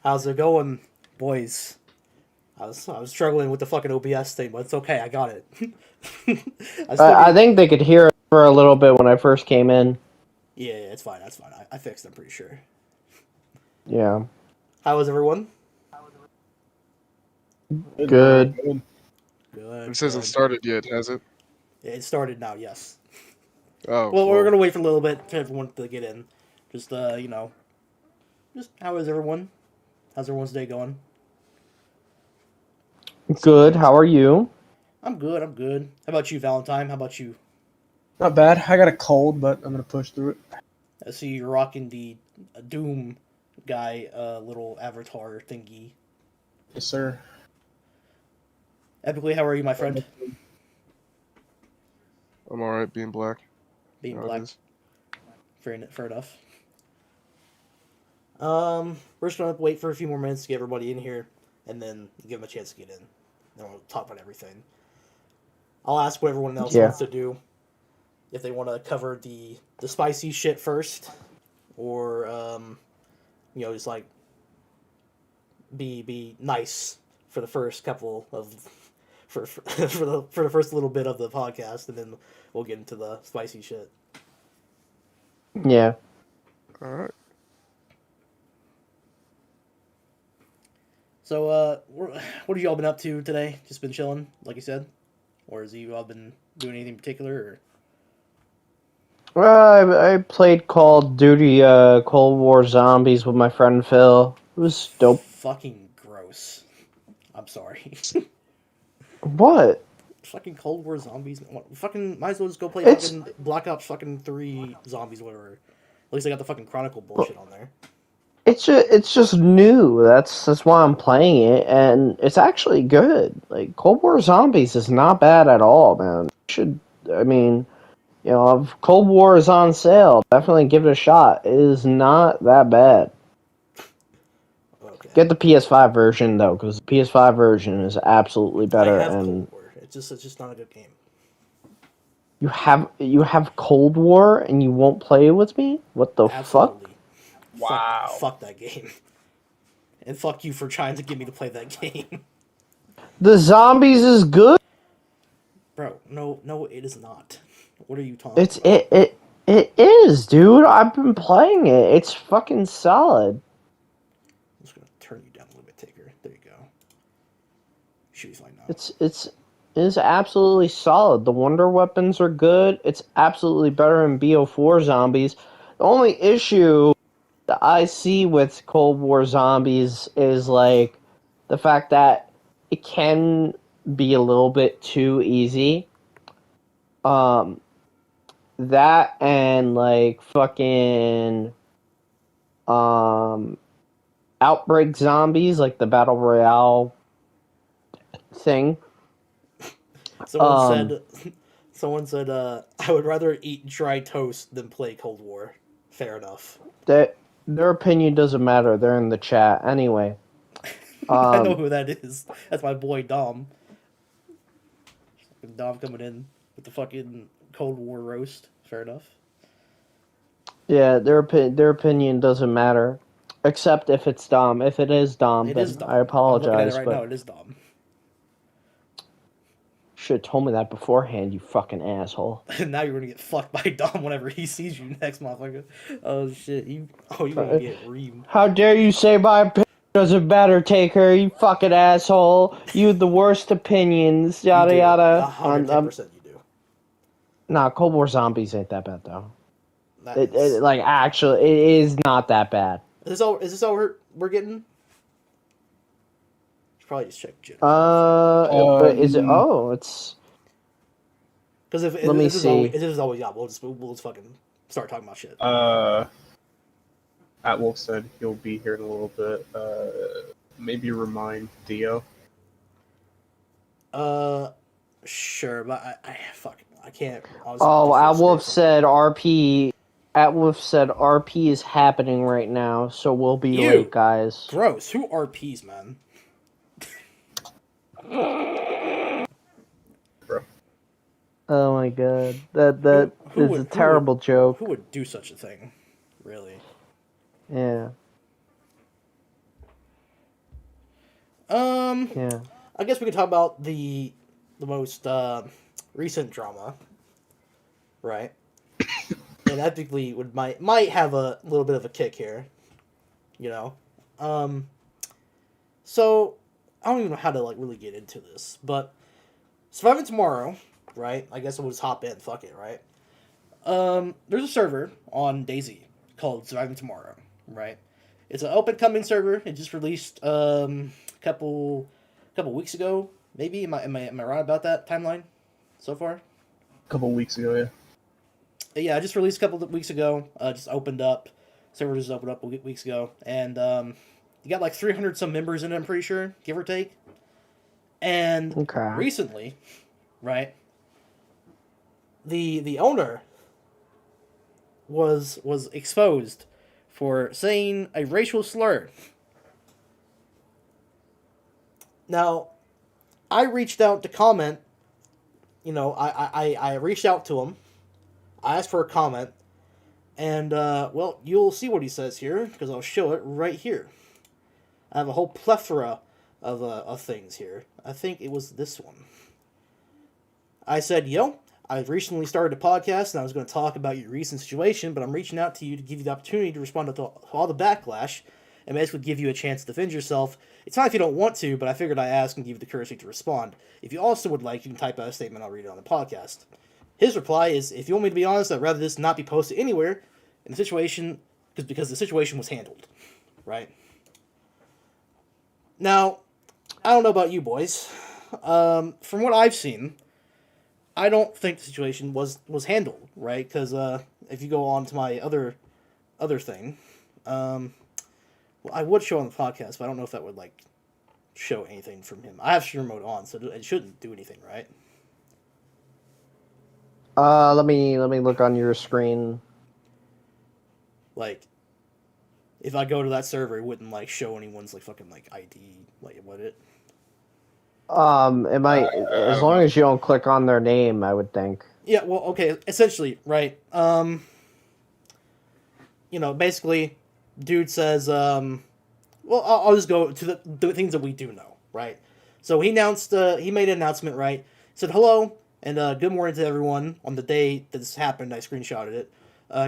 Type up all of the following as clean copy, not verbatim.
How's it going, boys? I was struggling with the fucking OBS thing, but it's okay. I got it. I still I need. think they could hear it for a little bit when I first came in. Yeah, it's fine. That's fine. I fixed. I'm pretty sure. Yeah. How was everyone? Good, bro. Good. Good. Good. This hasn't Good. started yet, has it? It started now. Yes. Oh, Well, we're well. gonna wait for a little bit for everyone to get in. Just just how is everyone? How's everyone's day going? Good. How are you? I'm good. I'm good. How about you, Valentine? How about you? Not bad. I got a cold, but I'm gonna push through it. I see you're rocking the Doom guy little avatar thingy. Yes, sir. Epically, how are you, my friend? I'm alright being black. Being How it black. is. Fair enough. We're just gonna wait for a few more minutes to get everybody in here, and then give them a chance to get in. Then we'll talk about everything. I'll ask what everyone else Yeah. wants to do. If they want to cover the spicy shit first, or just like be nice for the first couple of for the first little bit of the podcast, and then we'll get into the spicy shit. Yeah. Alright. So, what have y'all been up to today? Just been chilling, like you said, or has you all been doing anything in particular? Or... Well, I played Call of Duty Cold War Zombies with my friend Phil. It was dope. Fucking gross. I'm sorry. What? Fucking Cold War zombies. Fucking might as well just go play It's fucking Black Ops fucking 3 zombies, whatever. At least I got the fucking Chronicle bullshit on there. it's just new. That's why I'm playing it, and it's actually good. Like Cold War Zombies is not bad at all, man. I mean, if Cold War is on sale, definitely give it a shot. It is not that bad. Okay. Get the PS5 version though, because the PS5 version is absolutely I better. have And Cold War. It's just not a good game. you have Cold War, and you won't play it with me? What the fuck? Absolutely. Wow. Fuck that game. And fuck you for trying to get me to play that game. The Zombies is good. Bro, no, it is not. What are you talking It's about? it is, dude. I've been playing it. It's fucking solid. I'm just gonna turn you down a little bit, Taker. There you go. Should be fine now. It's absolutely solid. The wonder weapons are good. It's absolutely better than BO4 Zombies. The only issue that I see with Cold War Zombies is like the fact that it can be a little bit too easy. Um, that and like fucking um Outbreak Zombies, like the Battle Royale thing. Someone Um, said, someone said, I would rather eat dry toast than play Cold War. Fair enough. that their opinion doesn't matter. They're in the chat anyway. I know Um, who that is. That's my boy Dom. Dom coming in with the fucking Cold War roast. Fair enough. yeah, their opinion doesn't matter, except if it's Dom. If it is Dom, It is then I Dom. I'm looking at it apologize. right now. But It is Dom. should have told me that beforehand, you fucking asshole. Now you're gonna get fucked by Dom whenever he sees you next, motherfucker. Oh shit! You're gonna get reamed. How dare you say my opinion doesn't matter, Taker? You fucking asshole. You the worst opinions. You Yada do. yada. 110% you do. Nah, Cold War Zombies ain't that bad though. That is. Like actually, it is not that bad. Is this all we're getting? Should probably just check jitter. But is it? Um, Oh, it's. Because if Let me this is always see. yeah, we'll just fucking start talking about shit. Atwolf said he'll be here in a little bit. Maybe remind Theo. Sure, but I can't. Oh, Atwolf said RP. Atwolf said RP is happening right now, so we'll be Ew. late, guys. Gross. Who RPs, man? Bro. Oh my god, that Who is would- a terrible joke. Who would do such a thing? Really? Yeah. Yeah. I guess we could talk about the most recent drama, right? And ethically might have a little bit of a kick here, you know. So I don't even know how to like really get into this, but Surviving Tomorrow, right? I guess we'll just hop in. Fuck it, right? There's a server on DayZ called Surviving Tomorrow, right? It's an open coming server. It just released couple weeks ago, maybe. Am I right about that timeline so far? A couple weeks ago, yeah. Yeah, I just released a couple of weeks ago. Just opened up. Server just opened up weeks ago, and you got like 300 some members in it. I'm pretty sure, give or take. And Okay. recently, right, the owner was exposed for saying a racial slur. Now, I reached out to comment. You know, I reached out to him. I asked for a comment. And, well, you'll see what he says here, because I'll show it right here. I have a whole plethora of things here. I think it was this one. I said, yo, I've recently started a podcast, and I was going to talk about your recent situation, but I'm reaching out to you to give you the opportunity to respond to all the backlash, and basically give you a chance to defend yourself. It's fine if you don't want to, but I figured I'd ask and give you the courtesy to respond. If you also would like, you can type out a statement, I'll read it on the podcast. His reply is, if you want me to be honest, I'd rather this not be posted anywhere in the situation, because the situation was handled, right? Now, I don't know about you boys. From what I've seen, I don't think the situation was handled, right? Because if you go on to my other thing, well, I would show on the podcast, but I don't know if that would like show anything from him. I have stream mode on, so it shouldn't do anything, right? Let me look on your screen. Like, if I go to that server, it wouldn't like show anyone's like fucking like ID, like would it? It might, as long as you don't click on their name, I would think. Yeah, well, okay, essentially, right. You know, basically, dude says, well, I'll just go to the things that we do know, right? So he announced, he made an announcement, right? Said hello and good morning to everyone on the day that this happened. I screenshotted it.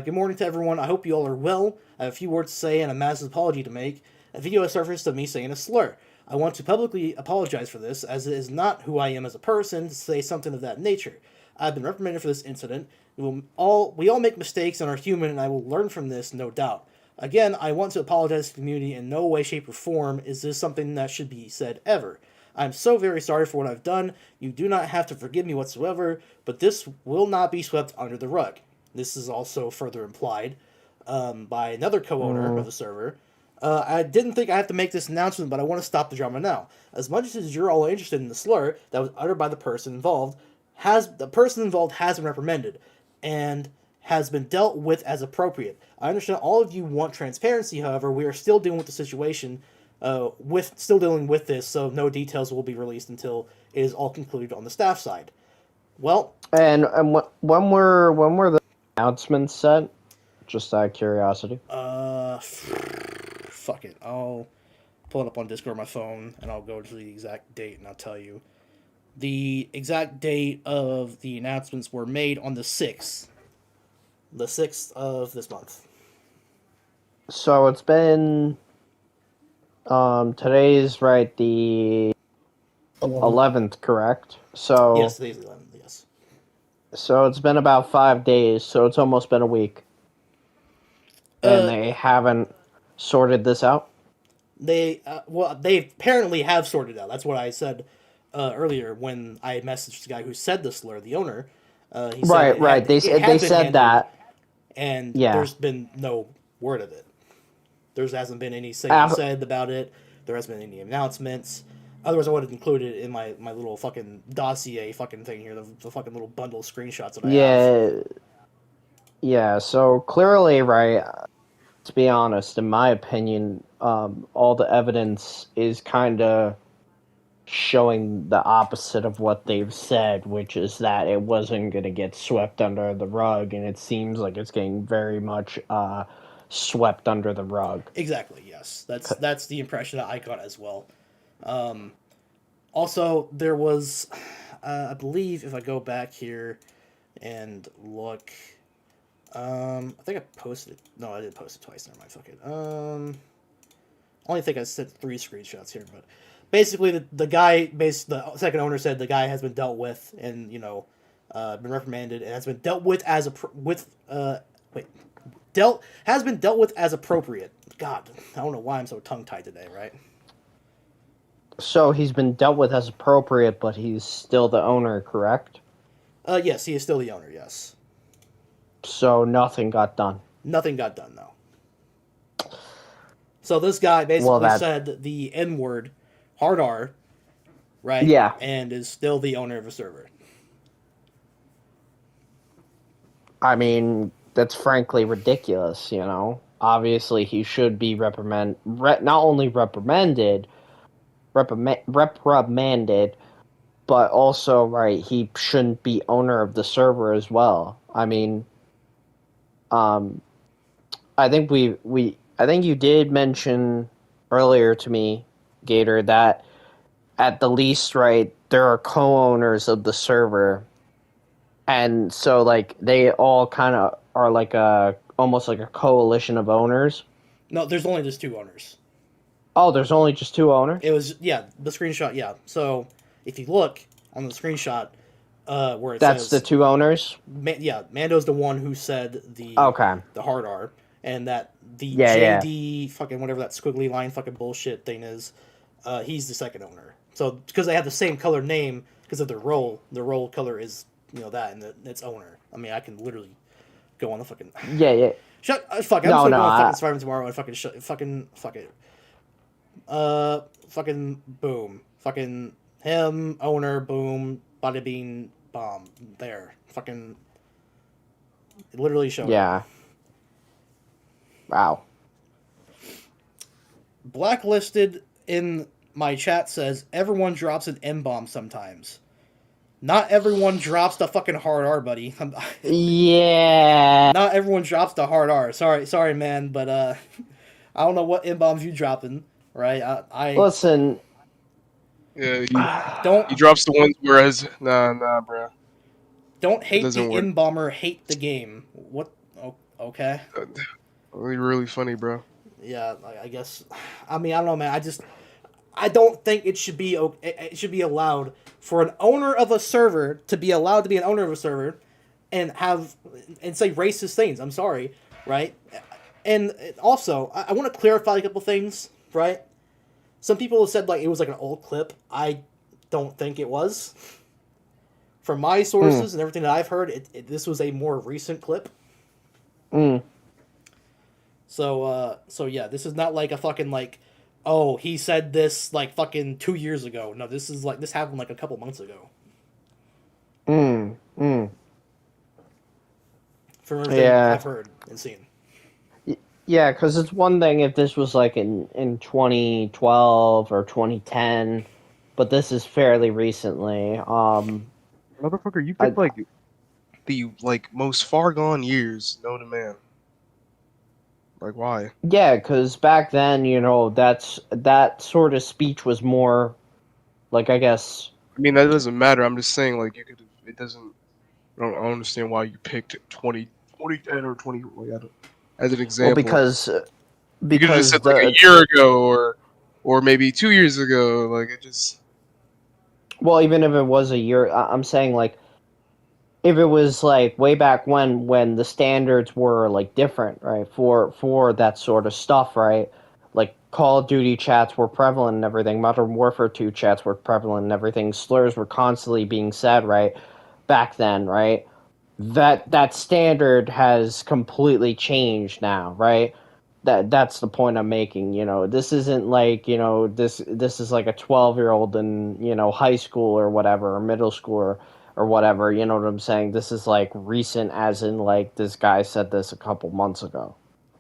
Good morning to everyone. I hope you all are well. I have a few words to say and a massive apology to make. A video has surfaced of me saying a slur. I want to publicly apologize for this, as it is not who I am as a person to say something of that nature. I've been reprimanded for this incident. We all make mistakes and are human, and I will learn from this, no doubt. Again, I want to apologize to the community in no way, shape, or form. Is this something that should be said ever? I'm so very sorry for what I've done. You do not have to forgive me whatsoever, but this will not be swept under the rug. This is also further implied by another co-owner of the server. I didn't think I had to make this announcement, but I want to stop the drama now. As much as you're all interested in the slur that was uttered by the person involved, has been reprimanded and has been dealt with as appropriate. I understand all of you want transparency, however, we are still dealing with the situation, dealing with this, so no details will be released until it is all concluded on the staff side. Well, and when were the announcements sent? Just out of curiosity. Fuck it. I'll pull it up on Discord on my phone, and I'll go to the exact date, and I'll tell you. The exact date of the announcements were made on the 6th. The 6th of this month. So it's been... today's, right, the 11th, correct? So Yes, today's the 11th, yes. So it's been about 5 days, so it's almost been a week. And they haven't sorted this out? They apparently have sorted out. That's what I said earlier when I messaged the guy who said the slur, the owner. He said right. They said that. And yeah. There's been no word of it. There hasn't been any thing said about it. There hasn't been any announcements. Otherwise, I would have included it in my little fucking dossier fucking thing here, the fucking little bundle of screenshots that I have. Yeah, so clearly, right, to be honest, in my opinion, all the evidence is kind of showing the opposite of what they've said, which is that it wasn't going to get swept under the rug, and it seems like it's getting very much swept under the rug. Exactly, yes. That's the impression that I got as well. Also, there was, I believe, if I go back here and look, I think I posted it. No, I didn't post it twice. Never mind. Fuck it. I only think I sent 3 screenshots here, but basically, the guy, the second owner said the guy has been dealt with and been reprimanded and has been dealt with as has been dealt with as appropriate. God, I don't know why I'm so tongue tied today, right? So he's been dealt with as appropriate, but he's still the owner, correct? Yes, he is still the owner. Yes. So nothing got done. Nothing got done though. So this guy basically said the N word, hard R, right? Yeah. And is still the owner of a server. I mean, that's frankly ridiculous, Obviously, he should be not only reprimanded, but also, right, he shouldn't be owner of the server as well. I mean, I think I think you did mention earlier to me, Gator, that at the least, right, there are co-owners of the server, and so like they all kind of are like almost like a coalition of owners. No, there's only just 2 owners. Oh, there's only just 2 owners? It was, the screenshot, yeah. So, if you look on the screenshot, where it That's says... the 2 owners? Mando's the one who said the hard R, and that the JD fucking whatever that squiggly line fucking bullshit thing is, he's the second owner. So, because they have the same color name, because of their role color is, that, and its owner. I mean, I can literally go on the fucking... Yeah. Fuck, I'm just gonna go on fucking Survivor tomorrow and fuck it. Fucking boom. Fucking him, owner, boom, bada bing, bomb. There. Fucking... It literally showed. Yeah. Wow. Blacklisted in my chat says, everyone drops an M-bomb sometimes. Not everyone drops the fucking hard R, buddy. Yeah. Not everyone drops the hard R. Sorry, man, but I don't know what M-bombs you dropping, right? I Listen. Yeah, he drops the ones whereas nah, bro. Don't hate the M-bomber, hate the game. What? Oh, okay. Really funny, bro. Yeah, I guess. I mean, I don't know, man. I don't think it should be allowed for an owner of a server to be allowed to be an owner of a server and say racist things. I'm sorry, right? And also, I want to clarify a couple things, right? Some people have said like it was like an old clip. I don't think it was. From my sources and everything that I've heard, this was a more recent clip. So yeah, this is not like a fucking like, oh, he said this like fucking 2 years ago. No, this happened like a couple months ago. From everything I've heard and seen. Yeah, because it's one thing if this was like in 2012 or 2010, but this is fairly recently. Motherfucker, you picked the most far gone years known to man. Like, why? Yeah, because back then, that sort of speech was more, like, I guess... I mean, that doesn't matter. I'm just saying, like, it doesn't... I don't understand why you picked 2010 or 20... as an example. Well, because you could have just said, like, a year ago, or maybe 2 years ago. Like, it just... Well, even if it was a year... I'm saying, like, if it was like way back when the standards were like different, right, for that sort of stuff, right, like Call of Duty chats were prevalent and everything, Modern Warfare 2 chats were prevalent and everything, slurs were constantly being said, right, back then, right, that standard has completely changed now, right. That's the point I'm making. This isn't like, this is like a 12-year-old in, high school or whatever, or middle school or whatever, you know what I'm saying? This is like recent, as in like this guy said this a couple months ago.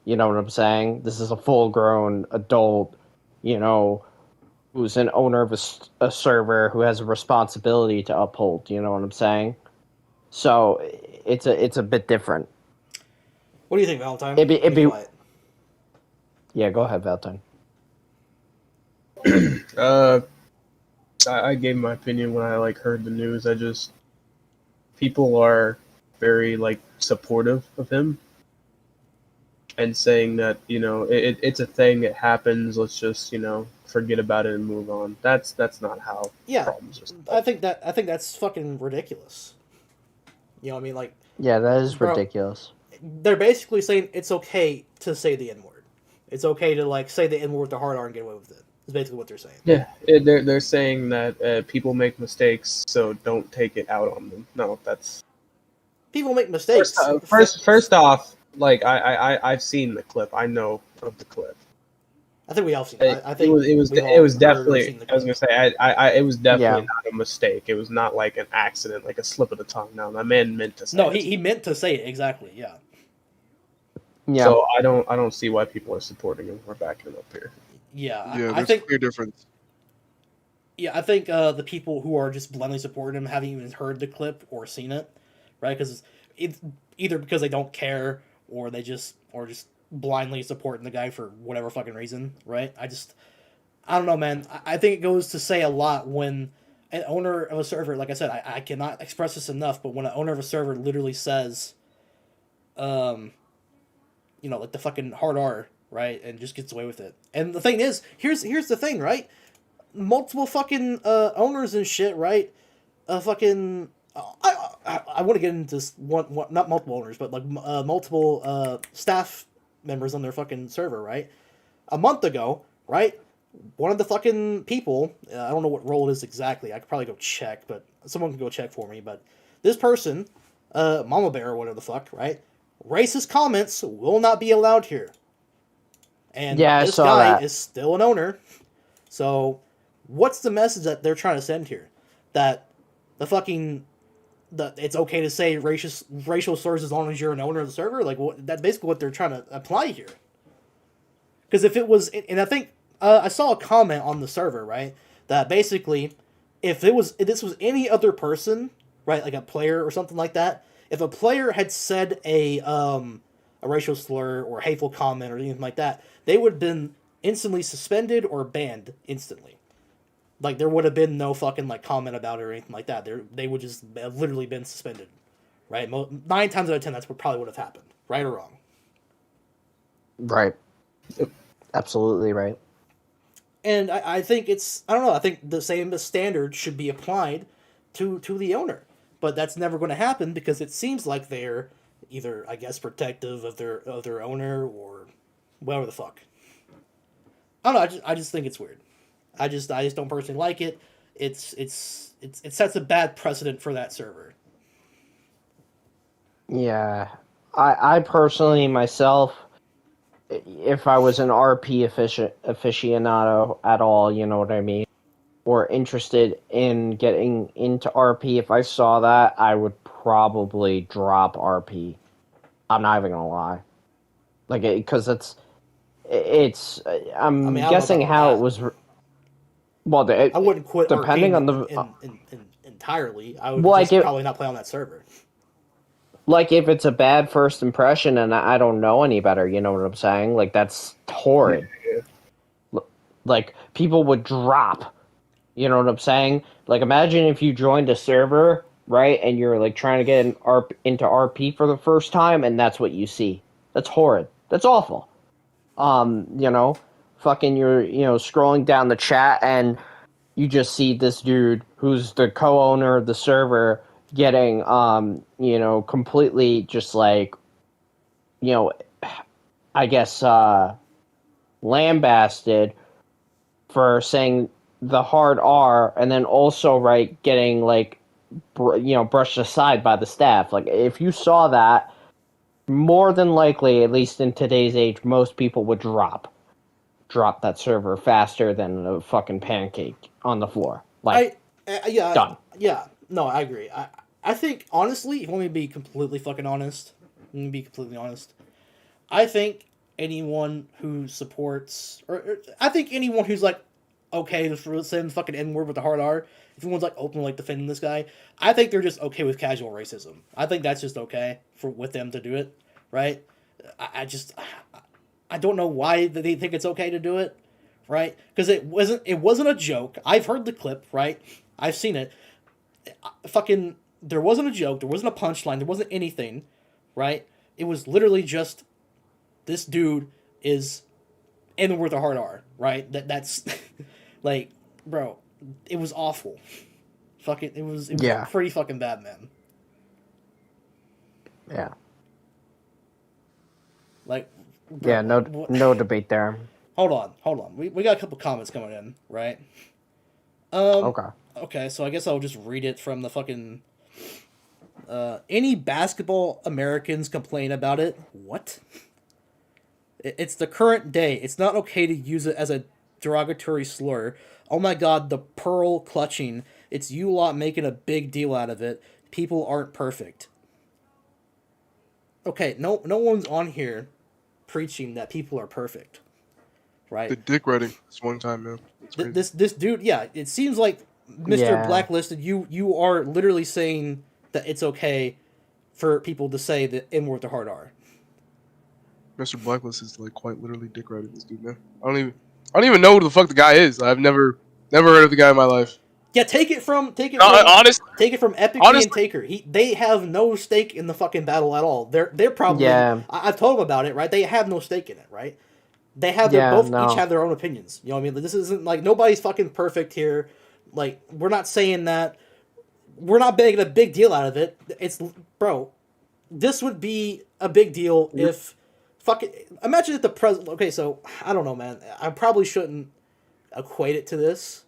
You know what I'm saying? This is a full-grown adult, who's an owner of a server who has a responsibility to uphold. You know what I'm saying? So it's a bit different. What do you think, Valentine? It'd be... Yeah, go ahead, Valentine. Uh, I gave my opinion when I heard the news. People are very supportive of him and saying that it's a thing, it happens. Let's just forget about it and move on. That's not how Yeah, problems are solved. I think that's fucking ridiculous. You know what I mean? Like, Yeah, that is bro, ridiculous. they're basically saying it's okay to say the N word. It's okay to say the N word with the hard R and get away with it. Is basically what they're saying. Yeah, they're saying that people make mistakes, so don't take it out on them. No, that's People make mistakes. first off. I've seen the clip. I know of the clip. I think we all seen it. I think it was definitely. I was gonna say it was definitely Yeah. not a mistake. It was not like an accident, like a slip of the tongue. No, my man meant to say. No, it. he meant to say it exactly. Yeah. Yeah. So I don't see why people are supporting him or backing him up here. Yeah. Yeah, I there's think. a clear difference. Yeah, I think the people who are just blindly supporting him haven't even heard the clip or seen it, right? Because it's either because they don't care or they just blindly supporting the guy for whatever fucking reason, right? I don't know, man. I think it goes to say a lot when an owner of a server, like I said, I cannot express this enough, but when an owner of a server literally says, like the fucking hard R, right, and just gets away with it. And the thing is, here's the thing, right? Multiple fucking owners and shit, right? Fucking. I want to get into this one, not multiple owners, but multiple staff members on their fucking server, right? A month ago, right? One of the fucking people, I don't know what role it is exactly. I could probably go check, but someone can go check for me. But this person, Mama Bear or whatever the fuck, right? Racist comments will not be allowed here. And Yeah, I this saw guy that. is still an owner. So, what's the message that they're trying to send here? That it's okay to say racial slurs as long as you're an owner of the server? That's basically what they're trying to apply here. Because if it was, and I think I saw a comment on the server, right, that basically, if this was any other person, right, like a player or something like that, if a player had said a racial slur or hateful comment or anything like that, they would have been instantly suspended or banned instantly. Like, there would have been no fucking comment about it or anything like that. They would just have literally been suspended, right? 9 times out of 10, that's what probably would have happened, right or wrong. Right. Absolutely right. And I think I don't know, I think the same standard should be applied to the owner. But that's never going to happen because it seems like they're either, I guess, protective of their owner or whatever the fuck. I don't know, I just think it's weird. I just don't personally like it. It sets a bad precedent for that server. Yeah. I personally myself, if I was an RP aficionado at all, you know what I mean, or interested in getting into RP, if I saw that, I would probably drop RP. I'm not even gonna lie, because I'm guessing how it was. Well, I wouldn't quit depending RP on the entirely. I would probably not play on that server. Like, if it's a bad first impression and I don't know any better, you know what I'm saying? Like, that's horrid. Yeah. Like, people would drop. You know what I'm saying? Like, imagine if you joined a server, right, and you're, trying to get into RP for the first time, and that's what you see. That's horrid. That's awful. Fucking you're, scrolling down the chat, and you just see this dude who's the co-owner of the server getting completely just I guess lambasted for saying the hard R, and then also getting brushed aside by the staff. Like, if you saw that, more than likely, at least in today's age, most people would drop that server faster than a fucking pancake on the floor. Done. No, I agree. I think, honestly, if you want me to be completely fucking honest, I think anyone who supports, or I think anyone who's okay for saying the fucking N word with the hard R, if anyone's openly defending this guy, I think they're just okay with casual racism. I think that's just okay with them to do it, right? I don't know why they think it's okay to do it right? Because it wasn't a joke. I've heard the clip, right? I've seen it. Fucking, there wasn't a joke. There wasn't a punchline. There wasn't anything, right? It was literally just this dude is in with a hard R, right? That's like, bro, it was awful. Fucking, it was Yeah. pretty fucking bad, man. Yeah. Like, bro, Yeah, no debate there. Hold on. We got a couple comments coming in, right? Okay. Okay, so I guess I'll just read it from the fucking. Any basketball Americans complain about it? What? It's the current day. It's not okay to use it as a derogatory slur. Oh my god, the pearl clutching. It's you lot making a big deal out of it. People aren't perfect. Okay, no one's on here preaching that people are perfect, right? The dick writing this one time, man. This dude, yeah, it seems like Mr. Yeah. Blacklisted, you are literally saying that it's okay for people to say the N word with the hard R. Mr. Blacklist is like quite literally dick writing this dude, man. I don't even know who the fuck the guy is. I've never heard of the guy in my life. Yeah, take it from Epic honestly, and Taker. They have no stake in the fucking battle at all. They're probably Yeah. I've told them about it, right? They have no stake in it, right? They have each have their own opinions. You know what I mean? This isn't like nobody's fucking perfect here. Like, we're not saying that. We're not making a big deal out of it. It's, bro, this would be a big deal if fucking imagine if the president. Okay, so I don't know, man. I probably shouldn't equate it to this,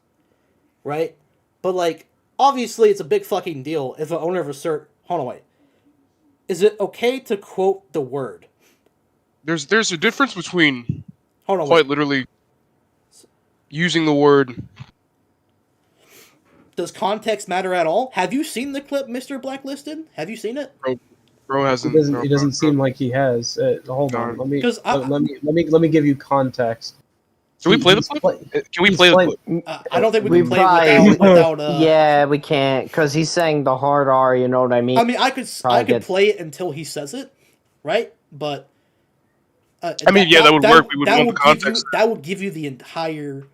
right? But like, obviously, it's a big fucking deal if an owner of a cert. Hold on, wait. Is it okay to quote the word? There's a difference between Hold on, quite wait. literally using the word. Does context matter at all? Have you seen the clip, Mr. Blacklisted? Have you seen it? Bro hasn't. It doesn't seem like he has. Hold on, let me 'Cause let me give you context. Can we play the clip? Can we play the clip? I don't think we We can play probably- without. Yeah, we can't, because he's saying the hard R, you know what I mean? I mean, I could get- play it until he says it, right? But I mean, that would work. We would want the context. That would give you the entire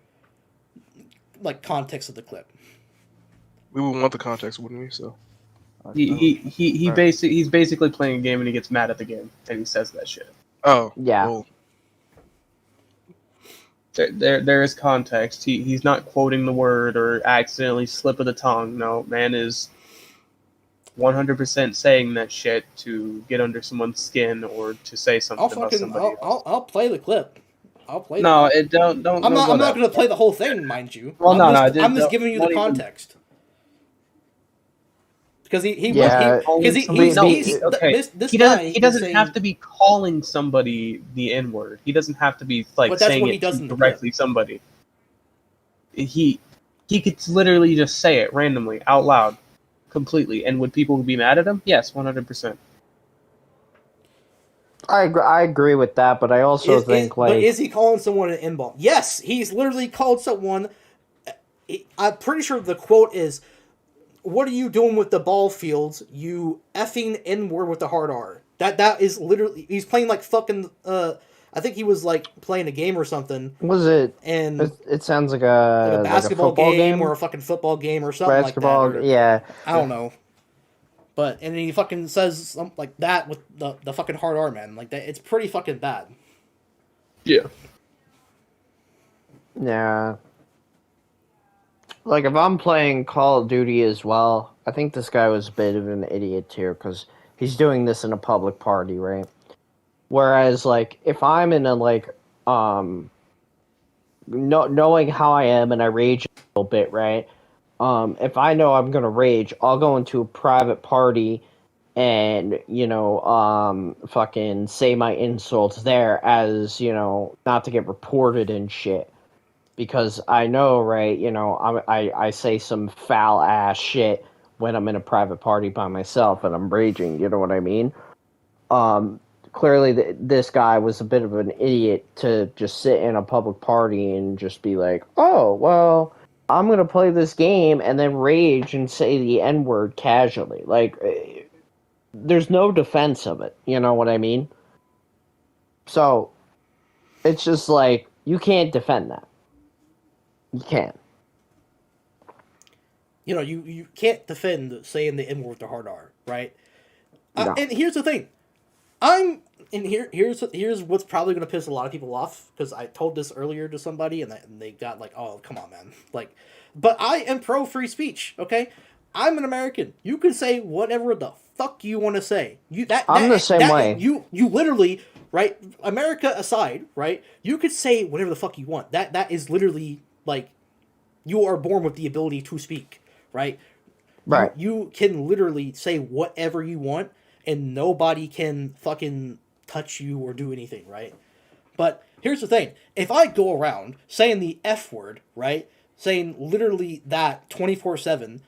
like context of the clip. We would want the context, wouldn't we? So He's basically playing a game and he gets mad at the game and he says that shit. Oh Yeah. well, There is context. He's not quoting the word or accidentally slip of the tongue. No, man is 100% saying that shit to get under someone's skin or to say something about somebody else. I'll play the clip. I'll play. No, the clip. it don't. I'm not going to play the whole thing, mind you. Well, I'm no, just giving you the not even- context. Because he Okay. this He guy doesn't saying, have to be calling somebody the N word. He doesn't have to be like But that's saying what he it does to in the directly somebody. He could literally just say it randomly out loud, completely, and would people be mad at him? Yes, 100%. I agree with that, but I also think but is he calling someone an N-bomb? Yes, he's literally called someone. I'm pretty sure the quote is, "What are you doing with the ball fields? You effing N-word with the hard R." That is literally, he's playing like fucking. I think he was like playing a game or something. Was it? And It sounds like a a basketball football game or a fucking football game or something basketball. like that. Or, Yeah. I don't know. But and he fucking says something like that with the fucking hard R, man. Like that, it's pretty fucking bad. Yeah. Yeah. Like, if I'm playing Call of Duty as well, I think this guy was a bit of an idiot here, because he's doing this in a public party, right? Whereas, like, if I'm in a, like, knowing how I am and I rage a little bit, right? If I know I'm gonna rage, I'll go into a private party and, fucking say my insults there as, not to get reported and shit. Because I know, right, I say some foul ass shit when I'm in a private party by myself and I'm raging, you know what I mean? Clearly this guy was a bit of an idiot to just sit in a public party and just be like, oh, well, I'm going to play this game and then rage and say the N-word casually. Like, there's no defense of it, you know what I mean? So, it's just like, you can't defend that. You can't. You know, you can't defend saying the N word with the hard R, right? No. And here's the thing, here's what's probably gonna piss a lot of people off, because I told this earlier to somebody and they got like, oh come on man, like, but I am pro free speech, okay? I'm an American. You can say whatever the fuck you want to say. I'm the same way. You literally, right? America aside, right? You could say whatever the fuck you want. That is literally like, you are born with the ability to speak, right? Right. You can literally say whatever you want, and nobody can fucking touch you or do anything, right? But here's the thing. If I go around saying the F word, right? Saying literally that 24/7,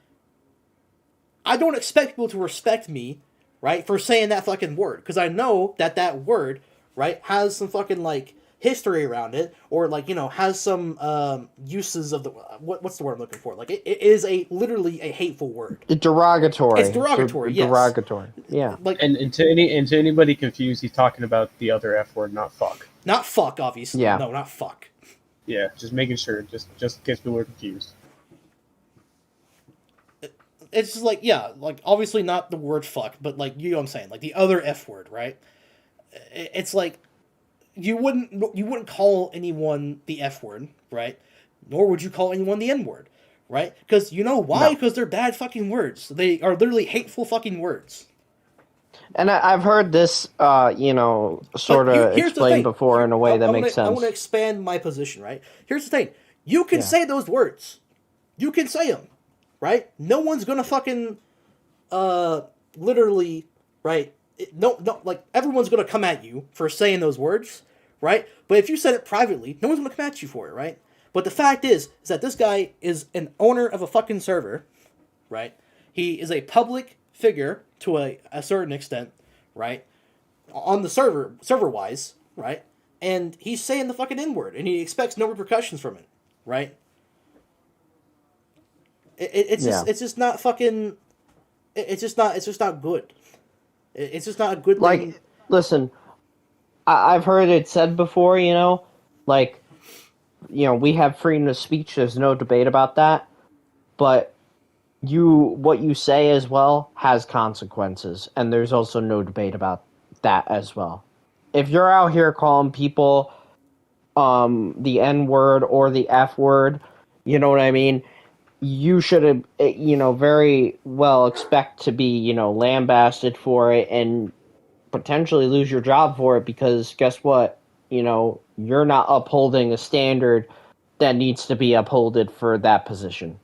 I don't expect people to respect me, right? For saying that fucking word. Because I know that word, right, has some fucking, like, history around it, or like, you know, has some uses of the what's the word I'm looking for? Like, it is literally a hateful word. It's derogatory. It's derogatory. Yes. Derogatory. Yeah. Like, And to anybody confused, he's talking about the other F word, not fuck. not fuck, obviously. Yeah. No, not fuck. Yeah, just making sure, just in case people are confused. It's just like, yeah, like, obviously not the word fuck, but like, you know what I'm saying, like the other F word, right? It's like, you wouldn't call anyone the F word, right? Nor would you call anyone the N word, right? Because you know why? No. Because they're bad fucking words. They are literally hateful fucking words. And I've heard this, you know, sort of Here's the explained thing. before in a way that makes sense. I want to expand my position, right? Here's the thing. You can say those words. You can say them, right? No one's gonna fucking, literally, right? No, like, everyone's gonna come at you for saying those words, right? But if you said it privately, no one's gonna come at you for it, right? But the fact is that this guy is an owner of a fucking server, right? He is a public figure to a certain extent, right? On the server-wise, right? And he's saying the fucking N-word, and he expects no repercussions from it, right? It's just not fucking. It's just not good. It's just not a good like, thing. listen, I've heard it said before, you know, like, you know, we have freedom of speech. There's no debate about that. But what you say as well has consequences, and there's also no debate about that as well. If you're out here calling people the N word or the F word, you know what I mean? You should, you know, very well expect to be, you know, lambasted for it and potentially lose your job for it, because guess what? You know, you're not upholding a standard that needs to be upholded for that position.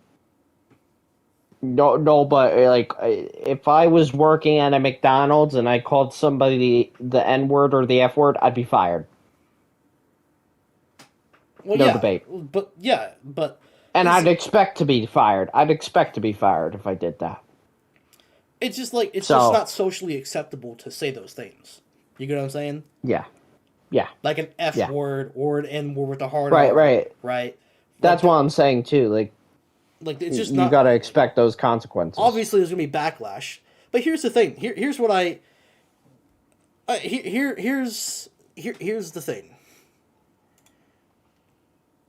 No, but like, if I was working at a McDonald's and I called somebody the N word or the F word, I'd be fired. Well, no yeah, debate. But and I'd expect to be fired. I'd expect to be fired if I did that. It's just like, it's just not socially acceptable to say those things. You get what I'm saying? Yeah. Like an F word or an N word with a hard right, R. Right. That's what I'm saying too. Like, it's just you not. gotta expect those consequences. Obviously, there's gonna be backlash. But here's the thing. Here's what I. Here's the thing.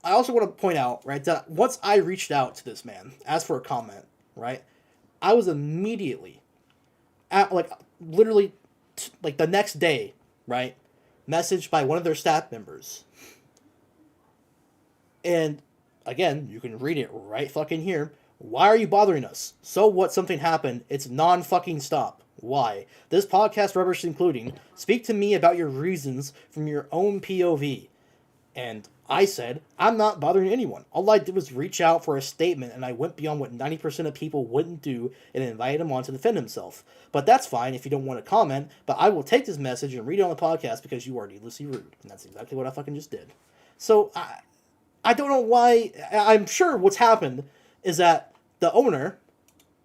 I also want to point out, right, that once I reached out to this man, asked for a comment, right, I was immediately, literally, like the next day, right, messaged by one of their staff members. And, again, you can read it right fucking here. Why are you bothering us? So what, something happened, it's non-fucking stop. Why? This podcast rubbish including, speak to me about your reasons from your own POV. And I said, I'm not bothering anyone. All I did was reach out for a statement, and I went beyond what 90% of people wouldn't do and invited him on to defend himself. But that's fine if you don't want to comment, but I will take this message and read it on the podcast because you are needlessly rude. And that's exactly what I fucking just did. So, I don't know why. I'm sure what's happened is that the owner,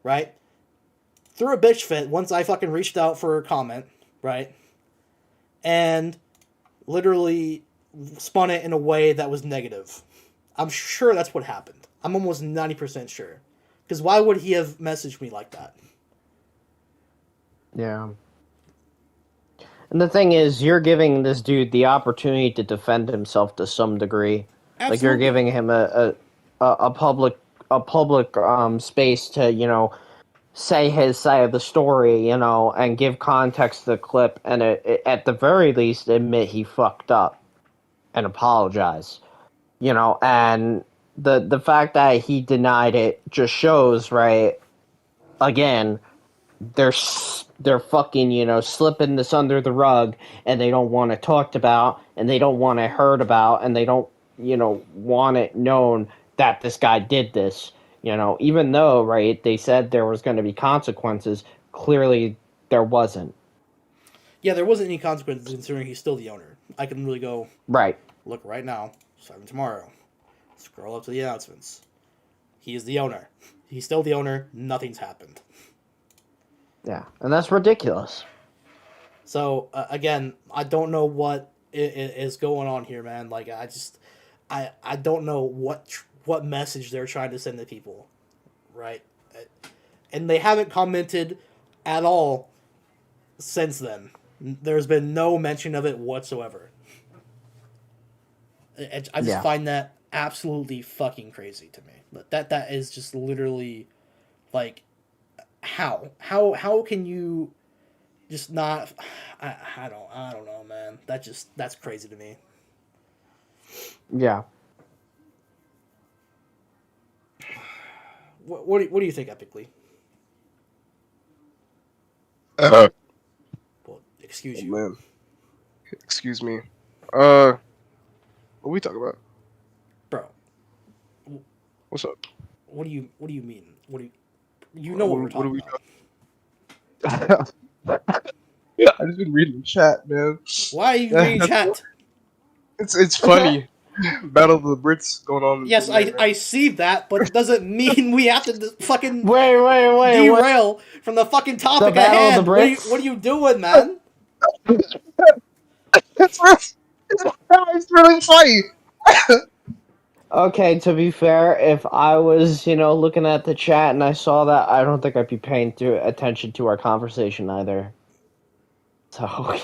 right, threw a bitch fit once I fucking reached out for a comment, right, and literally spun it in a way that was negative. I'm sure that's what happened. I'm almost 90% sure. Because why would he have messaged me like that? Yeah. And the thing is, you're giving this dude the opportunity to defend himself to some degree. Absolutely. Like, you're giving him a public space to, you know, say his side of the story, you know, and give context to the clip, and at the very least admit he fucked up and apologize, you know. And the fact that he denied it just shows, right, again, they're fucking, you know, slipping this under the rug, and they don't want it talked about, and they don't want it heard about, and they don't, you know, want it known that this guy did this. You know, even though, right, they said there was going to be consequences, clearly there wasn't. Yeah, there wasn't any consequences considering he's still the owner. I can really go Right. look right now, starting tomorrow. Scroll up to the announcements. He is the owner. He's still the owner. Nothing's happened. Yeah, and that's ridiculous. So again, I don't know what is going on here, man. Like I don't know what message they're trying to send to people, right? And they haven't commented at all since then. There's been no mention of it whatsoever. I just find that absolutely fucking crazy to me. That is just literally like how can you just not I don't know, man. That's crazy to me. Yeah. What do you think, Epically? Well, excuse you. Man. Excuse me. What we talking about? Bro. What's up? What do you mean? You know what we're talking about? I just been reading the chat, man. Why are you reading chat? It's funny. Battle of the Brits going on. Yes, I see that, but it doesn't mean we have to fucking wait, derail from the fucking topic at hand. What are you doing, man? It's really funny. Okay, to be fair, if I was, you know, looking at the chat and I saw that, I don't think I'd be paying attention to our conversation either. So,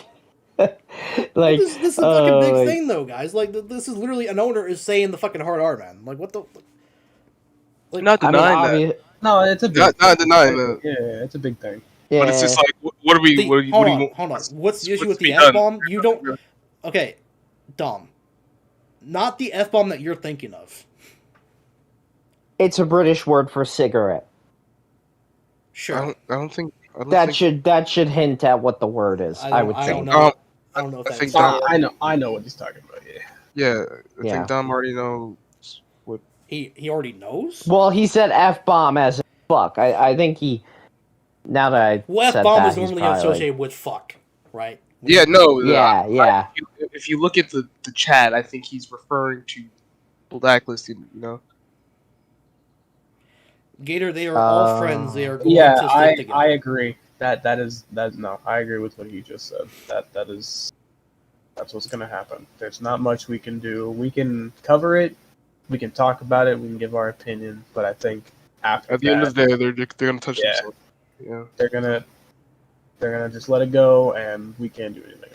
like, this is a fucking big thing, though, guys. Like, this is literally an owner is saying the fucking hard R, man. Like, what the? Like, not denying that. No, it's a big not denying that. Yeah, it's a big thing. Yeah. But it's just like, what do we? Hold on. What's the issue with the F-bomb? You don't. Okay, Dom. Not the F-bomb that you're thinking of. It's a British word for cigarette. Sure. I don't think that should hint at what the word is. I would think. I don't know if that's... I know what he's talking about. Yeah. I think Dom already knows what. He already knows. Well, he said F-bomb as fuck. I think he. Now that I said F-bomb that, is normally associated with fuck, right? Yeah, no. Yeah. If you look at the chat, I think he's referring to blacklisted, you know. Gator, they are all friends. They are going to stick together. I agree. No, I agree with what he just said. That's what's gonna happen. There's not much we can do. We can cover it, we can talk about it, we can give our opinion, but I think after at the end of the day, they're gonna touch themselves. Yeah. They're gonna just let it go, and we can't do anything.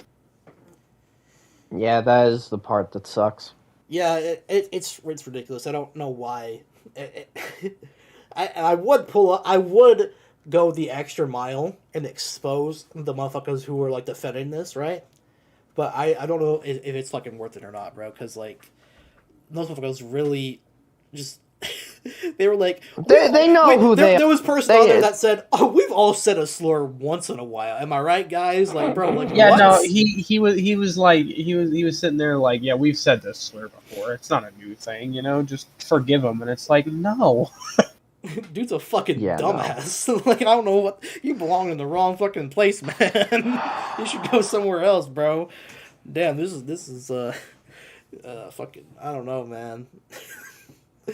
Yeah, that is the part that sucks. Yeah, it's ridiculous. I don't know why. I would go the extra mile and expose the motherfuckers who are like defending this, right? But I don't know if it's fucking worth it or not, bro. Because like those motherfuckers really just they were like they know who they are. There was a person out there that said, "Oh, we've all said a slur once in a while." Am I right, guys? Like, bro, like yeah, what? no, he was sitting there like, yeah, we've said this slur before. It's not a new thing, you know. Just forgive him, and it's like, no. Dude's a fucking dumbass. No. Like, I don't know what... You belong in the wrong fucking place, man. You should go somewhere else, bro. Damn, this is fucking... I don't know, man.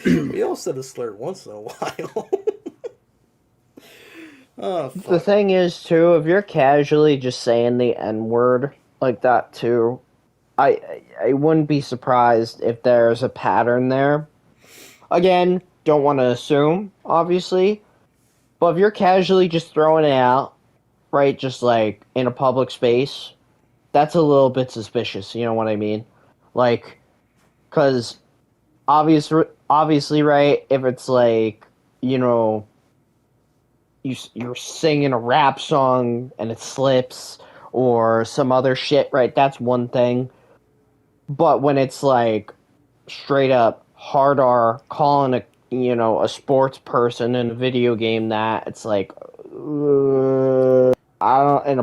We all said a slur once in a while. Oh, fuck. The thing is, too, if you're casually just saying the N-word like that, too, I wouldn't be surprised if there's a pattern there. Again... Don't want to assume, obviously, but if you're casually just throwing it out, right, just like in a public space, that's a little bit suspicious, you know what I mean? Like, because obviously, right, if it's like, you know, you're singing a rap song and it slips or some other shit, right, that's one thing. But when it's like straight up hard R calling a sports person in a video game, that it's like I don't in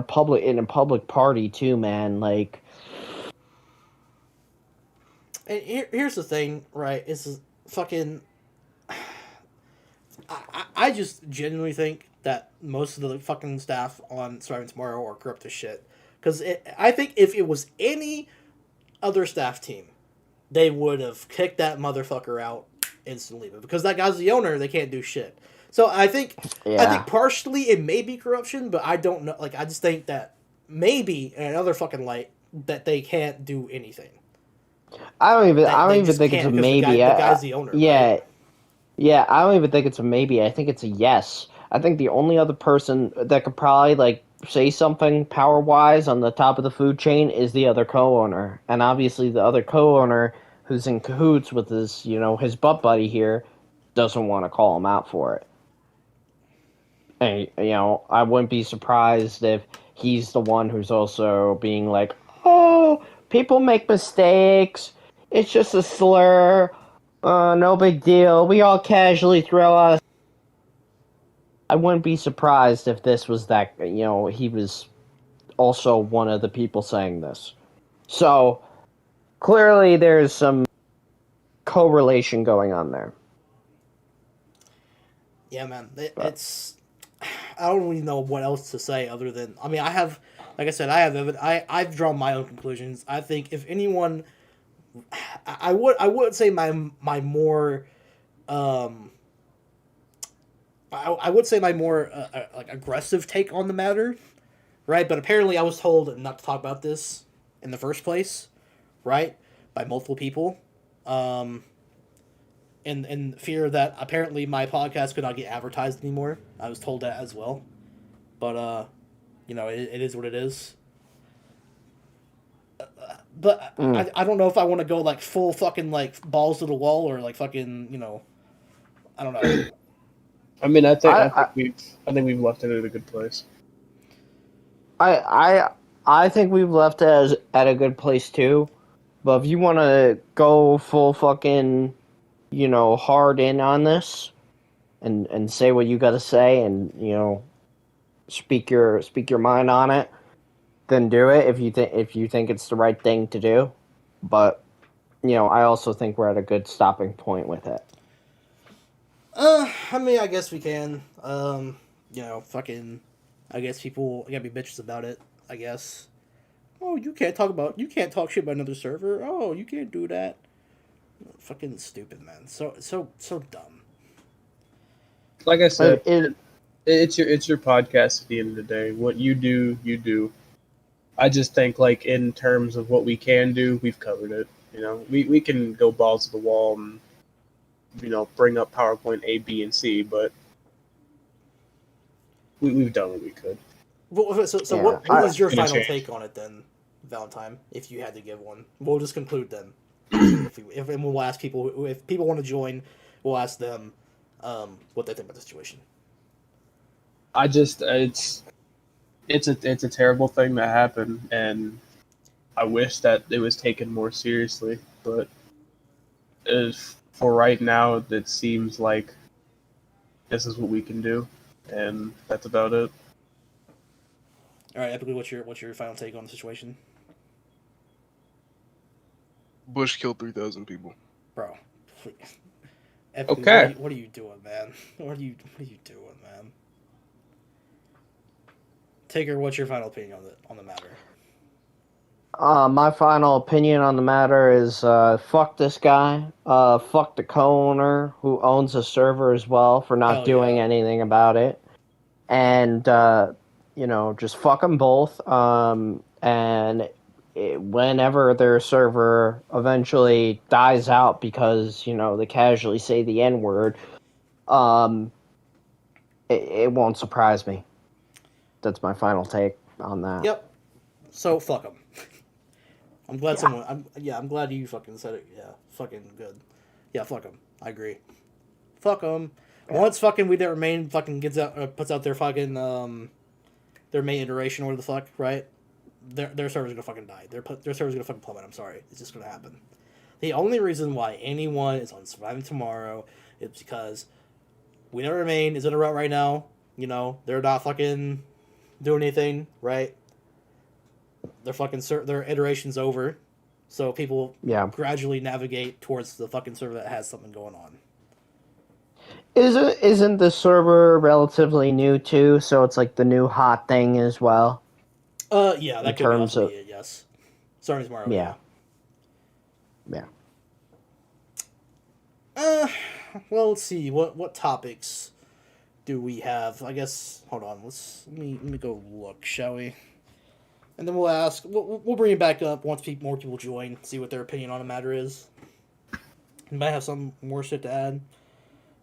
a public party too, man. Like, And here's the thing, right? Is fucking. I just genuinely think that most of the fucking staff on Surviving Tomorrow are corrupt as shit. Because I think if it was any other staff team, they would have kicked that motherfucker out instantly. But because that guy's the owner, they can't do shit. So I think yeah, partially it may be corruption, but I don't know. Like I just think that maybe in another fucking light that they can't do anything. I don't They even just think it's a can't because maybe. the guy's the owner. Yeah, Right? yeah, I don't even think it's a maybe. I think it's a yes. I think the only other person that could probably like say something power wise on the top of the food chain is the other co-owner, and obviously the other co-owner who's in cahoots with his butt buddy here doesn't want to call him out for it. And I wouldn't be surprised if he's the one who's also being like, "Oh, people make mistakes. It's just a slur. No big deal. We all casually throw out." I wouldn't be surprised if this was that, he was also one of the people saying this. So, clearly there's some correlation going on there. Yeah, man. It's. I don't really know what else to say other than I mean I have, like I said, I've drawn my own conclusions. I think if anyone, I would say my more, I would say my more like aggressive take on the matter, right? But apparently I was told not to talk about this in the first place, right? By multiple people. In fear that apparently my podcast could not get advertised anymore. I was told that as well. But, it is what it is. But I don't know if I want to go, like, full fucking, like, balls to the wall or, like, fucking, I don't know. I mean, I I think we've left it at a good place. I think we've left it at a good place too. But if you want to go full fucking, hard in on this, and say what you got to say, and speak your mind on it, then do it if you think it's the right thing to do. But I also think we're at a good stopping point with it. I mean, I guess we can. Fucking, I guess people gotta be bitches about it, I guess. Oh, you can't talk shit about another server. Oh, you can't do that. Fucking stupid, man. So dumb. Like I said, It, it's your podcast at the end of the day. What you do, you do. I just think, like, in terms of what we can do, we've covered it. We can go balls to the wall and bring up PowerPoint A, B, and C, but we've done what we could. Well, so Yeah, what was your Gonna final change. take on it then, Valentine? If you had to give one, we'll just conclude then. And we'll ask people if people want to join, we'll ask them what they think about the situation. I just it's a terrible thing that happened, and I wish that it was taken more seriously. But for right now, it seems like this is what we can do, and that's about it. All right, Epically, what's your final take on the situation, Bush killed 3,000 people. bro? Please. Epically, Okay. what are you doing, man? What are you doing, man? Taker, what's your final opinion on the matter? My final opinion on the matter is fuck this guy. Fuck the co-owner who owns a server as well for not Hell doing yeah. anything about it. And, just fuck them both. Whenever their server eventually dies out because, they casually say the N-word, it won't surprise me. That's my final take on that. Yep. So fuck them. I'm glad I'm glad you fucking said it. Yeah, fucking good. Yeah, fuck them. I agree. Fuck them. Once fucking We That Remain fucking puts out their fucking their main iteration or whatever the fuck, right? Their server's gonna fucking die. Their server's gonna fucking plummet. I'm sorry, it's just gonna happen. The only reason why anyone is on Surviving Tomorrow is because We That Remain is in a rut right now. You know, they're not fucking doing anything, right? Their iteration's over, so people gradually navigate towards the fucking server that has something going on. Isn't the server relatively new too? So it's like the new hot thing as well. Yeah, that could also be it. Yes, Surviving Tomorrow. Yeah. Well, let's see. What topics do we have? I guess. Hold on. Let me go look, shall we? And then we'll ask. We'll bring it back up once more people join. See what their opinion on the matter is. We might have some more shit to add.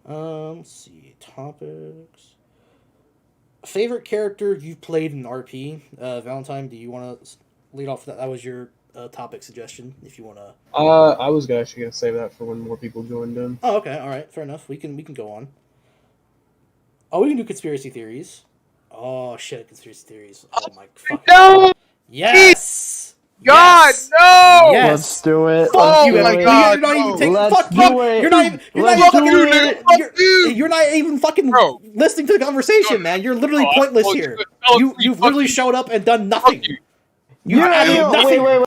Let's see. Topics. Favorite character you've played in RP? Valentine, do you want to lead off that? That was your topic suggestion. If you want to. I was actually gonna save that for when more people joined in. Oh, okay. All right. Fair enough. We can go on. Oh, we can do conspiracy theories. Oh shit, conspiracy theories. Oh my fucking. No! Yes. God, Yes! no! Yes! Let's do it. Oh you, my man. God, You're not even no. taking. Let's Fuck, do fuck. it. You're not even. You're not Let's even do fucking. it. You're not even fucking Bro. listening to the conversation, man. You're literally Bro, pointless fuck here. you. You've Fuck literally you. showed up and done nothing. Fuck you. You I added don't- nothing. Wait.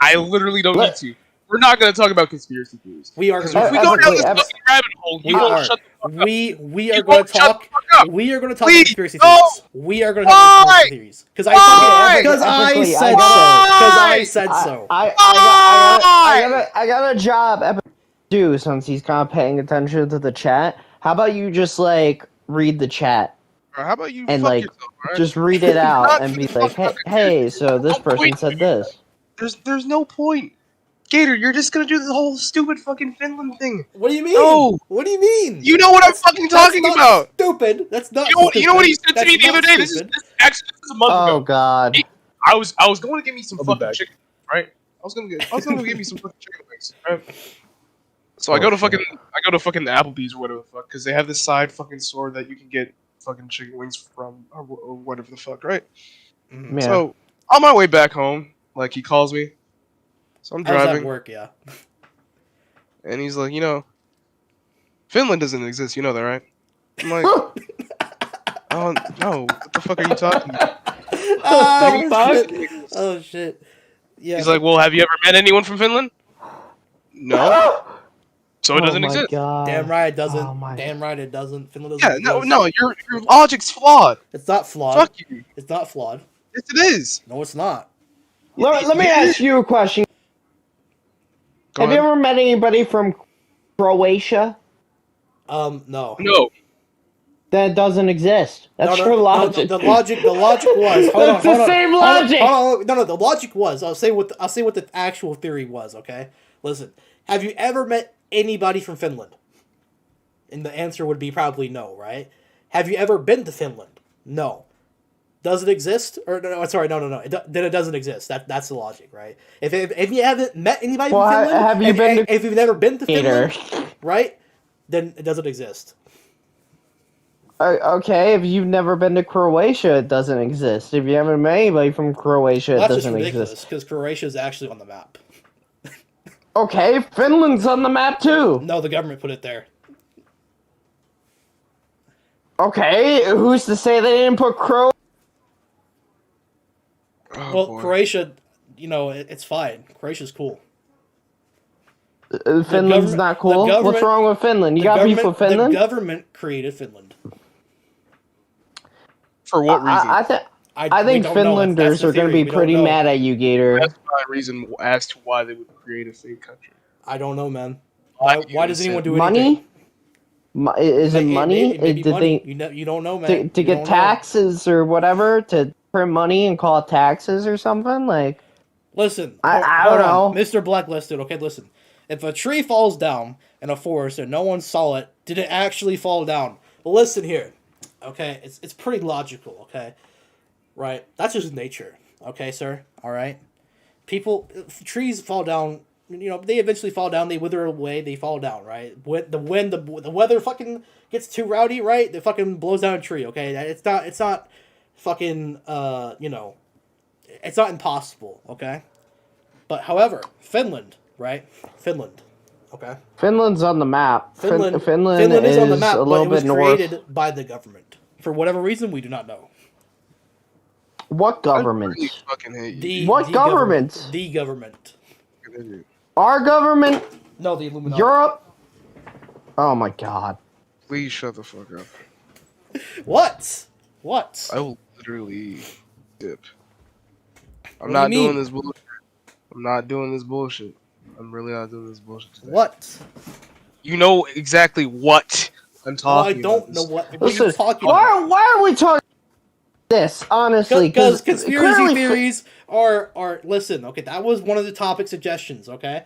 I literally don't need to. We're not going to talk about conspiracy theories. We are If going we to. go down this Epically, fucking rabbit hole, you We won't are. shut the fuck up. We are You going won't to shut talk. the fuck up. We are going to talk Please, conspiracy no. theories. We are going to talk Why? conspiracy theories because Why? because I Epically, said I so. got- Because I said so. I got a job Epic to do since he's kind of paying attention to the chat. How about you just like read the chat How about you and fuck like yourself, alright? just read it out Not and be for like, fucking hey, so this No person point. said this. There's no point. Gator, you're just gonna do the whole stupid fucking Finland thing. What do you mean? No. What do you mean? You know what I'm fucking talking That's not about. Stupid. That's not. You know what he said to That's me the not other day? This is stupid. actually this is a month Oh ago. God. I was going to get me some I'll be fucking back. chicken, right? I was gonna go get me some fucking chicken wings, right? So I go to fucking the Applebee's or whatever the fuck, because they have this side fucking store that you can get fucking chicken wings from or whatever the fuck, right? Mhm. Yeah. So on my way back home, like he calls me. So I'm I was at driving, work, yeah. and he's like, Finland doesn't exist. You know that, right? I'm like, oh no, what the fuck are you talking about? Oh fuck? shit! Oh shit! Yeah. He's like, well, have you ever met anyone from Finland? No. So it doesn't oh my exist. God. damn right it doesn't. Oh my- Damn right it doesn't. Finland doesn't. Yeah, exist. no, your logic's flawed. It's not flawed. Fuck you. It's not flawed. Yes, it is. No, it's not. Let me ask you a question. Go Have you ahead. ever met anybody from Croatia? No. No. Then it doesn't exist. That's your logic. The logic was. Hold That's on, the same hold on, logic. Hold on. No, the logic was. I'll say what the actual theory was. Okay, listen. Have you ever met anybody from Finland? And the answer would be probably no, right? Have you ever been to Finland? No. Does it exist? Or no, sorry, no. Then it doesn't exist. That's the logic, right? If you haven't met anybody Well, from Finland, have you been to if you've never been to Gator? Finland, right? Then it doesn't exist. Okay, if you've never been to Croatia, it doesn't exist. If you haven't met anybody from Croatia, it That's just doesn't ridiculous exist. because Croatia is actually on the map. Okay, Finland's on the map too. No, the government put it there. Okay, who's to say they didn't put Croatia? Oh, Well, boy. Croatia, it's fine. Croatia's cool. Finland's government- not the cool. government- What's wrong with Finland? You The got beef government- with Finland? The government created Finland. For what reason? I we think don't know. Finlanders That's the are going to theory. be We don't pretty know. mad at you, Gator. That's my reason as to why they would create a fake country. I don't know, man. Why does anyone do Money? anything? Is it money? Maybe Did money. they You don't know, man. to You get don't know. taxes or whatever to print money and call it taxes or something? Like, Listen, I hold don't on. know. Mr. Blacklisted. Okay, listen. If a tree falls down in a forest and no one saw it, did it actually fall down? Well, listen here. Okay, it's pretty logical. Okay, right? That's just nature. Okay, sir. All right. Trees fall down they eventually fall down. They wither away. They fall down, right? When the weather fucking gets too rowdy, right? It fucking blows down a tree. Okay, it's not fucking it's not impossible. Okay, but however, Finland, right? Finland, okay. Finland's on the map. Finland is on the map, a but little it was bit north. created by the government for whatever reason we do not know. What government? I really fucking hate you. What government? The government. Our government? No, the Illuminati. Europe? Oh my god. Please shut the fuck up. What? What? I will literally dip. I'm What do not you mean? doing this bullshit. I'm not doing this bullshit. I'm really not doing this bullshit today. What? You know exactly what I'm Well, I talking don't about. know what are Listen, you talking about. why are we talking this, honestly? Because conspiracy clearly theories are listen, okay, that was one of the topic suggestions, okay?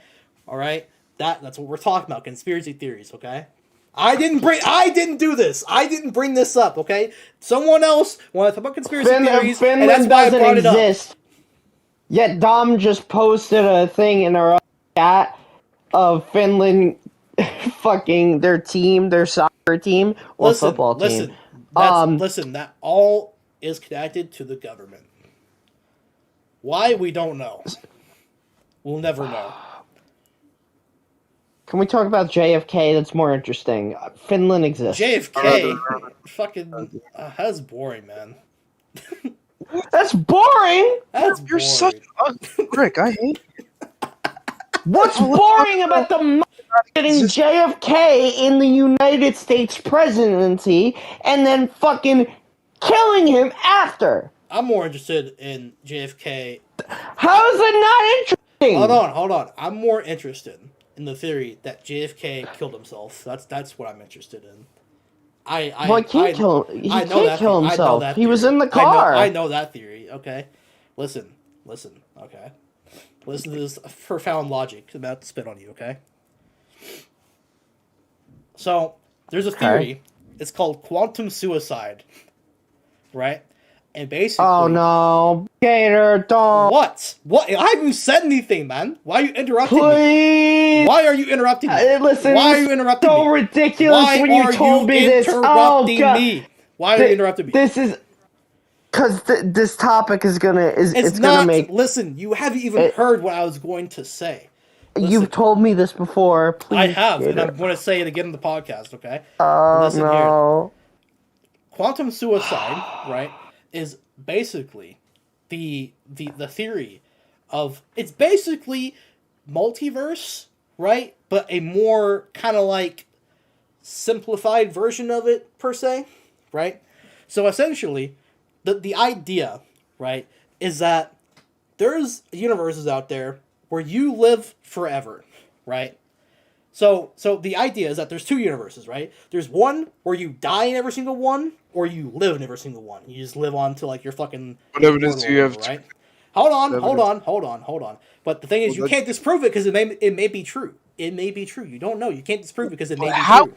Alright? That's what we're talking about, conspiracy theories, okay? I didn't do this. I didn't bring this up, okay? Someone else wanted to talk about conspiracy theories, Finland and that's why I doesn't brought it up. exist. Yet Dom just posted a thing in our chat of Finland fucking their team, their soccer team, or football team. Listen, that all is connected to the government. Why, we don't know. We'll never know. Can we talk about JFK? That's more interesting. Finland exists. JFK, fucking, that's boring, man. That's boring! That's You're boring. such a Rick. I hate you. What's boring about the getting JFK in the United States presidency and then fucking killing him after? I'm more interested in JFK. How is it not interesting? Hold on. I'm more interested in the theory that JFK killed himself. That's what I'm interested in. He can't kill himself. He was in the car. I I know that theory. Okay, listen. Okay, listen to this profound logic. I'm about to spit on you. Okay. So there's a theory. It's called quantum suicide. Right, and basically. Oh no, Gator, don't. What? What? I haven't said anything, man. Why are you interrupting me? Please. Why are you interrupting me? Listen, Why are you interrupting so me? ridiculous Why when you are told me this. Oh interrupting god. me? Why are you interrupting me? This is because this topic is gonna It's gonna not. make. Listen, you haven't even heard what I was going to say. Listen, You've told me this before. Please, I have, and Gator. I'm going to say it again in the podcast. Okay. Oh Listen here. no. Quantum suicide, right, is basically the theory of, it's basically multiverse, right, but a more kind of like simplified version of it per se, right? So essentially, the idea, right, is that there's universes out there where you live forever, right? So the idea is that there's two universes, right? There's one where you die in every single one, or you live in every single one. You just live on to like your fucking What evidence mortal do you have? level, right? Hold on. But the thing is, you can't disprove it because it may be true. It may be true. You don't know. You can't disprove it because it may be true.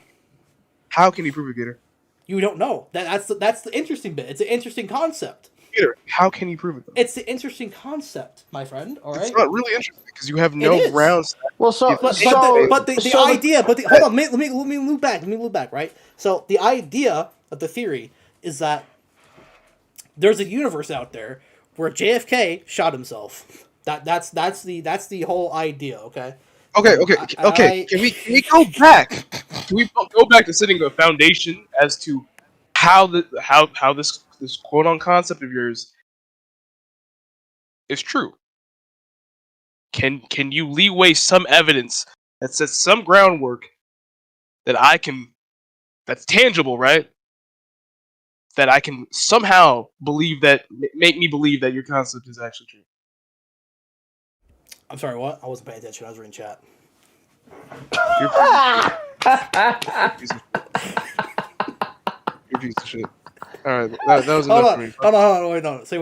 How can you prove it, Gator? You don't know. That's the interesting bit. It's an interesting concept. Gator, how can you prove it? Though? It's the interesting concept, my friend. All right. It's not really interesting because you have no is. grounds. Well, so But so the idea. Hold on. Let me move back. Right. So the idea of the theory is that there's a universe out there where JFK shot himself. That's the whole idea. Okay. Okay. Can we go back? Can we go back to setting a foundation as to how this quote on concept of yours is true? Can you leeway some evidence that sets some groundwork that's tangible, right? That I can somehow make me believe that your concept is actually true. I'm sorry. What? I wasn't paying attention. I was reading chat. You're a piece of shit. Alright, that was enough for me. Hold on. Wait, no. Say.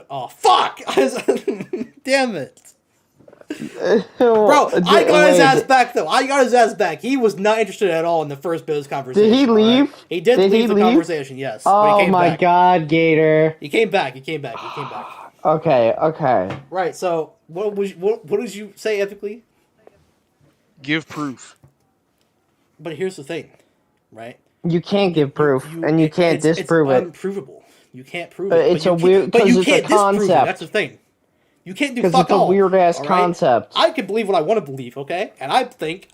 Oh, fuck! Damn it. Bro, I got his ass back, though. He was not interested at all in the first bit of this conversation. Did he leave? Right? He did leave the conversation, yes. But Oh he came my back. god, Gator. He came back. Okay. Right, so, what did you say ethically? Give proof. But here's the thing, right? You can't give proof, and you can't disprove it's it. unprovable. You can't prove it. It's a weird because it's a disprove it. That's concept. the thing. You can't do Because fuck it's a all. weird ass all right? concept. I can believe what I want to believe, okay? And I think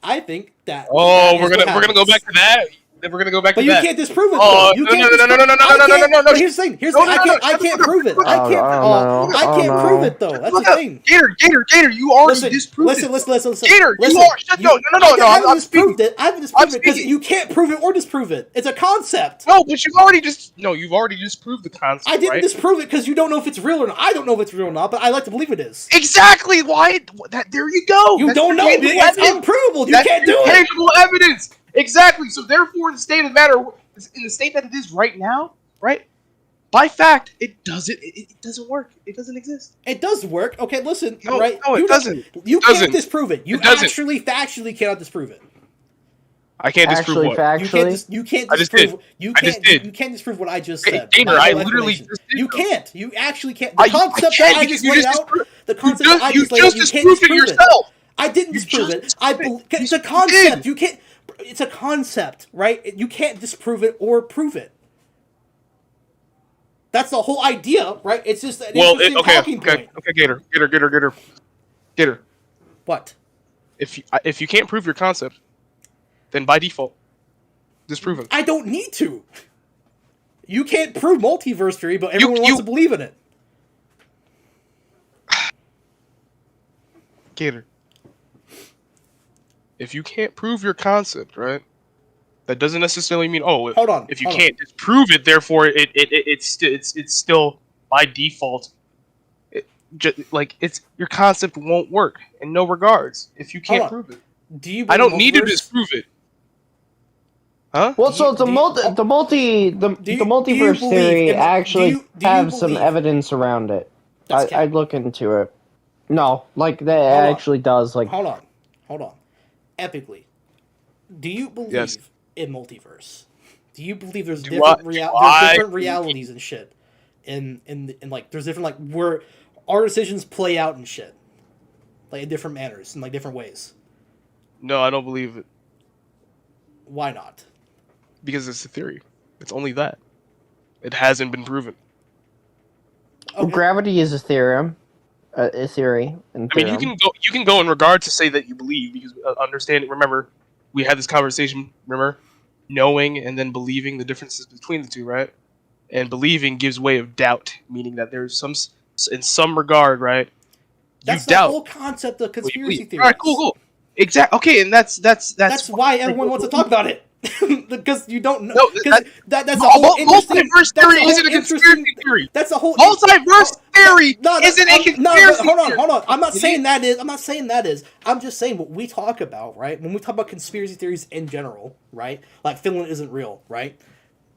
that. Oh, that we're gonna go back to that. Then we're gonna go back But to you that. can't disprove it. Oh, though. You no, can't no, disprove no, no, no, no, I no, can't- no, no, no. But here's the thing. No, no, no, no. I can't prove it. I can't. I can't prove it though. That's the thing. Gator, you already disproved it. Listen. Gator, listen. you are. No. I haven't I'm disproved speaking. it. I haven't disproved it because speaking. you can't prove it or disprove it. It's a concept. No, but you've already disproved the concept. I didn't right? disprove it because you don't know if it's real or not. I don't know if it's real or not, but I like to believe it is. Exactly. Why? There you go. You That's don't know. tangible It's evidence. unprovable. You That's can't do it. tangible evidence. Exactly. So therefore, in the state of the matter, in the state that it is right now, right? By fact, it doesn't. It doesn't work. It doesn't exist. It does work. Okay, listen. No, right? no, it doesn't. You can't disprove it. You It doesn't. actually, factually cannot disprove it. I can't disprove Actually, what. factually, You can't I just disprove. did. You I can't. just did. You can't disprove what I just Hey, said. Gator, My I whole literally explanation. just did You so. can't. You actually can't. The You concept can't that I because just you laid just out. dispro- The concept that I you just laid out. You just can't disproved it disprove it. yourself. I didn't You disprove just it. disproved it. It's a You concept. did. You can't. It's a concept, right? You can't disprove it or prove it. That's the whole idea, right? It's just an interesting talking point. Okay, Gator. What? If you can't prove your concept, then by default, disprove it. I don't need to. You can't prove multiverse theory, but everyone wants to believe in it. Gator. If you can't prove your concept, right? That doesn't necessarily mean Hold on. If you can't disprove it, therefore it's still by default. It's your concept won't work in no regards if you can't prove it. Do you? I don't need to disprove it. Huh? well, so the multiverse theory actually have some evidence around it. I'd look into it. No, like that actually does. Like, hold on. Epically, do you believe in multiverse? Do you believe there's different realities and shit? And like there's different like where our decisions play out and shit, like in different manners and like different ways. No, I don't believe it. Why not? Because it's a theory. It's only that. It hasn't been proven. well, gravity is a theorem. A theory. And I mean, you can go in regard to say that you believe because understand. Remember, we had this conversation. Remember, knowing and then believing the differences between the two, right? And believing gives way of doubt, meaning that there's in some regard, right? That's you doubt the whole concept of conspiracy theory. All right, cool. Exactly. Okay, and that's why everyone wants to talk about it. Because you don't know. No, that's a whole interesting. Multiverse theory isn't a conspiracy theory. That's a whole multiverse theory isn't a conspiracy theory. Hold on. I'm not saying that is. I'm just saying what we talk about, right? When we talk about conspiracy theories in general, right? Like Finland isn't real, right?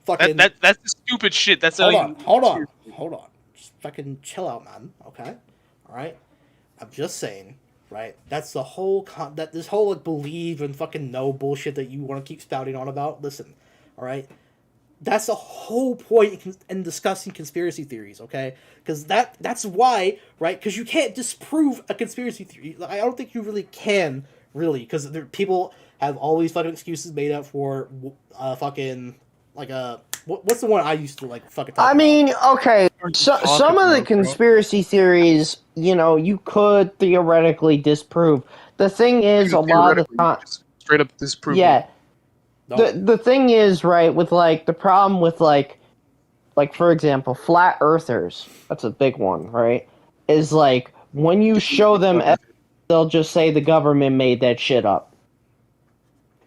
Fucking. That's the stupid shit. That's hold on. Just fucking chill out, man. Okay, all right. I'm just saying. Right, that's the whole this whole like believe and fucking know bullshit that you want to keep spouting on about. Listen, all right, that's the whole point in discussing conspiracy theories. Okay, because that's why, right? Because you can't disprove a conspiracy theory. I don't think you really can, because people have all these fucking excuses made up for fucking like what's the one I used to like fucking talk I mean, okay, some of the conspiracy theories, you could theoretically disprove. The thing is, a lot of the time, straight up disprove. Yeah. The thing is, right, with like the problem with like for example, flat earthers. That's a big one, right? Is like when you show them, they'll just say the government made that shit up,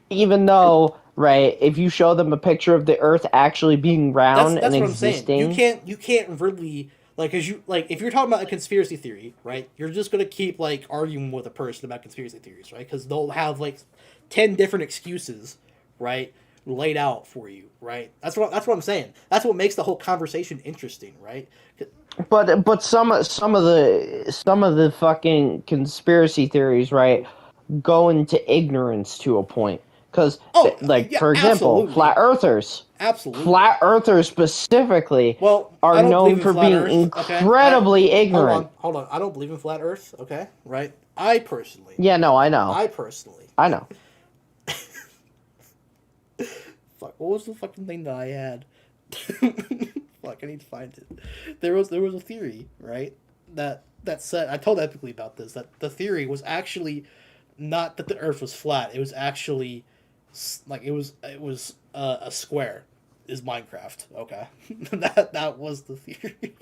even though. Right, if you show them a picture of the Earth actually being round that's and what existing, I'm saying. You can't really if you're talking about a conspiracy theory, right? You're just gonna keep like arguing with a person about conspiracy theories, right? Because they'll have like 10 different excuses, right, laid out for you, right? That's what I'm saying. That's what makes the whole conversation interesting, right? But some of the fucking conspiracy theories, right, go into ignorance to a point. Because, for example, flat earthers. Absolutely. Flat earthers specifically are known for being incredibly ignorant. Hold on. I don't believe in flat earth, okay? Right? I personally. Yeah, no, I know. I personally I know. Fuck, what was the fucking thing that I had? Fuck, I need to find it. There was a theory, right? That said, I told Epically about this. That the theory was actually not that the Earth was flat. It was actually like it was a square. Is Minecraft okay? That was the theory.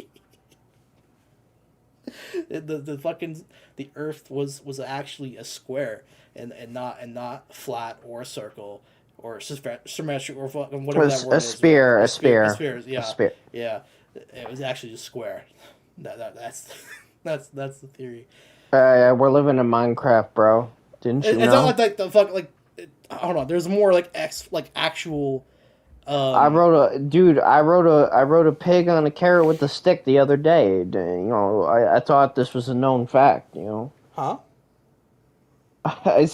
the fucking the Earth was actually a square and not flat or a circle or symmetric or fucking whatever that word A is. spear, Right? a spear, Yeah, a spear. yeah. It was actually just square. That's that's the theory. We're living in Minecraft, bro. Didn't you It's know? not like the fuck like. Hold on. There's more like actual. I wrote a pig on a carrot with a stick the other day. You know, I thought this was a known fact. You know. Huh? I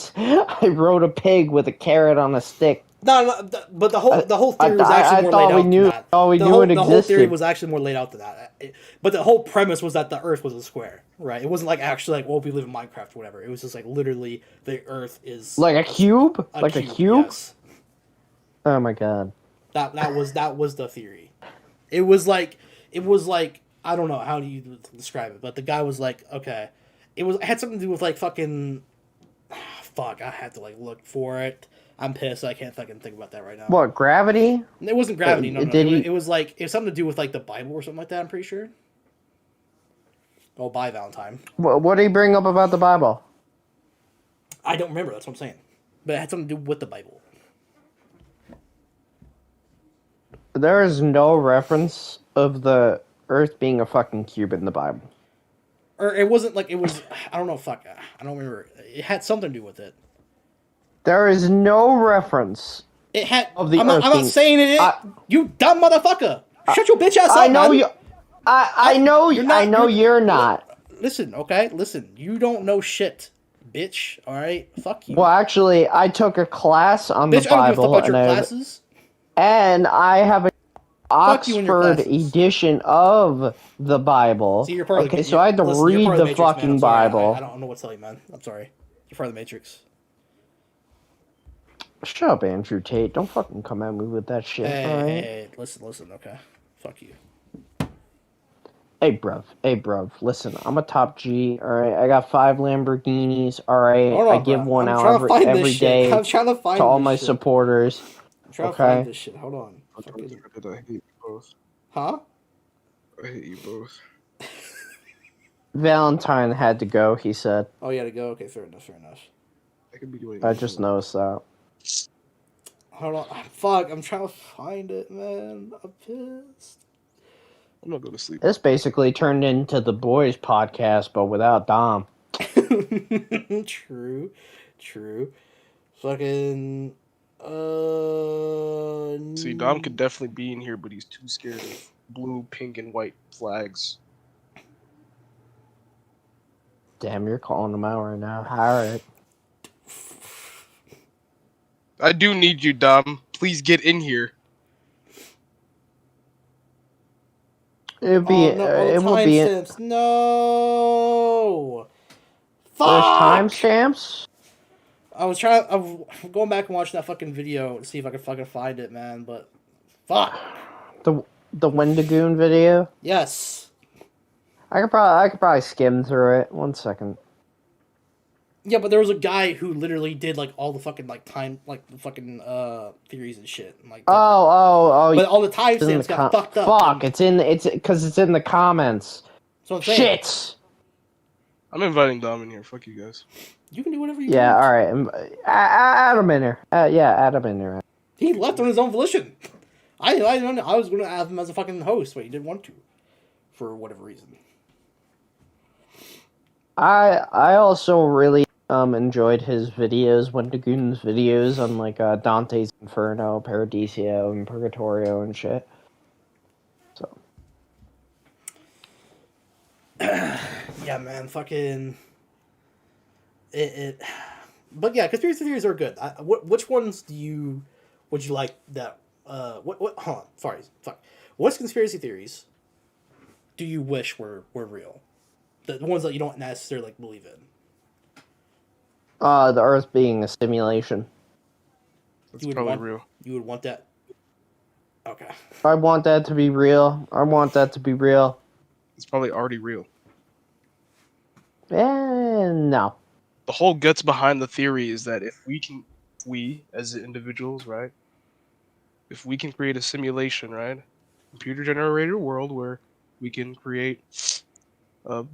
wrote a pig with a carrot on a stick. No, but the whole theory was actually more laid out than that. The whole theory was actually more laid out than that. But the whole premise was that the Earth was a square, right? It wasn't like actually like, well, we live in Minecraft or whatever. It was just like literally the Earth is like a cube, a cube. Yes. Oh my god. That was the theory. It was like I don't know how do you describe it, but the guy was like, okay, it had something to do with like fucking. Fuck, I had to like look for it. I'm pissed. I can't fucking think about that right now. What, gravity? It wasn't gravity. No. It was like it was something to do with like the Bible or something like that. I'm pretty sure. Oh, bye, Valentine. What did he bring up about the Bible? I don't remember. That's what I'm saying. But it had something to do with the Bible. There is no reference of the Earth being a fucking cube in the Bible. Or it wasn't like it was. I don't know. Fuck. I don't remember. It had something to do with it. There is no reference. It had. Of the I'm Earth not saying it. You dumb motherfucker! Shut your bitch ass up, I know man. you. I know. You're not. Listen, okay. Listen. You don't know shit, bitch. All right. Fuck you. Well, actually, I took a class on Bitch, the Bible. I don't give a fuck about your classes. And I have a Fuck you and your Oxford classes. edition of the Bible. See, you're part of okay, so I had to read the Matrix, fucking man. Sorry, Bible. I don't know what to tell you, man. I'm sorry. You're part of the Matrix. Shut up, Andrew Tate. Don't fucking come at me with that shit. Hey, listen, okay. Fuck you. Hey, bruv. Listen, I'm a top G. All right, I got 5 Lamborghinis. All right, I give one out every day I'm trying to find to all my supporters. I'm trying to find this shit. Hold on. I hate you both. Huh? I hate you both. Valentine had to go. He said. Oh, you had to go. Okay, fair enough. I could be doing. I just noticed that. Hold on. Fuck, I'm trying to find it, man. I'm pissed. I'm not going to sleep. This basically turned into the boys podcast, but without Dom. True. Fucking. See, Dom could definitely be in here, but he's too scared of blue, pink, and white flags. Damn, you're calling him out right now. Alright. I do need you, Dom. Please get in here. It would be. No. Fuck. There's timestamps. I'm going back and watching that fucking video to see if I can fucking find it, man. But fuck. The Wendigoon video. Yes. I could probably skim through it. 1 second. Yeah, but there was a guy who literally did like all the fucking like time like the fucking theories and shit. And, like, oh. But all the timestamps got fucked up. Fuck! It's because it's in the comments. So I'm saying. Shit. I'm inviting Dom in here. Fuck you guys. You can do whatever you want. Yeah. All right. Add him in there. Add him in there. He left on his own volition. I was going to have him as a fucking host, but he didn't want to, for whatever reason. I also really enjoyed his videos, Wendigoon's videos on like Dante's Inferno, Paradiso, and Purgatorio and shit. So. Yeah, man, fucking. But yeah, conspiracy theories are good. Which ones would you like that? Hold on, sorry, fuck. What conspiracy theories do you wish were real? The ones that you don't necessarily like believe in. The Earth being a simulation. That's You would probably want- real. You would want that. Okay. I want that to be real. I want that to be real. It's probably already real. No. The whole guts behind the theory is that if we as individuals, right? If we can create a simulation, right? Computer generated world where we can create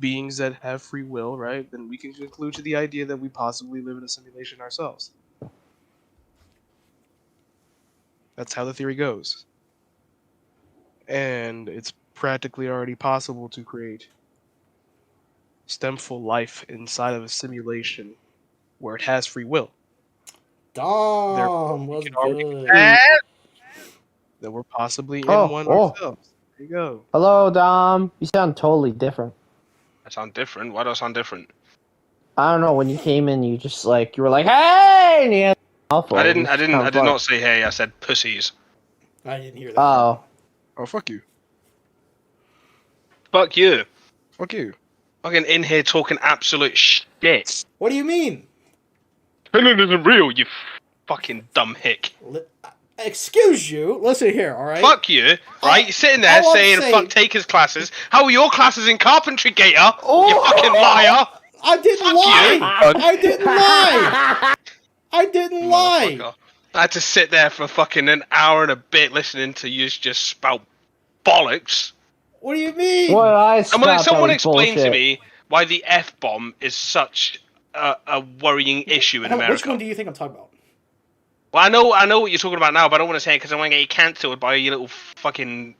beings that have free will, right? Then we can conclude to the idea that we possibly live in a simulation ourselves. That's how the theory goes. And it's practically already possible to create stemful life inside of a simulation where it has free will. Dom we was can already good. that we're possibly in Oh, one oh. ourselves. There you go. Hello, Dom. You sound totally different. I sound different. Why do I sound different? I don't know. When you came in, you were like, "Hey!" And you had a mouthful. I It didn't. was I didn't. kinda I did fun. not say hey. I said pussies. I didn't hear that. Oh, Oh, fuck you. Fuck you. Fuck you. Fucking in here talking absolute shit. What do you mean? Finland isn't real. You fucking dumb hick. Excuse you. Listen here, all right? Fuck you. Right? You're sitting there all I'm saying saying- fuck takers classes. How are your classes in carpentry, Gator? You Oh! fucking liar. I didn't Fuck lie. you. I didn't lie. I didn't lie. Motherfucker. I had to sit there for fucking an hour and a bit listening to you just spout bollocks. What do you mean? what I Someone stopped explain to bullshit. me why the F-bomb is such a worrying issue in Which America. one do you think I'm talking about? Well, I know what you're talking about now, but I don't want to say it because I want to get you cancelled by your little fucking...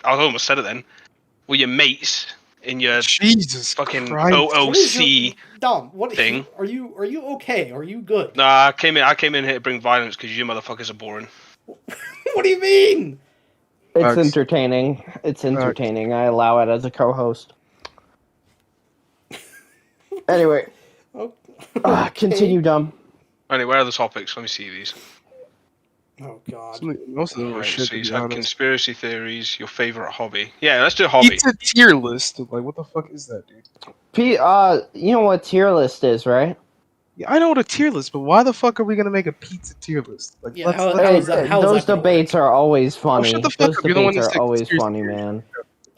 I almost said it then. With your mates in your Jesus fucking Christ. What is OOC. Dom, what thing. Are you okay? Are you good? Nah, I came in here to bring violence because you motherfuckers are boring. What do you mean? It's Facts. entertaining. It's entertaining. I allow it as a co-host. Anyway, Oh, continue, Dom. Anyway, where are the topics? Let me see these. Oh God. Most of them are Right, shit, so to you be had honest. conspiracy theories, your favorite hobby. Yeah, let's do a hobby. It's a tier list. Like, what the fuck is that, dude? You know what tier list is, right? Yeah, I know what a tier list, but why the fuck are we gonna make a pizza tier list? Like, Yeah, let's, how- let's- how Hey, is that- how is those that gonna debates are always funny. shut the fuck Those up. You're the one debates that are said always conspiracy funny, theories. man.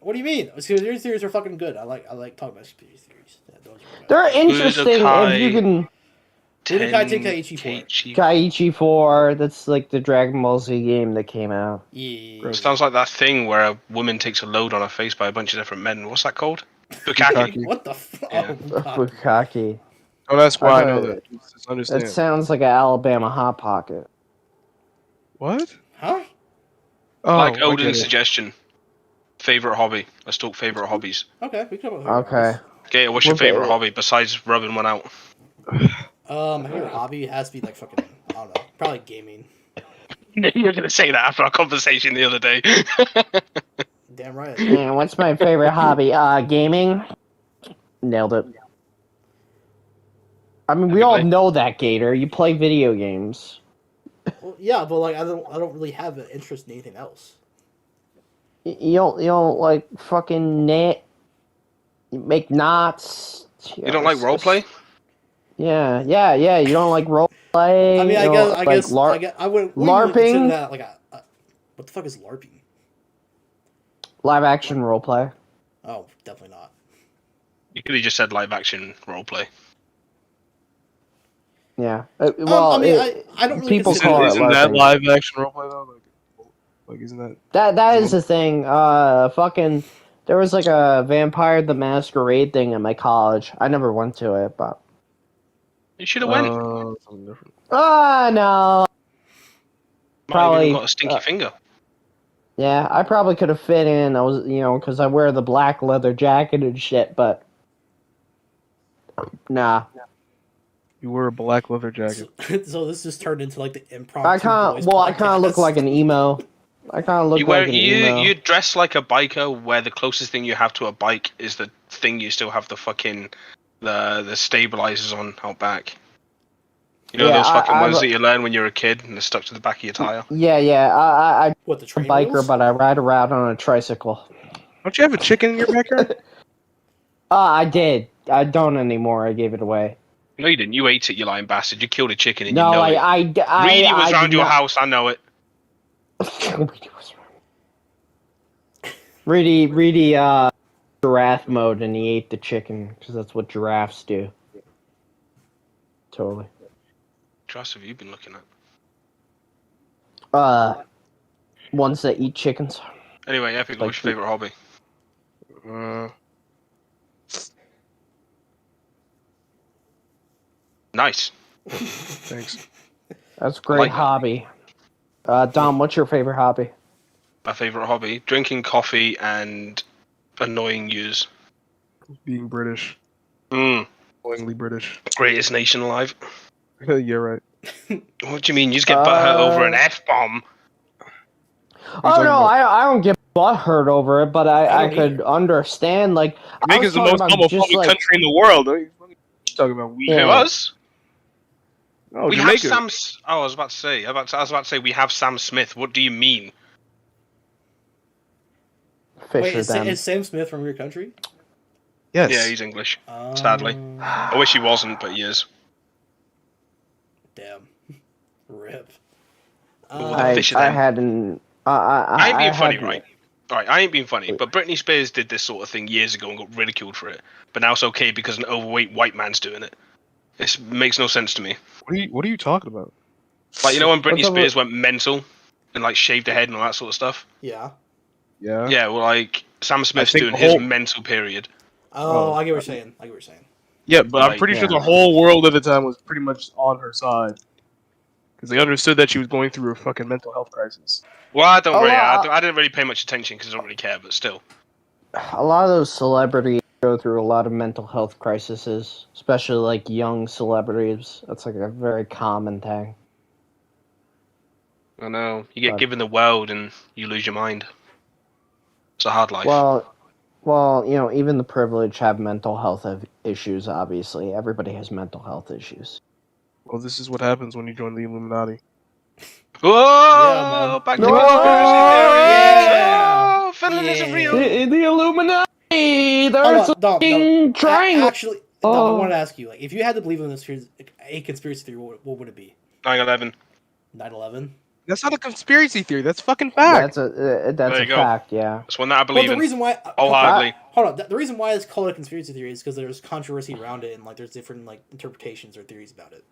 What do you mean? Conspiracy theories are fucking good. I like talking about conspiracy theories. Yeah, those are good. They're interesting if you can. Budokai Tenkaichi 4. Kaiichi 4, that's like the Dragon Ball Z game that came out. Yeah. Sounds like that thing where a woman takes a load on her face by a bunch of different men. What's that called? Bukkake. What the fuck? Yeah. Oh, God. Bukaki. Don't ask why I I know heard that. Just understand. That sounds like an Alabama Hot Pocket. What? Huh? Oh, Like I get Odin's it. suggestion. Favorite hobby. Let's talk favorite hobbies. Okay, we can come up with Okay. Gator, what's your Okay. favorite hobby besides rubbing one out? My favorite hobby has to be like fucking, I don't know, probably gaming. You're gonna say that after our conversation the other day. Damn right. And what's my favorite hobby? Gaming. Nailed it. I mean, we all Anybody? know that, Gator. You play video games. Well, yeah, but like I don't really have an interest in anything else. You don't like fucking knit. You make knots. You don't like roleplay? Yeah. You don't like role play. I mean, I guess I wouldn't really LARPing? consider that like a what the fuck is LARPing? live action role play. Oh, definitely not. You could have just said live action roleplay. Yeah. Well, I mean, I don't really people consider call it Isn't that LARPing. live action roleplay though? Like, isn't that? That is the thing. Fucking, there was like a Vampire the Masquerade thing at my college. I never went to it, but You should have went. Something different. no. Might have probably, even got a stinky finger. Yeah, I probably could have fit in. I was, because I wear the black leather jacket and shit, but nah. You wear a black leather jacket. So this just turned into like the impromptu. I kind of look like an emo. I kind of look You wear like an emo. you dress like a biker, where the closest thing you have to a bike is the thing you still have the fucking the stabilizers on out back. You know Yeah, those fucking I'm ones a- that you learn when you're a kid and they're stuck to the back of your tire. Yeah. I'm What the a train biker, wheels? but I ride around on a tricycle. Don't you have a chicken in your backyard? I did. I don't anymore. I gave it away. No, you didn't. You ate it, you lying bastard. You killed a chicken and No, you know it. I Reedy was around did your not- house, I know it. Reedy, giraffe mode, and he ate the chicken because that's what giraffes do. Totally. What else have you been looking at? Ones that eat chickens. Anyway, Epic, Like what's your favourite hobby? Nice. Thanks. That's a great like that. hobby. Dom, what's your favorite hobby? My favourite hobby? Drinking coffee and annoying yous. Being British. Annoyingly British. Greatest nation alive. Yeah, right. What do you mean? You just get butthurt over an F-bomb? Oh talking no, about? I don't get butthurt over it, but I don't could either. understand. Like, I was Jamaica's the talking most about just homophobic like country in the world. What are you talking about? We Yeah. Who, us? Oh, We Jamaica. have Sam... Oh, I was about to say. I was about to say we have Sam Smith. What do you mean? Fisher Wait, them. is Sam Smith from your country? Yes. Yeah, he's English. Sadly. I wish he wasn't, but he is. Damn. Rip. Well, the fish of I them. hadn't. I ain't being funny, hadn't- right? Alright, I ain't being funny, but Britney Spears did this sort of thing years ago and got ridiculed for it. But now it's okay because an overweight white man's doing it. It makes no sense to me. What are you talking about? Like, you know when Britney What's up Spears went mental and like shaved her head and all that sort of stuff? Yeah. Yeah. Yeah, well, like Sam Smith's think doing the his whole- mental period. Oh, Oh. I get what you're saying. I get what you're saying. Yeah, but I'm Like, pretty sure yeah. the whole world at the time was pretty much on her side. Because they understood that she was going through a fucking mental health crisis. Well, I don't Oh, really. well, I didn't really pay much attention because I don't really care. But still, A lot of those celebrities go through a lot of mental health crises, especially like young celebrities. That's like a very common thing. I know you get But- given the world and you lose your mind. It's a hard life. Well, you know, even the privileged have mental health issues. Obviously, everybody has mental health issues. Well, this is what happens when you join the Illuminati. Whoa! Yeah, man. Back to No! conspiracy theories. Yeah! Oh, Finland isn't Yeah. real. The Illuminati. Hold There's on, a Dom, fucking triangle. Actually, Dom, I Oh. wanted to ask you, like, if you had to believe in a conspiracy theory, what would it be? 9/11. 9/11? That's not a conspiracy theory. That's fucking fact. That's a There you go. fact. Yeah. That's one that I Well, believe the in. reason why Wholeheartedly. hold on, the reason why it's called a conspiracy theory is because there's controversy around it and like there's different like interpretations or theories about it.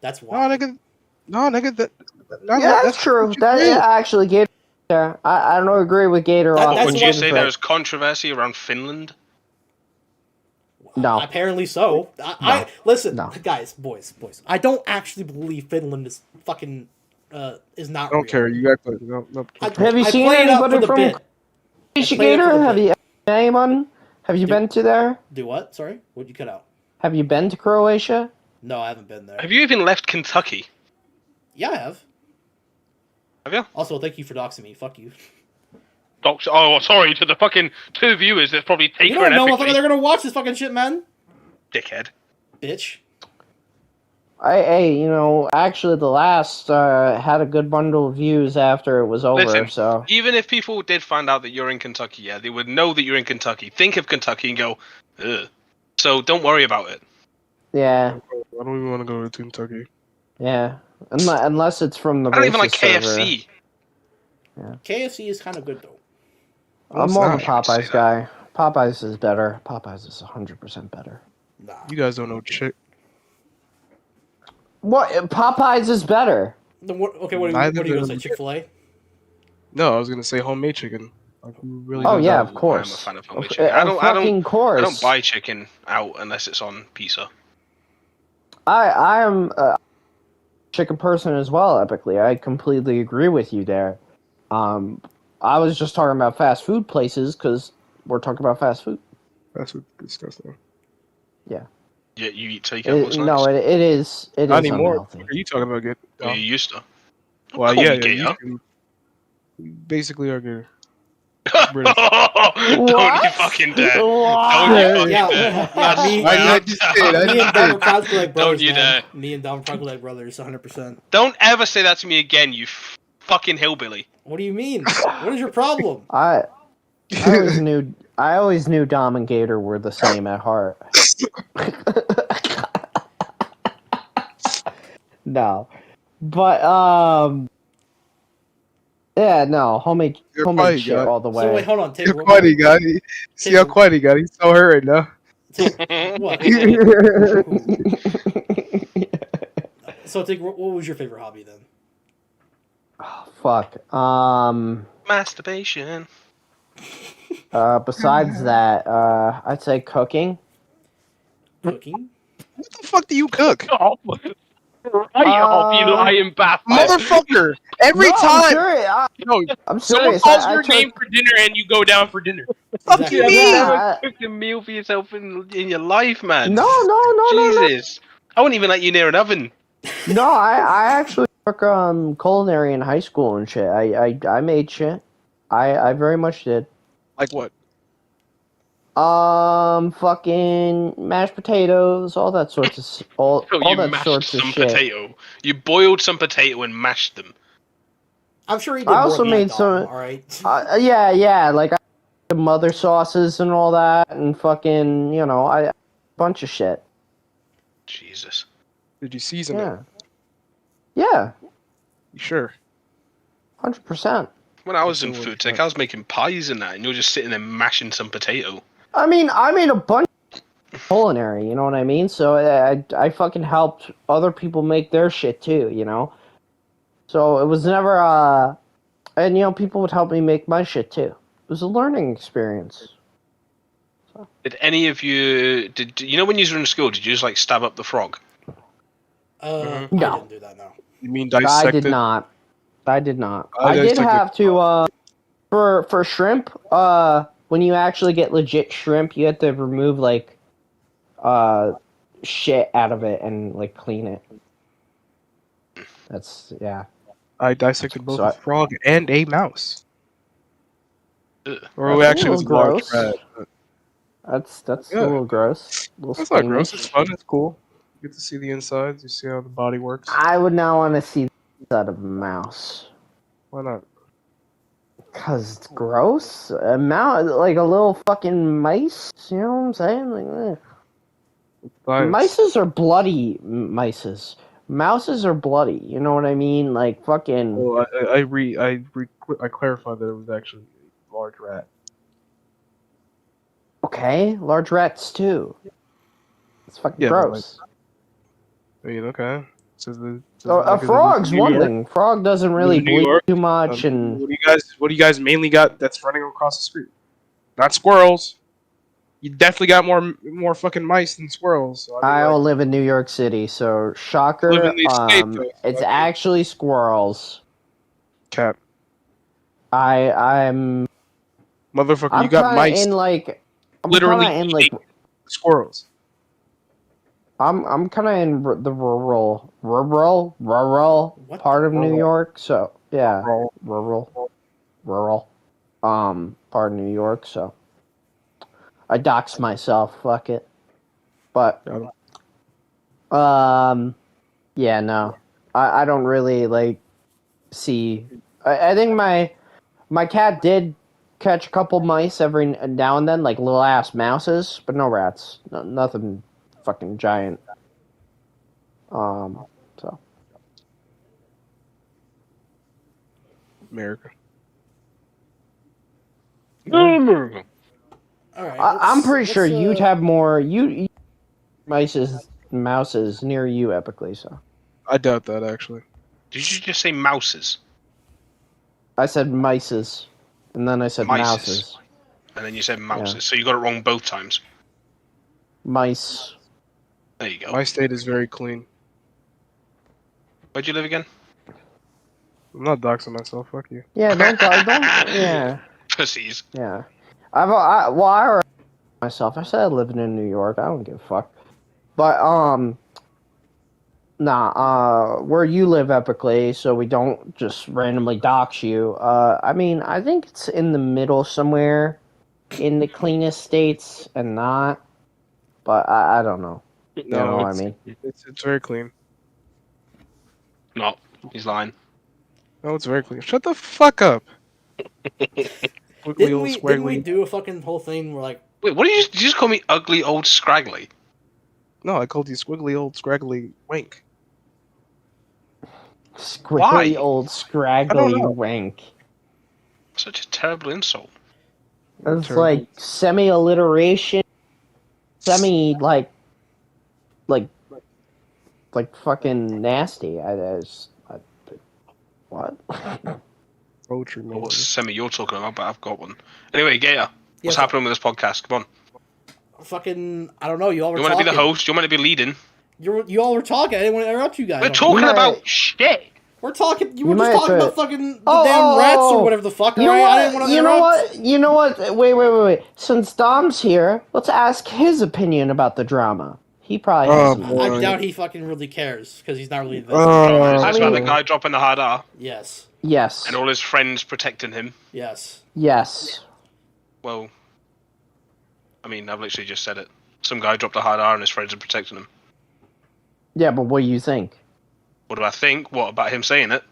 That's No, why. nigga. Yeah, that's true. That actually Gator. Yeah, I don't agree with Gator. That- off that's Would on you what- say Gator. there's controversy around Finland? No. Apparently so. I listen, No. guys, boys. I don't actually believe Finland is fucking is not. I don't real. care. You act like no. Have you seen play it up for anybody the from bit. Croatia, play it for Gator? the Have bit. you anyone? Have you been to there? Do what? Sorry, what you cut out? Have you been to Croatia? No, I haven't been there. Have you even left Kentucky? Yeah, I have. Have you? Also, thank you for doxing me. Fuck you. Oh, sorry to the fucking 2 viewers that probably take You her don't an know, epic motherfucker. They're gonna watch this fucking shit, man. dickhead. Bitch. Hey, you know, actually, the last had a good bundle of views after it was over. Listen, So even if people did find out that you're in Kentucky, yeah, they would know that you're in Kentucky. Think of Kentucky and go, ugh. So don't worry about it. yeah, I don't even want to go to Kentucky. yeah. Unless it's from the I don't even like racist server. KFC. KFC is kind of good though. I'm more of a not. I can Popeyes say guy. Popeyes is better. Popeyes is 100% better. Nah. You guys don't know shit. What? Popeyes is better. Then what are you Neither gonna do- say? Chick-fil-A? No, I was gonna say homemade chicken. Like, who really Oh does yeah, that? of course. I'm a fan of homemade Of- chicken. I of don't fucking course. I don't buy chicken out unless it's on pizza. I am a chicken person as well. Epically, I completely agree with you there. I was just talking about fast food places because we're talking about fast food. That's what disgusting. Yeah, you eat takeout. What's No, nice? it is. It Not is anymore. unhealthy. What are you talking about? Get Well, you used to. well, call yeah, me yeah. Gator. You basically are good. Don't British. you fucking dare. What? Don't you fucking Yeah, dare. yeah, me, I just did. I me and just Dom did. are practically like brothers, Don't you man. dare. Me and Dom are practically like brothers, 100%. Don't ever say that to me again, you fucking hillbilly. What do you mean? What is your problem? I I always knew Dom and Gator were the same at heart. No. But yeah, no, homemade You're homemade quiet, shit guy. all the So wait, way. hold on, Tig. You're quiet, he got. See how quiet he got. He's so hurt right now. Tig, what? So Tig, what was your favorite hobby then? Oh, fuck. Masturbation. Besides that, I'd say cooking. Cooking. What the fuck do you cook, Oh, right off, you lying bastard. motherfucker? Every No, time. I'm serious. No, I'm Someone serious. calls I your took- name for dinner and you go down for dinner. fuck Exactly. you You've mean? never Yeah, cooked a meal for yourself in your life, man. No. Jesus. I wouldn't even let you near an oven. No, I actually took culinary in high school and shit. I made shit. I very much did. Like what? Fucking mashed potatoes, all that sorts of all You that mashed sorts of some shit. potato. You boiled some potato and mashed them. I'm sure he did I more also than made that, some- Dom, all right. Yeah, like I the mother sauces and all that, and fucking I bunch of shit. Jesus. Did you season it? Yeah, You sure? 100%. When I was in Good food lord. tech, I was making pies and that, and you were just sitting there mashing some potato. I mean, I made a bunch of culinary, you know what I mean? So I fucking helped other people make their shit too, So it was never and people would help me make my shit too. It was a learning experience. Did any of you when you were in school? Did you just like stab up the frog? I No. didn't do that. No. You mean I dissect did it? not. I did not. I I did dissected- have to for shrimp, when you actually get legit shrimp, you have to remove like shit out of it and like clean it. That's yeah. I dissected both So a frog and a mouse. Ugh. Or That's a actually, it was a little large gross. rat. That's Yeah. a little gross. A little That's not gross. squeamish. It's fun. It's cool. You get to see the insides. You see how the body works. I would not want to see the inside of a mouse. Why not? Cause it's gross. A mouse, like a little fucking mice. You know what I'm saying? Like, Science. mices are bloody. Mices. Mouses are bloody. You know what I mean? Like fucking. Well, I clarified that it was actually a large rat. Okay, large rats too. It's fucking Yeah, but, gross. I mean, okay. So A frog's one thing. Frog doesn't really in New bleed York, too much, and What do you guys mainly got that's running across the street? Not squirrels. You definitely got more fucking mice than squirrels. So I I mean, don't live in New York City, so shocker. Live in the escape though, so It's I mean- actually squirrels. Cap. I'm Motherfucker, I'm you got kinda mice. in like I'm literally kinda in like eating squirrels. I'm kind of in the rural What part of New Rural. York. So yeah, Rural. rural part of New York. So I dox myself. Fuck it. But yeah, no, I don't really like see. I think my cat did catch a couple mice every now and then, like little ass mouses, but no rats. Nothing fucking giant. So America. All right. I'm pretty sure let's, you'd have more mouses near you epically. So I doubt that actually. Did you just say mouses? I said mices, and then I said Mices. mouses. And then you said mouses, so you got it wrong both times. Mice. There you go. My state is very clean. Where'd you live again? I'm not doxing myself. Fuck you. Yeah, don't yeah. Pussies. Yeah. I already myself. I said living in New York. I don't give a fuck. But where you live epically, so we don't just randomly dox you. I mean, I think it's in the middle somewhere, in the cleanest states and not. But I don't know. You know what I mean? It's very clean. No, he's lying. No, it's very clean. Shut the fuck up. Didn't we do a fucking whole thing where like Wait, what did you just call me ugly old scraggly? No, I called you squiggly old scraggly wink. Squiggly Why? old I scraggly don't know. wank. Such a terrible insult. It's Terrible. like semi-alliteration, like fucking nasty. What? Poetry, Or man. what semi you're talking about, but I've got one. Anyway, Gator, what's Yes, happening with this podcast? Come on. Fucking, I don't know. You all were You want to talking. be the host? You want to be leading? You all were talking. I didn't want to interrupt you guys. We're on talking might- about shit. We're talking. You You were just might talking have about to- fucking the damn rats or whatever the fuck. You know Right? what? I didn't want to You interrupt. know what? You know what? Wait. Since Dom's here, let's ask his opinion about the drama. He probably has some. boy. I doubt he fucking really cares because he's not really invested. Is I this about the mean- guy dropping the hard R Yes. Yes. and all his friends protecting him? Yes. Yes. Well, I mean, I've literally just said it. Some guy dropped a hard R and his friends are protecting him. Yeah, but what do you think? What do I think? What about him saying it?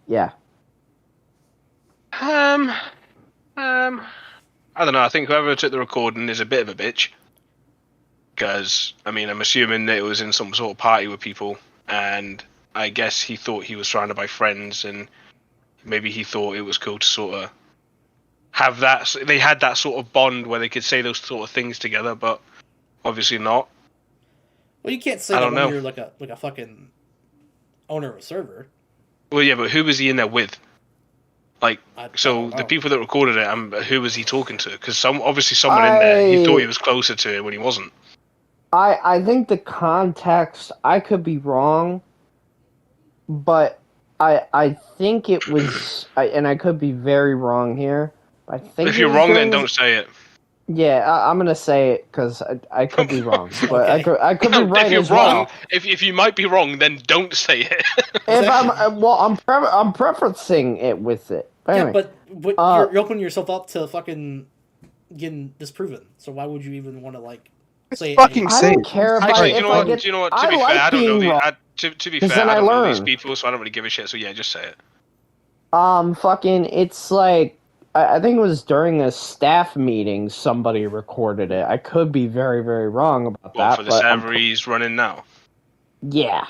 Yeah. I don't know. I think whoever took the recording is a bit of a bitch. Because, I mean, I'm assuming that it was in some sort of party with people, and I guess he thought he was surrounded by friends, and maybe he thought it was cool to sort of have that. They had that sort of bond where they could say those sort of things together, but obviously not. Well, you can't say I that don't when know. you're like a fucking owner of a server. Well, yeah, but who was he in there with? Like, I so don't the know. people that recorded it, who was he talking to? Because obviously someone in there, he thought he I- was closer to it when he wasn't. I think the context, I could be wrong, but I think it was, and I could be very wrong here. I think If it you're was wrong, during then don't say it. Yeah, I'm gonna say it because I could be wrong, but Okay. I could be No, right if you're as wrong, well. if you might be wrong, then don't say it. If I'm preferencing it with it. But Yeah, anyway, but you're opening yourself up to fucking getting disproven. So why would you even want to like say fucking it? I don't care about Actually, it. do you know if I what? get- Do you know what? To I be like fair, I don't know being the. wrong. To be 'Cause fair, then I I don't know these learn. people, so I don't really give a shit. So yeah, just say it. Fucking, it's like I think it was during a staff meeting somebody recorded it. I could be very very wrong about Well, that, for the but server he's running now. yeah.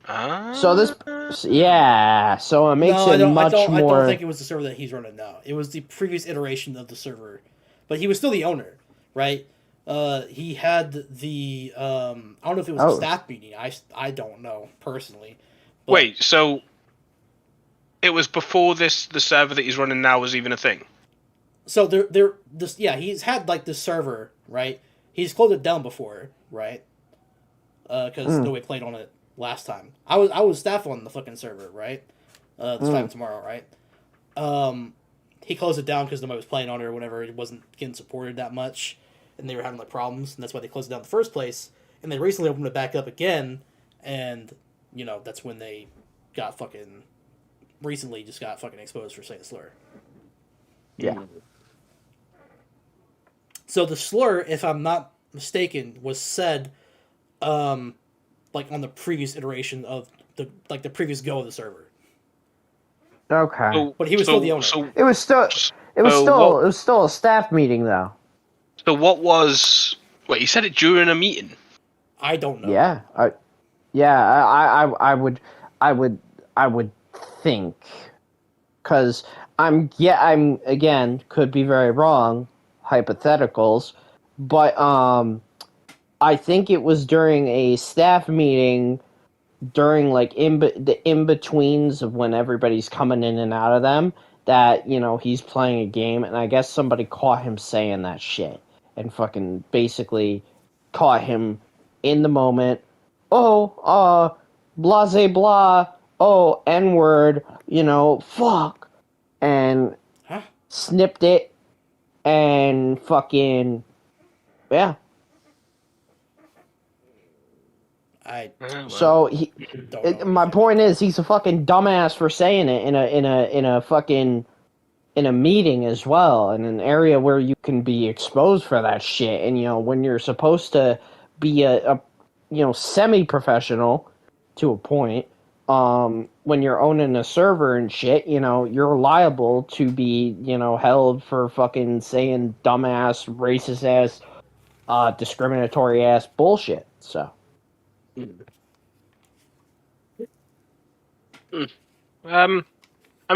Ah. So so it makes No, it much I more. don't think it was the server that he's running now. It was the previous iteration of the server, but he was still the owner, right? He had the I don't know if it was a Oh. staff meeting. I don't know personally. But Wait, so it was before the server that he's running now was even a thing. So he's had like this server, right? He's closed it down before, right? Because nobody played on it last time. I was staff on the fucking server, right? This time tomorrow, right? He closed it down because nobody was playing on it or whatever. It wasn't getting supported that much, and they were having like problems, and that's why they closed it down in the first place. And they recently opened it back up again, and that's when they got fucking recently just got fucking exposed for saying a slur. Yeah. So the slur, if I'm not mistaken, was said, like on the previous iteration of the previous go of the server. Okay. So, But he was still the owner. It was still a staff meeting though. So what was? Wait, he said it during a meeting. I don't know. Yeah. I would think, because I'm again could be very wrong, hypotheticals, but I think it was during a staff meeting during like the in-betweens of when everybody's coming in and out of them that he's playing a game, and I guess somebody caught him saying that shit and fucking basically caught him in the moment. Blase blah, n-word, fuck, and Huh? snipped it and fucking yeah. So don't know. my point is, he's a fucking dumbass for saying it in a fucking in a meeting as well, in an area where you can be exposed for that shit. And when you're supposed to be a semi-professional to a point, when you're owning a server and shit, you're liable to be held for fucking saying dumbass, racist ass, discriminatory ass bullshit. So. I mean,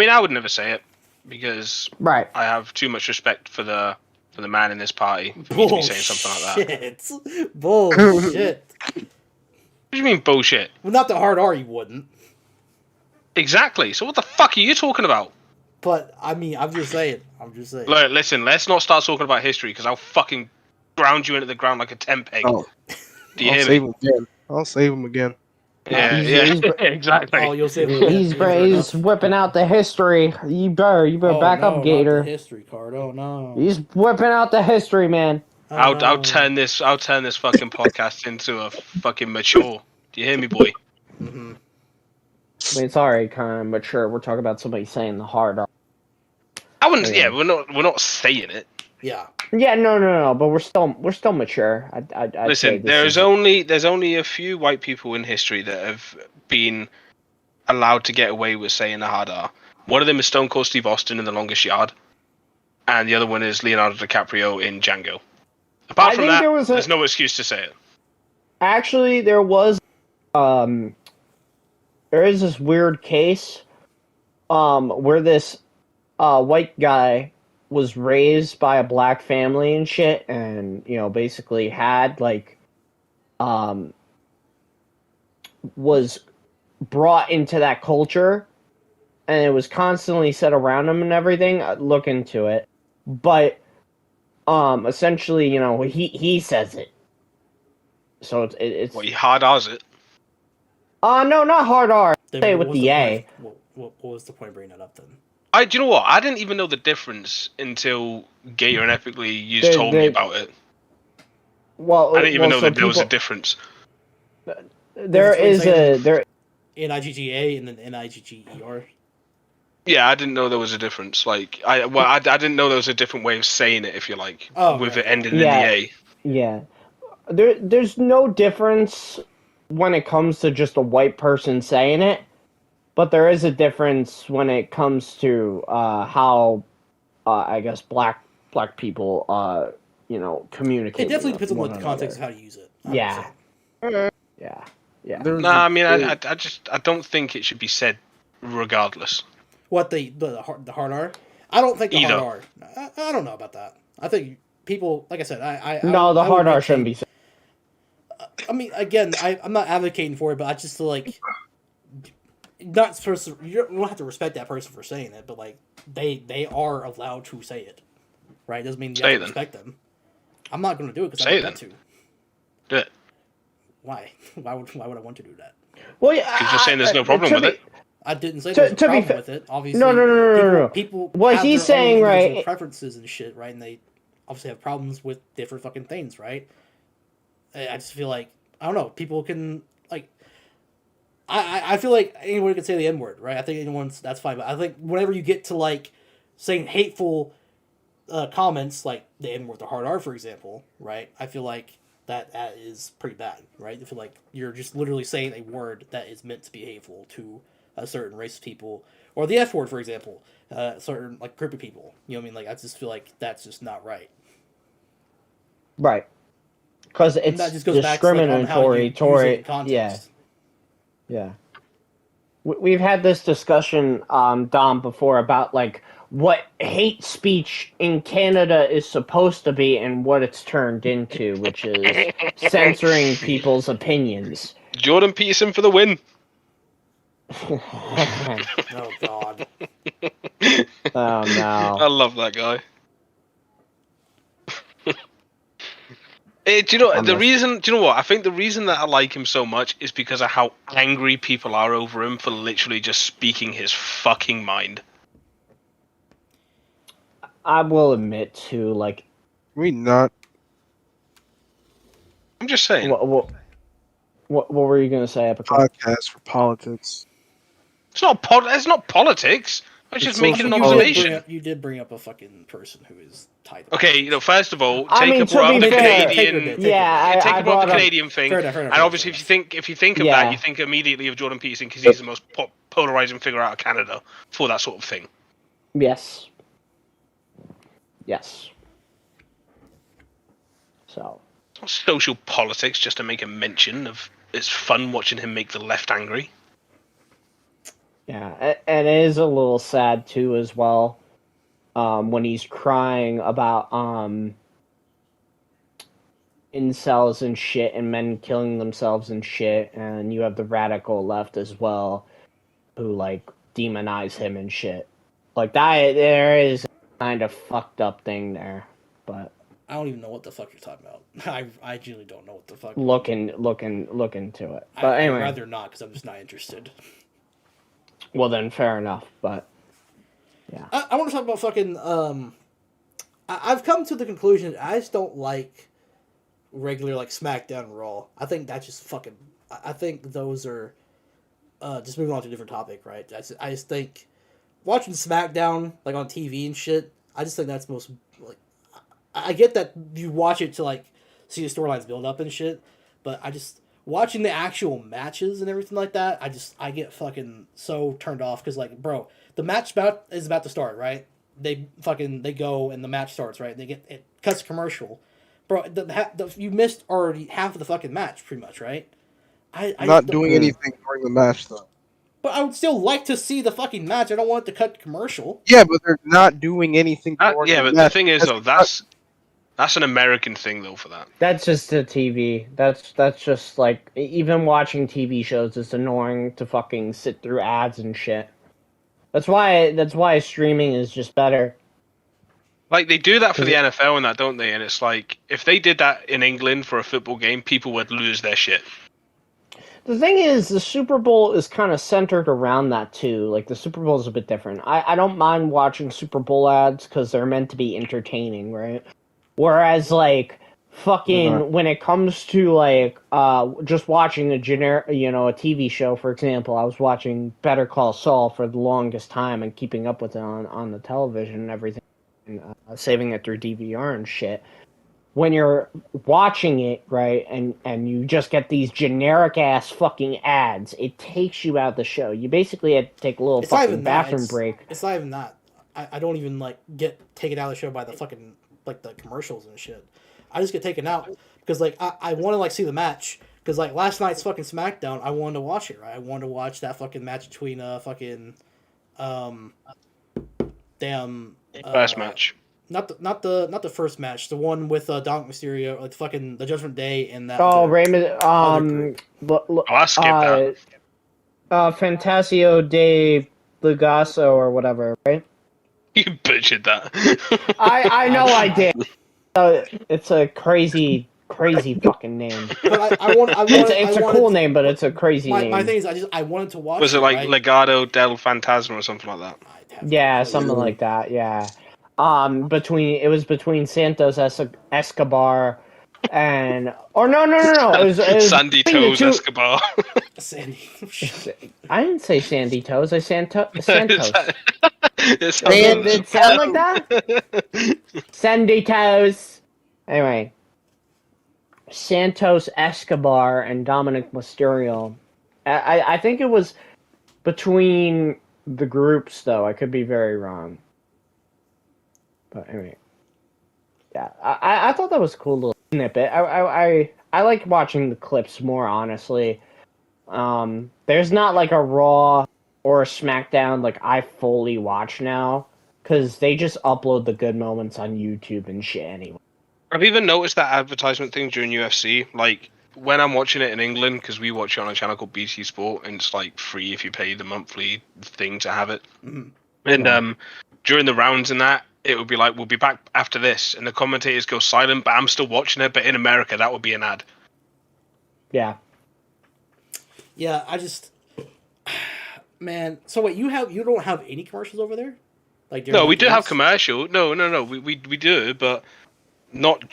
I would never say it because Right. I have too much respect for the man in this party for me to be saying something like that. Bullshit. What do you mean bullshit? Well, not the hard R, you wouldn't. Exactly. So what the fuck are you talking about? But I mean, I'm just saying. Look, listen, let's not start talking about history because I'll fucking ground you into the ground like a tent peg. Oh, Do you I'll hear save me? him again. I'll save him again. Yeah, He's- exactly. Oh, you'll say He's whipping out the history. You better back up, Gator. Not the history card. Oh no. He's whipping out the history, man. Oh, I'll no. turn this fucking podcast into a fucking mature. Do you hear me, boy? Mhm. I mean, it's already kind of mature. We're talking about somebody saying the hard R. I wouldn't. Yeah. Yeah, we're not saying it. Yeah. Yeah, no. But we're still mature. I'd say Listen, this there's only a few white people in history that have been allowed to get away with saying the hard R. One of them is Stone Cold Steve Austin in The Longest Yard, and the other one is Leonardo DiCaprio in Django. Apart from that, there's no excuse to say it. Actually, there is this weird case where this white guy was raised by a black family and shit, and basically had was brought into that culture, and it was constantly said around him and everything. I'd look into it, but essentially, he says it. So it's Well, he hard R's it. no, not hard R. Then Say it what with was the A. what was the point of bringing that up then? Do you know what? I didn't even know the difference until Gator and Epically told me about it. Well, I didn't even know that there was a difference. There is there. NIGGA and then NIGGER. Yeah, I didn't know there was a difference. Like, I didn't know there was a different way of saying it, if you like, with it ending in the A. Yeah, there's no difference when it comes to just a white person saying it, but there is a difference when it comes to how I guess black people communicate. It definitely depends on one the context another. of how to use it. Yeah. Yeah. I mean, I don't think it should be said regardless. What the hard R? I don't think the Either. hard R. I don't know about that. I think people, like I said, No, the hard R shouldn't be said. I mean, again, I'm not advocating for it, but I just feel like not supposed to. You don't have to respect that person for saying it, but like they are allowed to say it, right? Doesn't mean you have to respect them. I'm not going to do it because I don't want to. Do it. Why? Why would I want to do that? Well, yeah, because you're saying there's no problem with it. I didn't say there's a problem with it. Obviously, no. People what have he's their saying, own right? individual preferences and shit, right? And they obviously have problems with different fucking things, right? I just feel like I don't know. People can like. I feel like anyone can say the N word, right? I think that's fine, but I think whenever you get to like saying hateful comments like the N word, the hard R, for example, right? I feel like that is pretty bad, right? I feel like you're just literally saying a word that is meant to be hateful to a certain race of people, or the F word, for example, certain like group of people. You know what I mean? Like I just feel like that's just not right. Right. Because it's that just goes discriminatory. Back to, like, use it in context. Yeah. We've had this discussion, Dom, before about like what hate speech in Canada is supposed to be and what it's turned into, which is censoring people's opinions. Jordan Peterson for the win. Oh God. Oh no. I love that guy. Do you know the reason? Do you know what? I think the reason that I like him so much is because of how angry people are over him for literally just speaking his fucking mind. I will admit to like. We not. I'm just saying. What were you gonna say, Epic? Podcast for politics. It's not politics. I was just making an observation. You did bring up a fucking person who is tied. Okay, first of all, I mean, brought up the fair, Canadian. I brought up the Canadian thing, fair enough, and obviously, if you think of that, you think immediately of Jordan Peterson because he's the most polarizing figure out of Canada for that sort of thing. Yes. So. It's not social politics just to make a mention of. It's fun watching him make the left angry. Yeah, and it is a little sad too as well. When he's crying about incels and shit and men killing themselves and shit, and you have the radical left as well who like demonize him and shit. Like that, there is a kind of fucked up thing there, but I don't even know what the fuck you're talking about. I genuinely don't know what the fuck. look into it. But I'd anyway, rather not because I'm just not interested. well then, fair enough. But yeah, I want to talk about fucking. I've come to the conclusion I just don't like regular like SmackDown and Raw. I think that's just fucking. I think those are. Just moving on to a different topic, right? I just think watching SmackDown like on TV and shit. I just think that's most like. I get that you watch it to like see the storylines build up and shit, but I just watching the actual matches and everything like that. I get fucking so turned off because like, bro, the match is about to start, right? They go and the match starts, right? It cuts commercial, bro. You missed already half of the fucking match, pretty much, right? I Not just doing anything during the match though. but I would still like to see the fucking match. I don't want it to cut commercial. Yeah, but they're not doing anything during Yeah, the but match. the thing is, though, that's an American thing, though, for that. that's just the TV. That's just like even watching TV shows is annoying to fucking sit through ads and shit. That's why streaming is just better. Like, they do that for the NFL and that, don't they? And it's like, if they did that in England for a football game, people would lose their shit. The thing is, the Super Bowl is kind of centered around that too. Like the Super Bowl is a bit different. I don't mind watching Super Bowl ads because they're meant to be entertaining, right? Whereas like fucking when it comes to like just watching a a TV show, for example, I was watching Better Call Saul for the longest time and keeping up with it on the television and everything, and saving it through DVR and shit. When you're watching it, right, and you just get these generic ass fucking ads, it takes you out of the show. You basically have to take a little fucking bathroom break. It's not even that. I don't even like get taken out of the show by the fucking like the commercials and shit. I just get taken out because like I want to like see the match because like last night's fucking SmackDown. I wanted to watch it, right? I wanted to watch that fucking match between damn First match. Not the first match, the one with Dominic Mysterio, like fucking the Judgment Day and that. Oh, other Raymond. I skipped that. Fantasio de Lugasso or whatever, right? You butchered that. I know I did. It's a crazy fucking name. But It's a cool name, but it's a crazy name. My thing is, I wanted to watch. Was it like right? Legado del Fantasma or something like that? Yeah, something like that. Yeah. It was between Santos Escobar and no. It was Sandy Toes Escobar. Sandy. I didn't say Sandy Toes. I Santos. It Did it sound like that? Sandy Toes. Anyway, Santos Escobar and Dominic Mysterio. I think it was between the groups, though. I could be very wrong. But anyway, yeah, I thought that was a cool little snippet. I like watching the clips more, honestly. There's not like a Raw or a SmackDown like I fully watch now because they just upload the good moments on YouTube and shit anyway. I've even noticed that advertisement thing during UFC. Like when I'm watching it in England, because we watch it on a channel called BT Sport, and it's like free if you pay the monthly thing to have it. Mm-hmm. And during the rounds and that, it would be like, we'll be back after this, and the commentators go silent, but I'm still watching it. But in America, that would be an ad. Yeah. Yeah, I just, man. So wait, you don't have any commercials over there? Like no, we do have commercial. No, we do, but not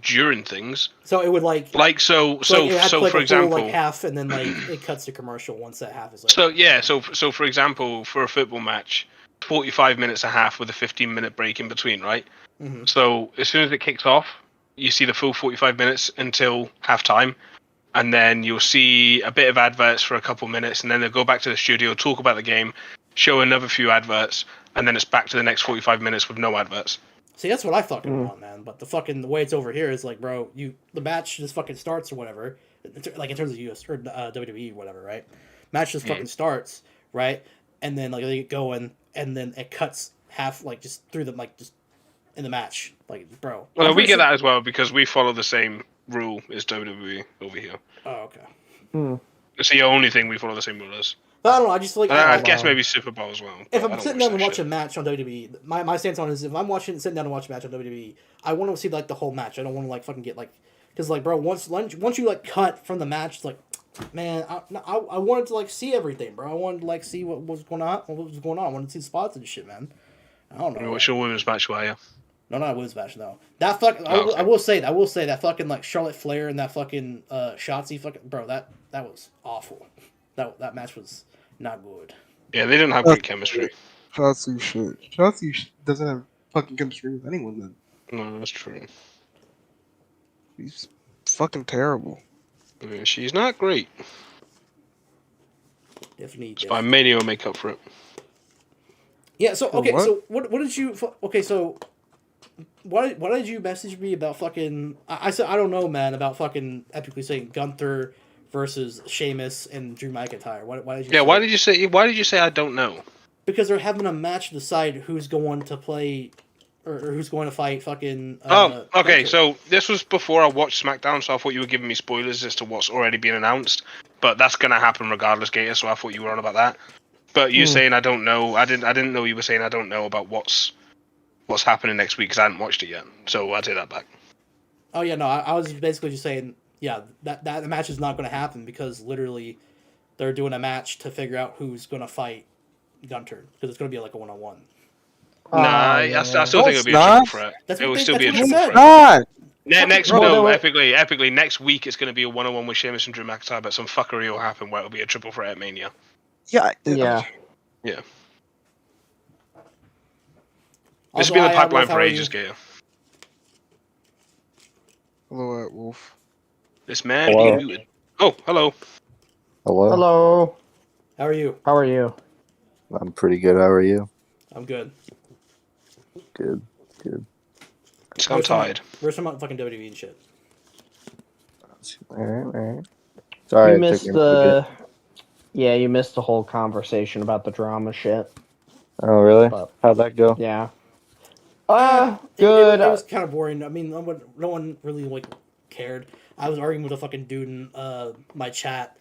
during things. So it would like so for example, like half, and then like it cuts to commercial once that half is like. So for example, for a football match, 45 minutes a half with a 15-minute break in between, right? Mm-hmm. So as soon as it kicks off, you see the full 45 minutes until halftime, and then you'll see a bit of adverts for a couple minutes, and then they'll go back to the studio, talk about the game, show another few adverts, and then it's back to the next 45 minutes with no adverts. See, that's what I fucking want, man. But the way it's over here is like, bro, the match just fucking starts or whatever. Like in terms of US or WWE, whatever, right? Match just fucking starts, right? and then like they get going, and then it cuts half like just through them like just in the match, like bro. Well, we get that as well because we follow the same rule as WWE over here. Oh, okay. It's the only thing we follow the same rule as. But I don't know. I just like I guess maybe Super Bowl as well. If I'm sitting down to watch a match on WWE, my stance on it is if I'm sitting down to watch a match on WWE, I want to see like the whole match. I don't want to like fucking get like because like bro once you like cut from the match, it's like man I wanted to like see everything, bro. I wanted to like see what was going on. I wanted to see spots and shit, man. I don't know. What's your women's match, were you? No, not a women's match. No, that fuck. I will say that fucking like Charlotte Flair and that fucking Shotzi fucking bro. That was awful. That match was not good. Yeah, they didn't have great chemistry. Shotzi doesn't have fucking chemistry with anyone. Then No, that's true. he's fucking terrible. I mean, she's not great. Definitely. But Mania will make up for it. Yeah. So okay. What? So what did you? Okay. So why did you message me about fucking? I said I don't know, man. About fucking epically saying Gunther versus Sheamus and Drew McIntyre. Why did you? Yeah. Why did you say I don't know? Because they're having a match to decide who's going to play or who's going to fight fucking. Oh, okay. Gunther. So this was before I watched SmackDown, so I thought you were giving me spoilers as to what's already been announced. But that's gonna happen regardless, Gator. So I thought you were on about that. But you saying I don't know, I didn't know you were saying I don't know about what's happening next week because I hadn't watched it yet. So I take that back. Oh yeah, no, I was basically just saying, yeah, that match is not going to happen because literally they're doing a match to figure out who's going to fight Gunter because it's going to be like a 1-on-1. I still think it'll be a triple threat. That's It will what still be a that's what triple it threat. said. Next, Bro, no, were- epically, next week it's going to be a 1-on-1 with Sheamus and Drew McIntyre, but some fuckery will happen where it'll be a triple threat at Mania. Yeah. Yeah. Yeah. This Also, has been the hi, pipeline Wolf, how for are ages, you? Gator. Hello, Wolf. This man Hello. be muted. Oh, hello. Hello. Hello. How are you? How are you? I'm pretty good. How are you? I'm good. Good. I'm tired. Where's some fucking WWE and shit? Alright. Sorry, You it took missed me a minute. you missed the whole conversation about the drama shit. Oh, really? But, How'd that go? yeah. It Good. was kind of boring. I mean, no one really like cared. I was arguing with a fucking dude in my chat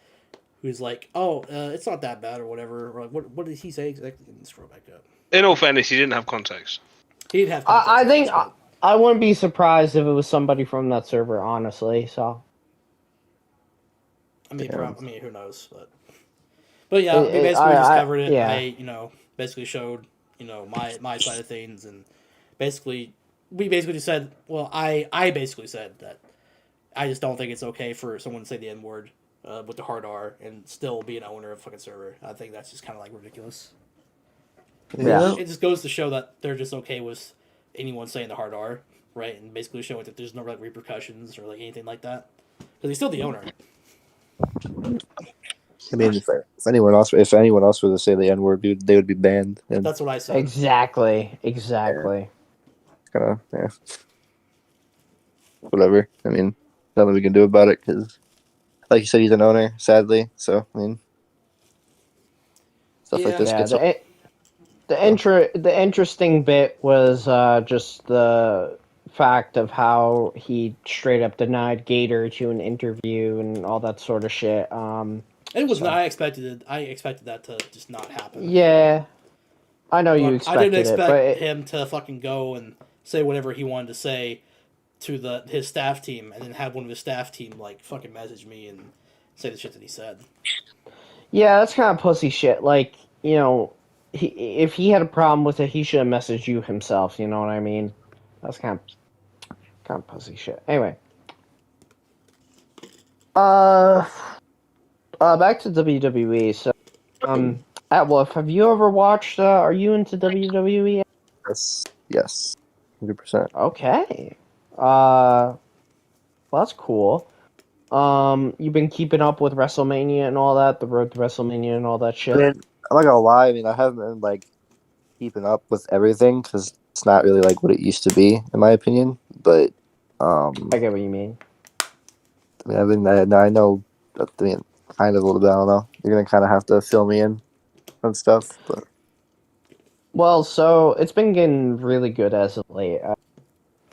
who's like, "Oh, it's not that bad" or whatever. Or like, what did he say exactly? Let me scroll back up. In all fairness, he didn't have context. He didn't have. I think context, I wouldn't be surprised if it was somebody from that server, honestly. So. I mean, Yeah. who knows? But yeah, we basically just covered it. yeah. I basically showed my side of things, and basically we basically just said, well, I basically said that I just don't think it's okay for someone to say the N word with the hard R and still be an owner of a fucking server. I think that's just kind of like ridiculous. Yeah. It just goes to show that they're just okay with anyone saying the hard R, right? And basically showing that there's no like repercussions or like anything like that because he's still the owner. I mean, if anyone else were to say the N word, dude, they would be banned. And That's what I said. Exactly. kind of, yeah. Whatever. I mean, nothing we can do about it because, like you said, he's an owner. Sadly, so I mean, stuff like this Yeah. gets. The interesting bit was just the fact of how he straight up denied Gator to an interview and all that sort of shit. It was not. I expected that to just not happen. Yeah, I know you But expected I didn't it, expect but him to fucking go and say whatever he wanted to say to his staff team, and then have one of his staff team like fucking message me and say the shit that he said. yeah, that's kind of pussy shit. Like, if he had a problem with it, he should have messaged you himself. You know what I mean? That's kind of pussy shit. Anyway, back to WWE. So, at Wolf, have you ever watched? Are you into WWE? Yes, 100%. Okay. Well, that's cool. You've been keeping up with WrestleMania and all that, the road to WrestleMania and all that shit. I mean, I'm not gonna lie. I mean, I haven't been like keeping up with everything because it's not really like what it used to be, in my opinion. But I get what you mean. I mean, I know. I mean, kind of a little bit. I don't know. You're gonna kind of have to fill me in. and stuff. But Well, so it's been getting really good as of late.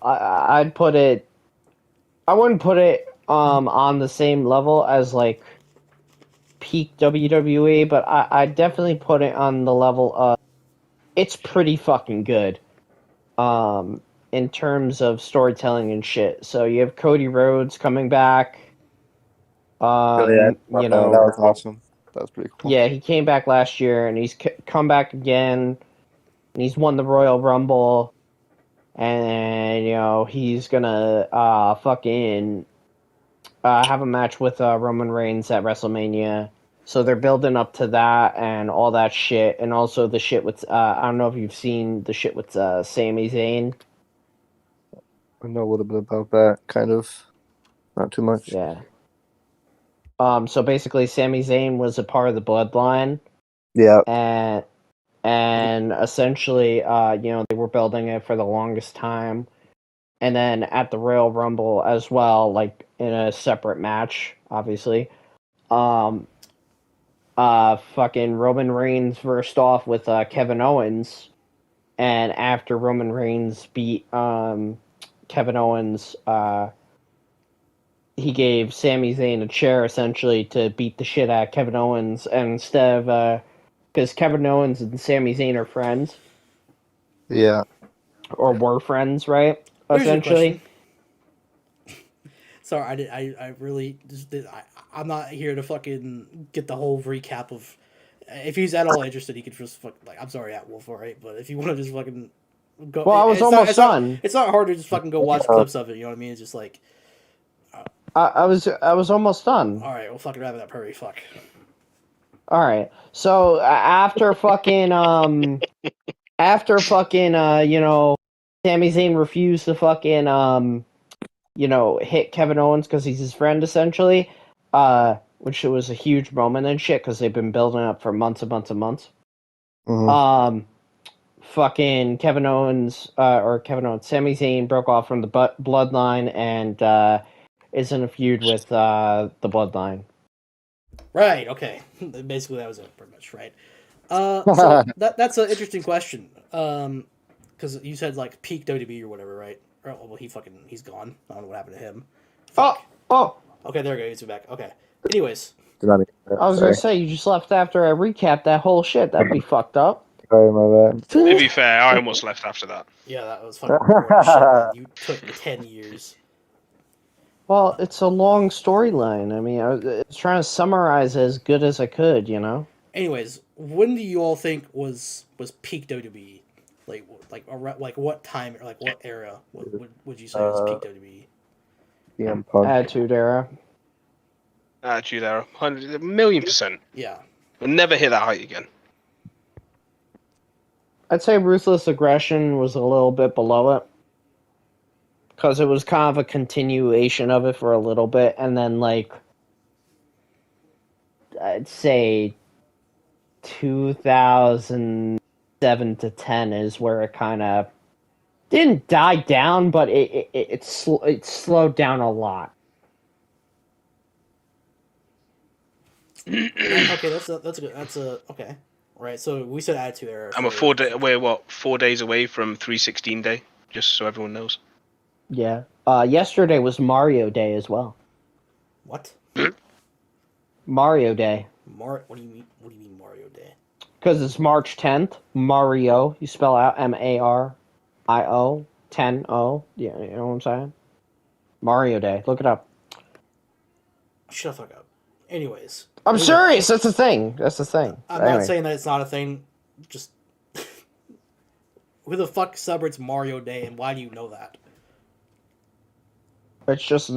I'd put it. I wouldn't put it on the same level as like peak WWE, but I definitely put it on the level of it's pretty fucking good. In terms of storytelling and shit. So you have Cody Rhodes coming back. oh, yeah, You that know, was awesome. That was pretty cool. yeah, he came back last year and he's come back again. And he's won the Royal Rumble. And you know he's gonna fucking have a match with Roman Reigns at WrestleMania. So they're building up to that and all that shit, and also the shit with I don't know if you've seen the shit with Sami Zayn. I know a little bit about that, kind of. Not too much. Yeah. So basically, Sami Zayn was a part of the Bloodline, Yeah. and essentially, you know, they were building it for the longest time. And then at the Royal Rumble as well, like in a separate match, obviously. Fucking Roman Reigns versed off with Kevin Owens, and after Roman Reigns beat Kevin Owens, he gave Sami Zayn a chair essentially to beat the shit out of Kevin Owens, and instead of because Kevin Owens and Sami Zayn are friends Yeah. or were friends, right? Here's a Essentially. question. Sorry, I really just did. I'm not here to fucking get the whole recap of. If he's at all interested, he could just fuck. Like, I'm sorry, at Wolf, alright, but if you want to just fucking go. Well, I was almost done. It's not hard to just fucking go watch clips of it. You know what I mean? It's just like. I was almost done. All right, we'll fucking wrap it up. Hurry, fuck. All right. So after fucking you know, Sami Zayn refused to fucking you know, hit Kevin Owens because he's his friend essentially, which was a huge moment and shit because they've been building up for months and months and months. Mhm. Fucking Sami Zayn broke off from the Bloodline and is in a feud with the Bloodline. Right. Okay. Basically, that was it, pretty much. Right. So that's an interesting question. Because you said like peak WWE or whatever, right? Or, well, he's gone. I don't know what happened to him. Fuck. Oh. Okay, there we go. He's back. Okay. Anyways. Did not mean that, I was sorry. gonna say you just left after I recapped that whole shit. That'd be fucked up. Sorry, my bad. To be fair, I almost left after that. Yeah, that was fucking boring shit, man. You took 10 years. Well, it's a long storyline. I mean, I was trying to summarize it as good as I could, you know. Anyways, when do you all think was peak WWE? Like what time or like what era would you say was peak WWE? CM Punk. Attitude Era. Attitude Era, 1,000,000%. Yeah. We'll never hit that height again. I'd say Ruthless Aggression was a little bit below it. Because it was kind of a continuation of it for a little bit. And then, like, I'd say 2007 to 10 is where it kind of didn't die down, but it slowed down a lot. Okay, that's a okay. Right, so we said Attitude Era. I'm we're 4 days away from 316 Day, just so everyone knows. Yeah. Yesterday was Mario Day as well. What? Mario Day. What do you mean? What do you mean Mario Day? Because it's March 10th. Mario. You spell out Mario 10O. Yeah, you know what I'm saying? Mario Day. Look it up. Shut the fuck up. Anyways. I'm serious. That's the thing. That's the thing. I'm not saying that it's not a thing. Just who the fuck celebrates Mario Day, and why do you know that? It's just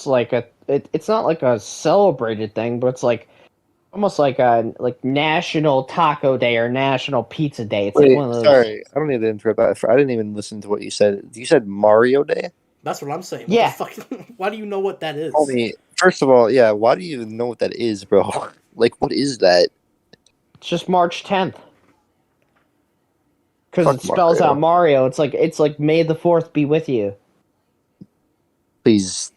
like it's not like a celebrated thing, but it's like almost like a National Taco Day or National Pizza Day. It's Wait, like one of those. sorry, I don't need to interrupt. I didn't even listen to what you said. You said Mario Day? That's what I'm saying. Yeah. What the fuck? Why do you know what that is? Tell me, first of all, yeah, why do you even know what that is, bro? Like, what is that? It's just March 10th. Because Fuck it spells Mario. out Mario. It's like May the 4th be with you. Please.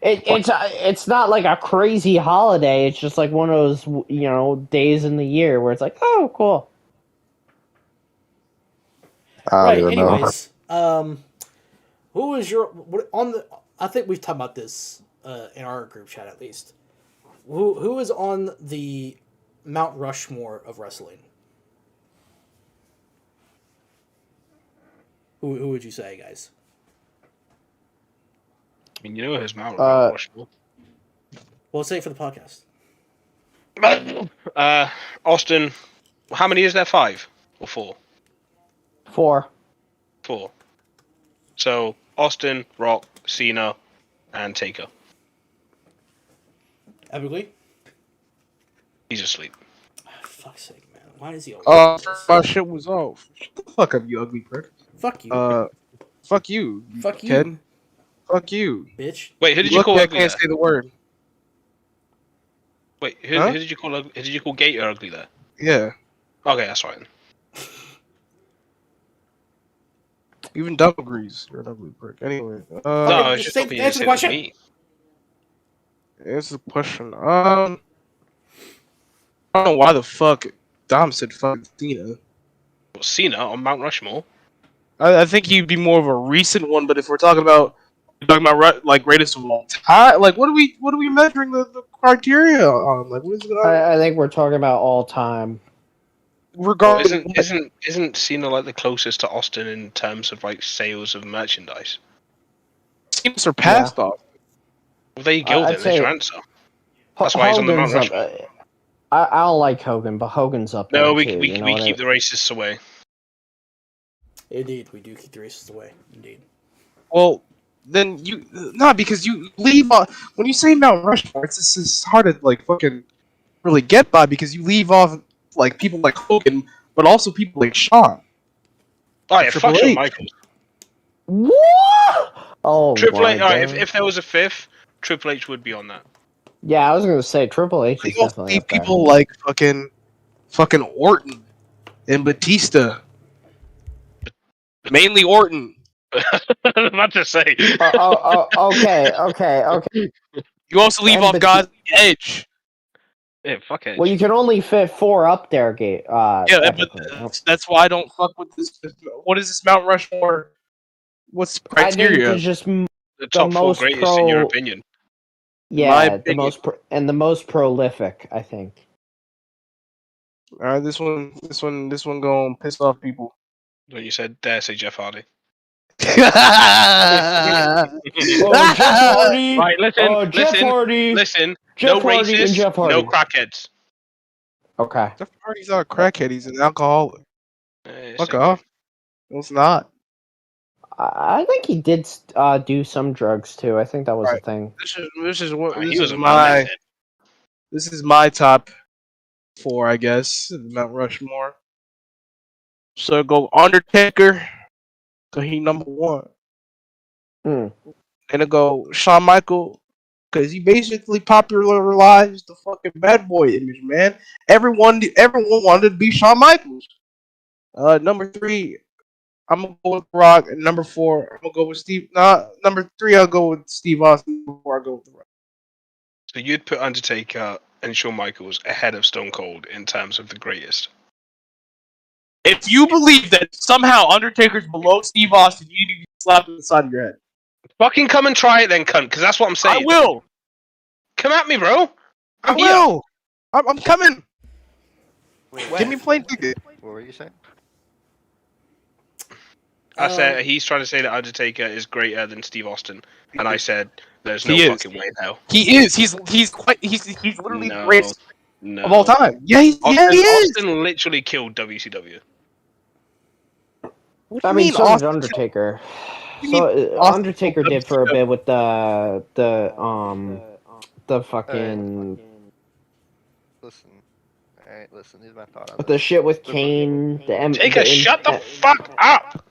It's not like a crazy holiday. It's just like one of those days in the year where it's like, oh, cool. I don't Right. even know. Anyways, who is your on the? I think we've talked about this in our group chat at least. Who is on the Mount Rushmore of wrestling? Who would you say, guys? I mean, you know his Mount Uh, Rushmore. Well, say it for the podcast. Austin, how many is there? 5 or 4? 4. 4. So Austin, Rock, Cena, and Taker. Epically? He's asleep. Fuck's sake, man. Why is he always do this? My shit was off. Shut the fuck up, you ugly prick. Fuck you. Fuck you. Fuck you. Ken. Fuck you. Bitch. Wait, who did You you call lucky I ugly can't there? say the word. Wait, who Huh? did you call ugly? Who did you call Gator ugly there? Yeah. Okay, that's right. Even Dub agrees. You're an ugly prick. Anyway. No, it's just hoping you answer didn't the say it question. was me. Answer the question. I don't know why the fuck Dom said fucking Cena. Well, Cena on Mount Rushmore. I think he'd be more of a recent one, but if we're talking about like greatest of all time, like what are we measuring the criteria on? Like what is it? I think we're talking about all time. Well, Regarding isn't Cena like the closest to Austin in terms of like sales of merchandise? Cena surpassed off. Well, there you go. I'd Then there's your say- answer. That's why he's on the Mount Hogan's Rushmore. I don't like Hogan, but Hogan's up there No, too. we you know keep the racists away. Indeed, we do keep the racists away. Indeed. Well, then because you leave off when you say Mount Rushmore, it's hard to like fucking really get by because you leave off like people like Hogan, but also people like Shawn. Oh yeah, Triple fuck Shawn H. Michaels. What? Oh Triple my H. All right, god. if there was a 5th, Triple H would be on that. Yeah, I was gonna say Triple H is You also definitely leave up there. people like fucking Orton and Batista. Mainly Orton. I'm about to say. Okay. You also leave And off Batista. guys like Edge. Yeah, fuck Edge. Well, you can only fit 4 up there, Yeah, technically. but that's why I don't fuck with this. What is this Mount Rushmore? What's the I think criteria? there's just the top 4 most greatest in your opinion. my the opinion. the most prolific, I think. All right, this one gonna piss off people. When you said dare say Jeff Hardy. Oh, Jeff Hardy. Right, listen, Oh, Jeff listen, Hardy. listen. Jeff No Hardy and racists, Jeff Hardy. no crackheads. Okay. Jeff Hardy's not a crackhead. He's an alcoholic. Fuck Same. off. No, it's not. I think he did do some drugs too. I think that was a Right. thing. This is what He this was is a my man. this is my top 4, I guess. Mount Rushmore. So go Undertaker, cause he number 1. Hmm. And it go Shawn Michael, cause he basically popularized the fucking bad boy image, man. Everyone wanted to be Shawn Michaels. Number 3, I'm gonna go with Rock, and number 4, I'm gonna go with Steve. Number 3, I'll go with Steve Austin before I go with the Rock. So you'd put Undertaker and Shawn Michaels ahead of Stone Cold in terms of the greatest. If you believe that somehow Undertaker's below Steve Austin, you need to slap him in the side of your head. Fucking come and try it then, cunt, because that's what I'm saying. I will. Come at me, bro. I'm I here. will. I'm coming. Wait, Give me a plane ticket. What were you saying? I said he's trying to say that Undertaker is greater than Steve Austin, and I said there's no He is. fucking way in hell. He is. He's literally the greatest No. of all time. Yeah, he Austin, is. Austin literally killed WCW. What do I you mean, so did Austin? Undertaker. You mean So Austin Undertaker killed did for a WCW? bit with the fucking Listen. Alright, listen. Here's my thought on with this. the shit with Kane. Shut the fuck up!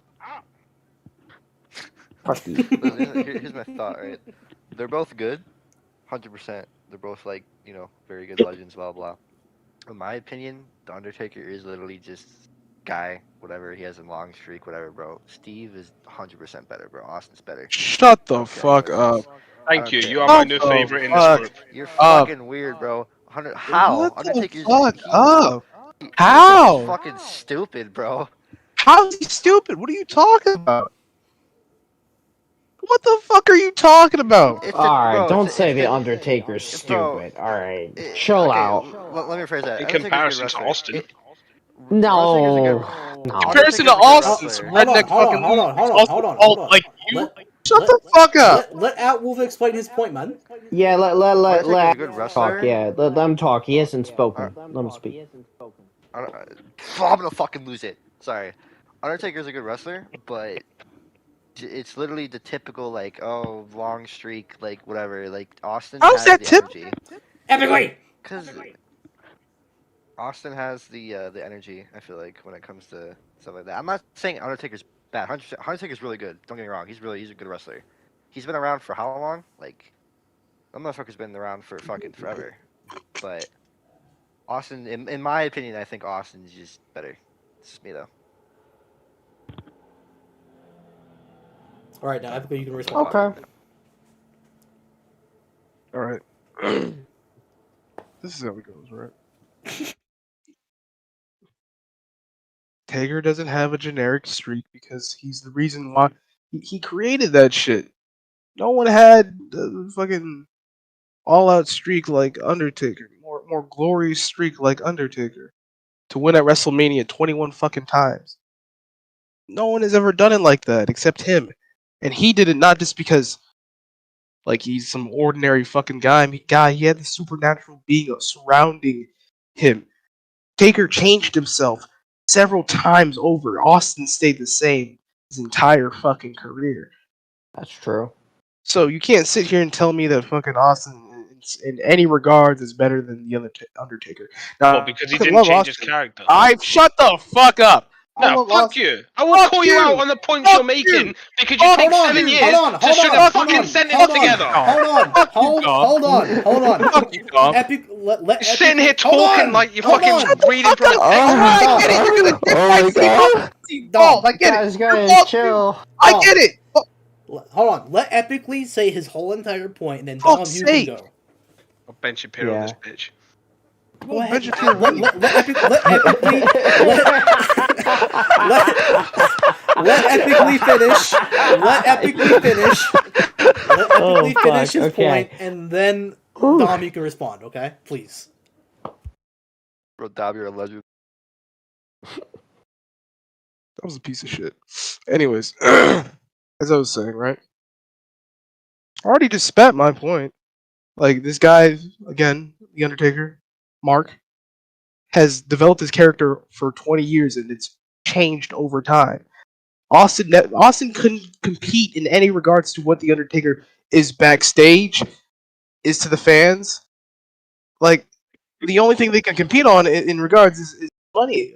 Fuck you. Listen, here's my thought, right? They're both good. 100%. They're both, like, very good legends, blah, blah. In my opinion, The Undertaker is literally just guy, whatever he has in long streak, whatever, bro. Steve is 100% better, bro. Austin's better. Shut the I don't care fuck what it is. up. I Thank don't you. care. You are my Shut new the favorite in this fuck group. You're up. fucking weird, bro. How? What the Undertaker's fuck up? he's How? fucking stupid, bro. How's he stupid? What are you talking about? What the fuck are you talking about? It's the All right, bro. don't say the the Undertaker's bro. stupid. All right, chill Okay, out. let me rephrase that. In Undertaker's a good comparison to wrestler. Austin. Undertaker's a good. No. Comparison to Undertaker's a good Austin, some wrestler. redneck fucking hold on, losers, hold on, also hold on, alt hold on. like you. Let Shut the fuck up. let Outwolf explain his point, man. Yeah, Undertaker's let a good talk. wrestler. Yeah, let him talk. He hasn't spoken. Let him speak. I'm gonna fucking lose it. Sorry. Undertaker's a good wrestler, but it's literally the typical like long streak like whatever like Austin How's has that the tip? energy Epically. because Austin has the energy. I feel like when it comes to stuff like that. I'm not saying Undertaker's bad. Undertaker's really good. Don't get me wrong. He's a good wrestler. He's been around for how long? Like that motherfucker's been around for fucking forever. But Austin, in my opinion, I think Austin's just better. It's just me though. All right, now Epically, you can respond. Okay. All right. This is how it goes, right? Taker doesn't have a generic streak because he's the reason why he created that shit. No one had the fucking all-out streak like Undertaker, more glorious streak like Undertaker, to win at WrestleMania 21 fucking times. No one has ever done it like that except him, and he did it not just because like he's some ordinary fucking guy. He had the supernatural being surrounding him. Taker changed himself several times over. Austin stayed the same his entire fucking career. That's true. So you can't sit here and tell me that fucking Austin, in any regards, is better than the Undertaker. Now, Well, because he I didn't love change his Austin. character. I shut the fuck up. I No, love fuck Austin. you. I will Fuck call you you. out on the points Fuck you're making you. because you Fuck take you. 7 years Hold on, to string a hold fucking on, sentence hold on, together. hold on. Fuck you, Dom. Epic, let You're sitting here talking like you're hold fucking on. reading from a Oh, textbook. I get it. You're gonna dick Oh my my seat God. off. Balls. I get it. guys, Fuck chill. you. I get it. Hold on. Let Epically say his whole entire point, and then Fuck's Dom, you sake. can go. I'll Ben Shapiro Yeah. this bitch. Go ahead. Ben Shapiro, Let Epically finish. Let Epically finish. Let Epically finish his point, and then Dom, you can respond. Okay, please. Bro, Dom, you're a legend. That was a piece of shit. Anyways, as I was saying, right? I already just spat my point. Like, this guy, again, The Undertaker, Mark, has developed his character for 20 years and it's changed over time. Austin couldn't compete in any regards to what The Undertaker is backstage, is to the fans. Like, the only thing they can compete on in regards is money.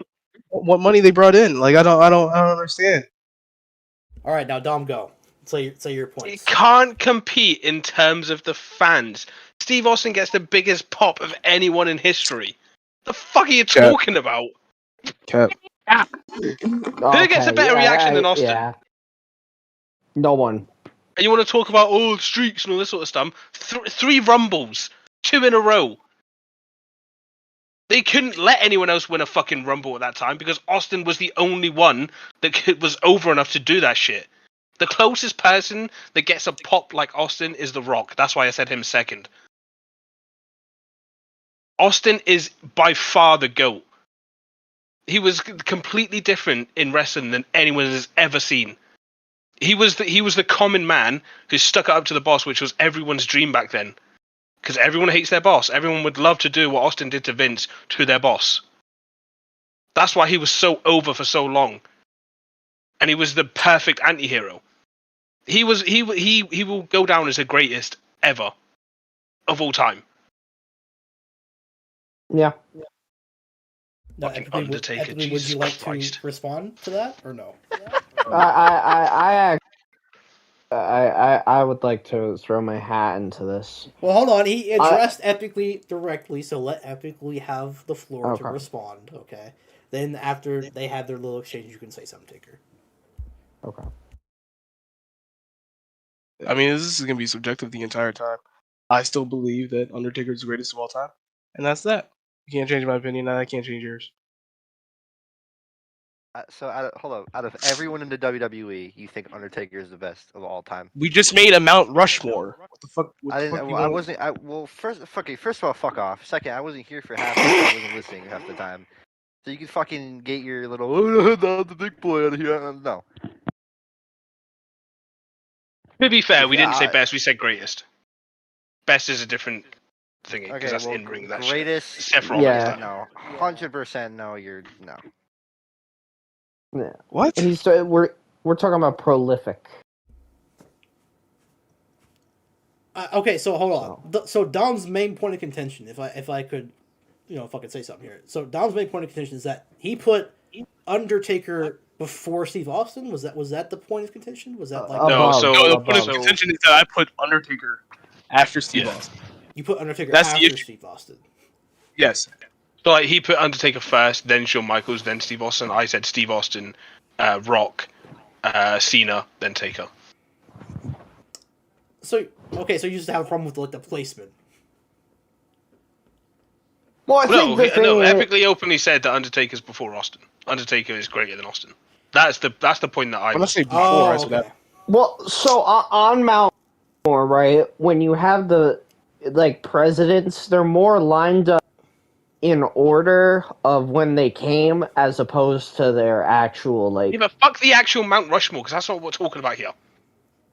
What money they brought in. Like, I don't understand. All right, now Dom, go. Say your He points. can't compete in terms of the fans. Steve Austin gets the biggest pop of anyone in history. The fuck are you talking about? Cap. Who gets a better reaction than Austin? Yeah. No one. And you want to talk about streaks and all this sort of stuff? 3 rumbles, 2 in a row. They couldn't let anyone else win a fucking rumble at that time because Austin was the only one that was over enough to do that shit. The closest person that gets a pop like Austin is The Rock. That's why I said him second. Austin is by far the GOAT. He was completely different in wrestling than anyone has ever seen. He was the common man who stuck it up to the boss, which was everyone's dream back then. Because everyone hates their boss. Everyone would love to do what Austin did to Vince to their boss. That's why he was so over for so long. And he was the perfect anti-hero. He will go down as the greatest ever of all time. Yeah. Now, Fucking Epically, Undertaker, would Jesus you like Christ. to respond to that or no? I would like to throw my hat into this. Well, hold on. He addressed Epically directly, so let Epically have the floor to Okay. respond. Okay. Then after they have their little exchange, you can say something, Taker. Okay. I mean, this is gonna be subjective the entire time. I still believe that Undertaker is the greatest of all time, and that's that. You can't change my opinion, and I can't change yours. So hold on. Out of everyone in the WWE, you think Undertaker is the best of all time? We just made a Mount Rushmore. What the fuck? What I the didn't. fuck do you Well, I want? wasn't. First of all, fuck off. Second, I wasn't here for half. I wasn't listening half the time. So you can fucking get your little the big boy out of here. No. To be fair, If we didn't say I- best. We said greatest. Best is a different thing because Okay, that's well, in ring. That greatest. shit. Seth Rollins. Yeah. That. No, 100% no. You're no. Yeah. What? We're talking about prolific. Okay, so hold on. So Dom's main point of contention, if I could, if I could say something here. So Dom's main point of contention is that he put Undertaker before Steve Austin. Was that the point of contention? Was that like No, Above. so No, the point of so- contention is that I put Undertaker after Steve Yeah. Austin. you put Undertaker That's the after issue. Steve Austin? Yes. So like he put Undertaker first, then Shawn Michaels, then Steve Austin. I said Steve Austin, Rock, Cena, then Taker. So okay, so you just have a problem with like the placement. Well, I No, think the thing is, epically openly said that Undertaker's before Austin. Undertaker is greater than Austin. That's the point that I. When I say before, Oh, I said okay. that. well, so on Mount Rushmore, right? When you have the presidents, they're more lined up in order of when they came, as opposed to their actual Yeah, but fuck the actual Mount Rushmore, because that's not what we're talking about here.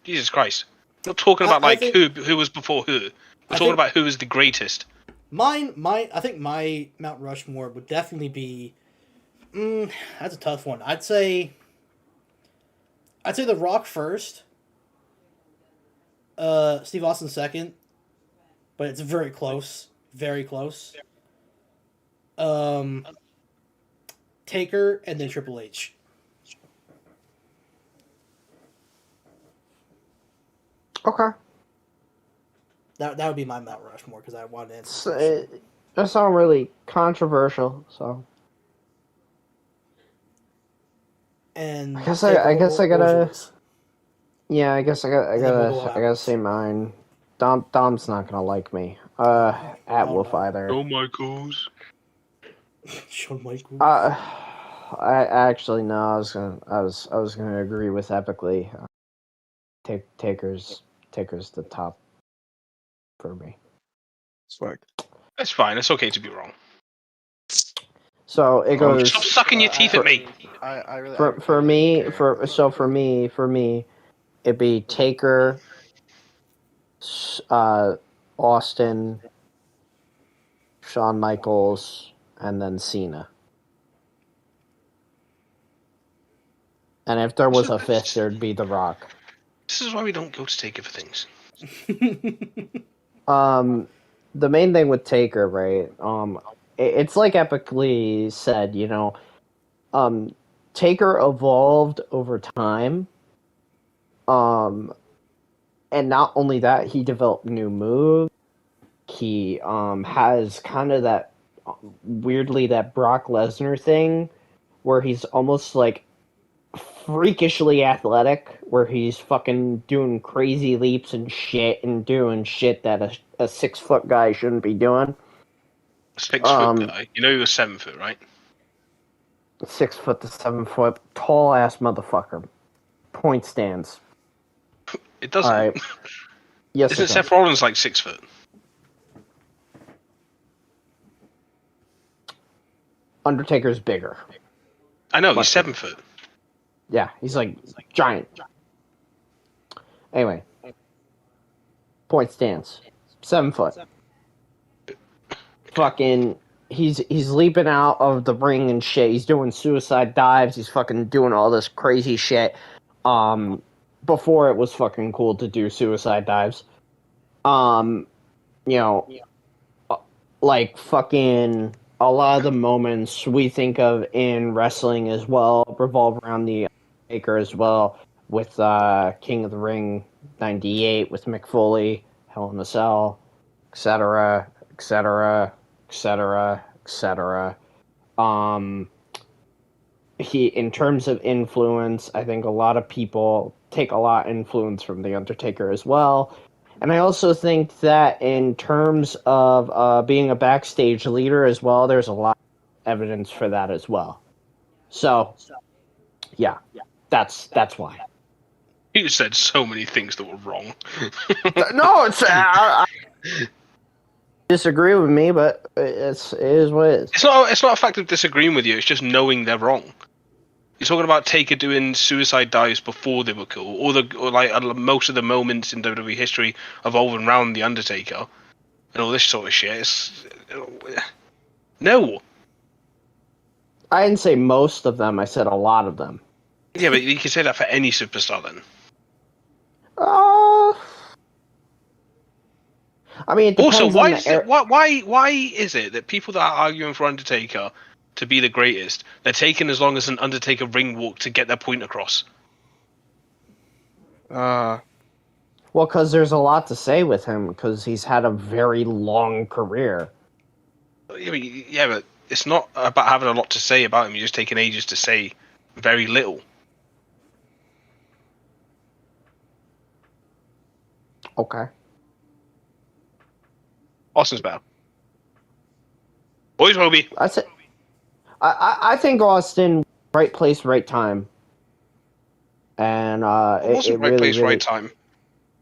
Jesus Christ. We're not talking about I think- who was before who. We're I talking think- about who is the greatest. I think my Mount Rushmore would definitely be. That's a tough one. I'd say The Rock first. Steve Austin second, but it's very close. Very close. Taker and then Triple H. okay. That would be my Mount Rushmore because I wanted to answer. It's, the question. that's not really controversial, so And I guess Taker, I guess I what was gotta- yours? yeah. I guess I then we'll go gotta out. say mine. Dom's not gonna like me. At Wolf no. either. Oh my gosh. Shawn Michaels. I actually no. I was gonna agree with epically. Taker's the top for me. It's fuck. That's fine. It's okay to be wrong. So it goes Stop sucking your teeth at me. I really. for me for me it'd be Taker, Austin, Shawn Michaels, and then Cena. And if there was a fifth, there'd be The Rock. This is why we don't go to Taker for things. The main thing with Taker, right? It's like epically said, Taker evolved over time. And not only that, he developed new moves. He has kind of that weirdly that Brock Lesnar thing where he's almost like freakishly athletic, where he's fucking doing crazy leaps and shit and doing shit that a 6-foot guy shouldn't be doing. 6 foot guy. You know he was 7 foot, right? 6 foot to 7 foot, tall ass motherfucker. Point stands. It doesn't. All right. Yes, Isn't it Seth does. Rollins like 6 foot? Undertaker's bigger. I know, he's Much 7 foot. Yeah, he's like giant. Anyway, point stands, 7 foot. Fucking, he's leaping out of the ring and shit. He's doing suicide dives. He's fucking doing all this crazy shit. Before it was fucking cool to do suicide dives. Like fucking a lot of the moments we think of in wrestling as well revolve around the Taker as well, with King of the Ring 98 with Mick Foley, Hell in a Cell, etc., etc., etc., etc. in terms of influence, I think a lot of people take a lot of influence from The Undertaker as well. And I also think that in terms of being a backstage leader as well, there's a lot of evidence for that as well. So, yeah, that's why. You said so many things that were wrong. No, it's I disagree with me, but it is what it is. It's not a fact of disagreeing with you. It's just knowing they're wrong. You're talking about Taker doing suicide dives before they were cool, or most of the moments in WWE history evolving around the Undertaker, and all this sort of shit. No. I didn't say most of them. I said a lot of them. Yeah, but you can say that for any superstar then. I mean, it depends also, why on is it, why is it that people that are arguing for Undertaker to be the greatest, they're taking as long as an Undertaker ring walk to get their point across? Well, because there's a lot to say with him, because he's had a very long career. Yeah, but it's not about having a lot to say about him. You're just taking ages to say very little. Okay. Austin's better. Boys, Hobie. I think Austin, right place, right time. And it wasn't right place, right time.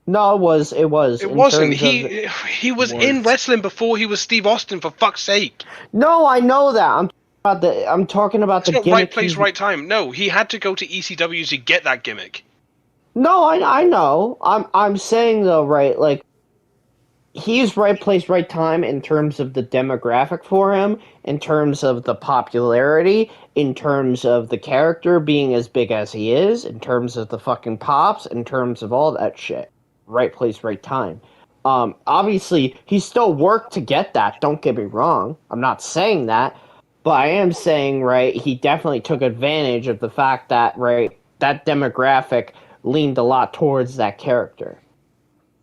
No, it was. It wasn't. He was in wrestling before he was Steve Austin. For fuck's sake. No, I know that. I'm talking about the not gimmick. Right place, right time. No, he had to go to ECW to get that gimmick. No, I know. I'm saying though, right? Like, he's right place, right time in terms of the demographic for him, in terms of the popularity, in terms of the character being as big as he is, in terms of the fucking pops, in terms of all that shit. Right place, right time. Obviously, he still worked to get that, don't get me wrong. I'm not saying that. But I am saying, right, he definitely took advantage of the fact that, right, that demographic leaned a lot towards that character.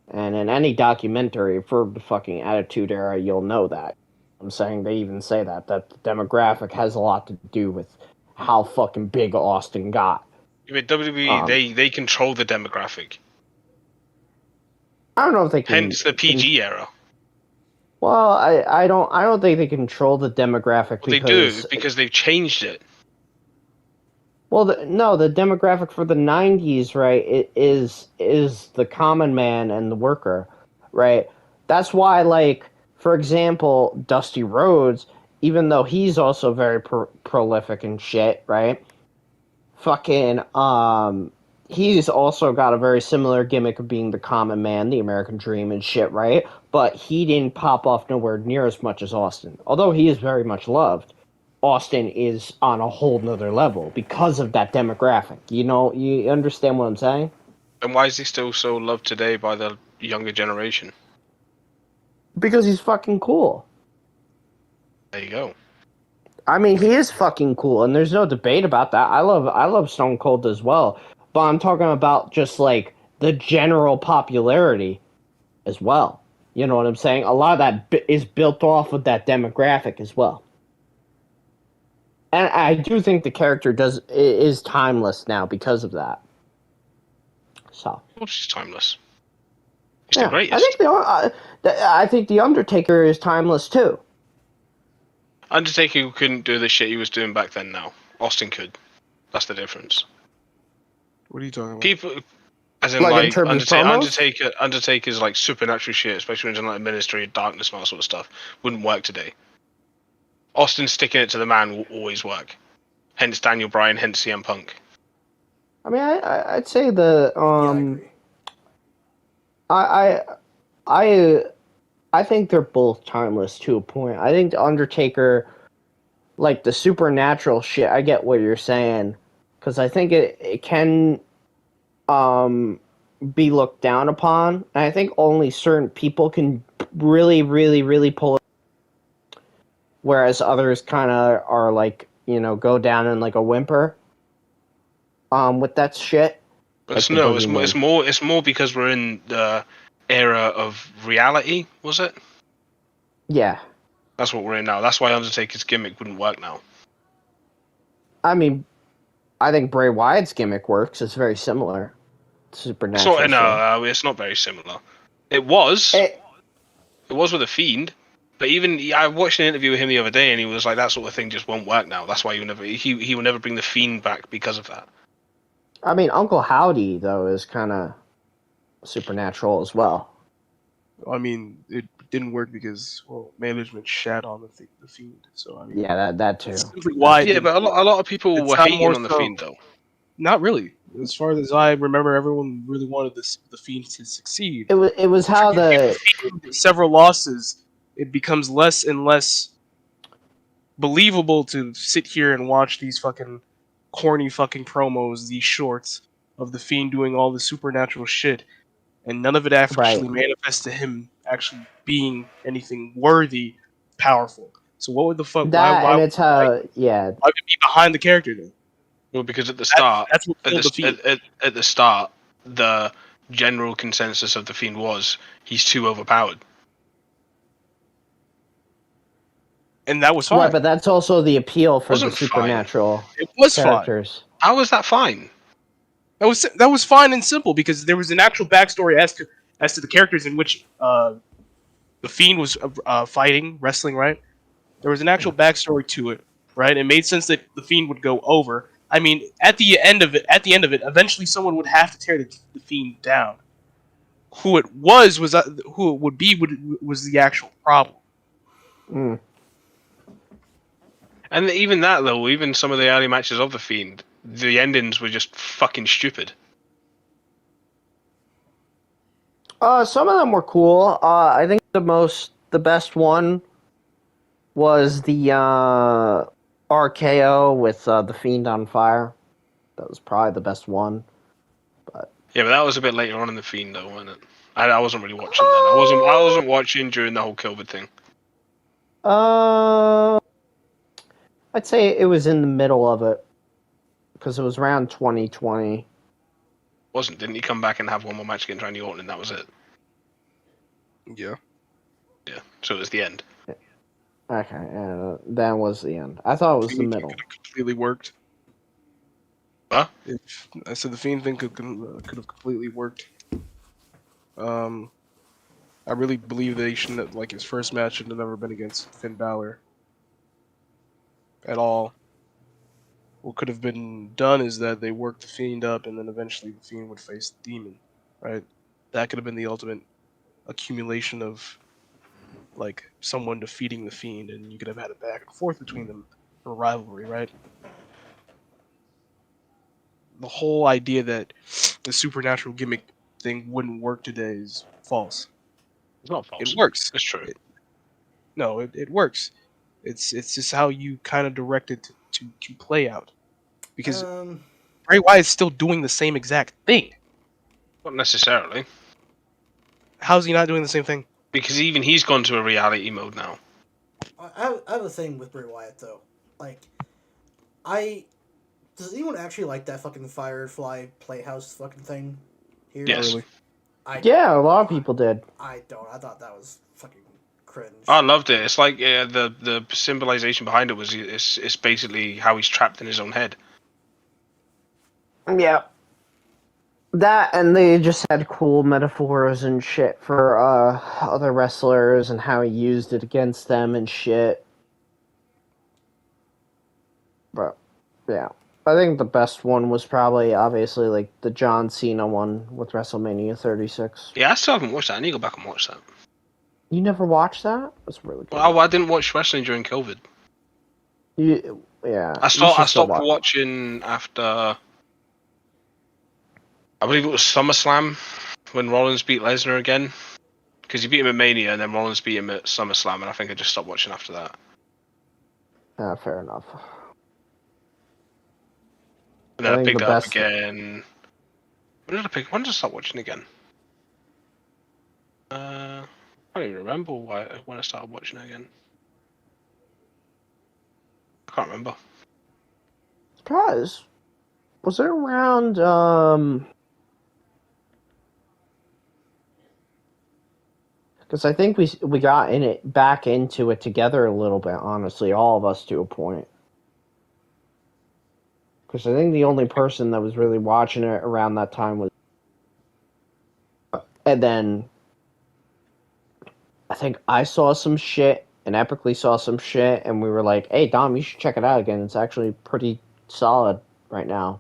And in any documentary for the fucking Attitude Era, you'll know that. I'm saying they even say that the demographic has a lot to do with how fucking big Austin got. Yeah, but WWE, they control the demographic. I don't know if they can. Hence the PG era. Well, I don't think they control the demographic. Well, they do because they've changed it. Well, the demographic for the '90s, right, it is the common man and the worker, right? That's why, like, for example, Dusty Rhodes, even though he's also very prolific and shit, right? Fucking, he's also got a very similar gimmick of being the common man, the American dream and shit, right? But he didn't pop off nowhere near as much as Austin. Although he is very much loved, Austin is on a whole nother level because of that demographic. You know, you understand what I'm saying? And why is he still so loved today by the younger generation? Because he's fucking cool. There you go. I mean, he is fucking cool, and there's no debate about that. I love Stone Cold as well. But I'm talking about just, like, the general popularity as well. You know what I'm saying? A lot of that is built off of that demographic as well. And I do think the character is timeless now because of that. So. Of course he's timeless. He's the greatest. I think the Undertaker is timeless too. Undertaker couldn't do the shit he was doing back then now. Austin could. That's the difference. What are you talking about? People, as in like Undertaker's like supernatural shit, especially when he's in like Ministry of Darkness and all that sort of stuff, wouldn't work today. Austin sticking it to the man will always work. Hence Daniel Bryan, hence CM Punk. I mean, I'd say the I think they're both timeless to a point. I think the Undertaker, like the supernatural shit, I get what you're saying, because I think it can be looked down upon, and I think only certain people can really, really, really pull it, whereas others kind of are like, you know, go down in like a whimper with that shit. But like it's more because we're in the era of reality, was it? Yeah. That's what we're in now. That's why Undertaker's gimmick wouldn't work now. I mean, I think Bray Wyatt's gimmick works. It's very similar. Supernatural. It's not very similar. It was. It was with a Fiend. But even I watched an interview with him the other day, and he was like, "That sort of thing just won't work now. That's why he will never bring the Fiend back because of that." I mean, Uncle Howdy though is kind of supernatural as well. I mean, it didn't work because management shat on the Fiend. So I mean, yeah, that too. Simply why? Yeah, but a lot of people were hating on the Fiend though. Not really. As far as I remember, everyone really wanted the Fiend to succeed. It was how the several losses, it becomes less and less believable to sit here and watch these fucking corny fucking promos, these shorts of the Fiend doing all the supernatural shit, and none of it actually manifests to him actually being anything worthy, powerful. So what would the fuck? Why would be behind the character then? Well, because at the start, that's what killed the Fiend. At the start, the general consensus of the Fiend was he's too overpowered. And that was fine. Right, but that's also the appeal for the supernatural characters. Fine. How was that fine? That was fine and simple because there was an actual backstory as to the characters in which the Fiend was fighting, wrestling. Right, there was an actual backstory to it. Right, it made sense that the Fiend would go over. I mean, at the end of it, eventually someone would have to tear the Fiend down. Who it was who it would be was the actual problem. Mm. And even that, though, even some of the early matches of the Fiend, the endings were just fucking stupid. Some of them were cool. I think the best one was the RKO with the Fiend on fire. That was probably the best one. Yeah, but that was a bit later on in the Fiend, though, wasn't it? I wasn't really watching then. I wasn't watching during the whole COVID thing. I'd say it was in the middle of it because it was around 2020. Didn't he come back and have one more match against Randy Orton and that was it? Yeah. Yeah, so it was the end. Okay, that was the end. I thought it was the middle. Completely worked. Huh? I said the Fiend thing could have completely worked. I really believe that he shouldn't have, his first match should have never been against Finn Balor. At all. What could have been done is that they worked the Fiend up, and then eventually the Fiend would face the Demon, right? That could have been the ultimate accumulation of, someone defeating the Fiend, and you could have had a back and forth between them, a rivalry, right? The whole idea that the supernatural gimmick thing wouldn't work today is false. It's not false. It works. It's true. It works. It's just how you kind of direct it to play out. Because Bray Wyatt is still doing the same exact thing. Not necessarily. How's he not doing the same thing? Because even he's gone to a reality mode now. I have a thing with Bray Wyatt, though. Does anyone actually like that fucking Firefly Playhouse fucking thing? Here? Yes. Really? Yeah, a lot of people did. I don't. I thought that was fucking cringe. I loved it. It's like the symbolization behind it was it's basically how he's trapped in his own head. Yeah. That, and they just had cool metaphors and shit for other wrestlers and how he used it against them and shit. But, yeah. I think the best one was probably, obviously, the John Cena one with WrestleMania 36. Yeah, I still haven't watched that. I need to go back and watch that. You never watched that? That's really good. Well, I didn't watch wrestling during COVID. Yeah. I stopped watching after... I believe it was SummerSlam when Rollins beat Lesnar again. Because he beat him at Mania and then Rollins beat him at SummerSlam, and I think I just stopped watching after that. Fair enough. And then I picked it up again. When did I start watching again? I don't even remember when I started watching it again. I can't remember. Surprise. Was it around, because I think we got back into it together a little bit, honestly, all of us to a point. Because I think the only person that was really watching it around that time was. And then I think I saw some shit, and Epically saw some shit, and we were like, hey, Dom, you should check it out again. It's actually pretty solid right now.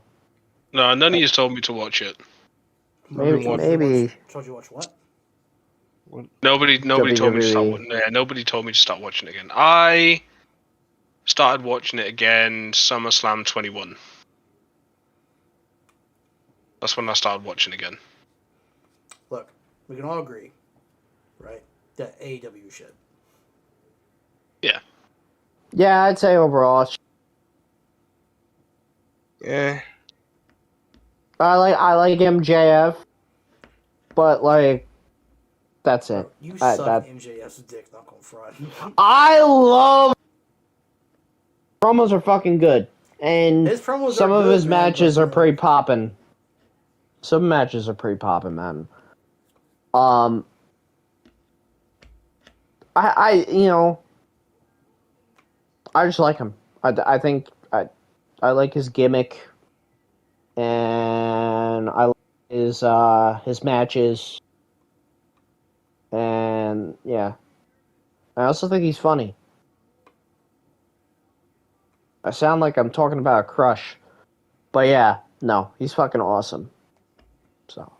No, none of you told me to watch it. Maybe. Told you to watch what? Nobody told me to start. WWE. Yeah, nobody told me to start watching it again. I started watching it again SummerSlam 21. That's when I started watching again. Look, we can all agree, right, that AEW shit. Yeah. Yeah, I'd say overall, Yeah. I like MJF, but like that's it. Bro, you suck That MJF's dick, not gonna front. I love promos are fucking good, and His promos some are of good, his man, matches but, are pretty poppin'. Some matches are pretty poppin', man. I I just like him. I think I like his gimmick, and I like his matches, and yeah, I also think he's funny. I sound like I'm talking about a crush, but yeah, no, he's fucking awesome. So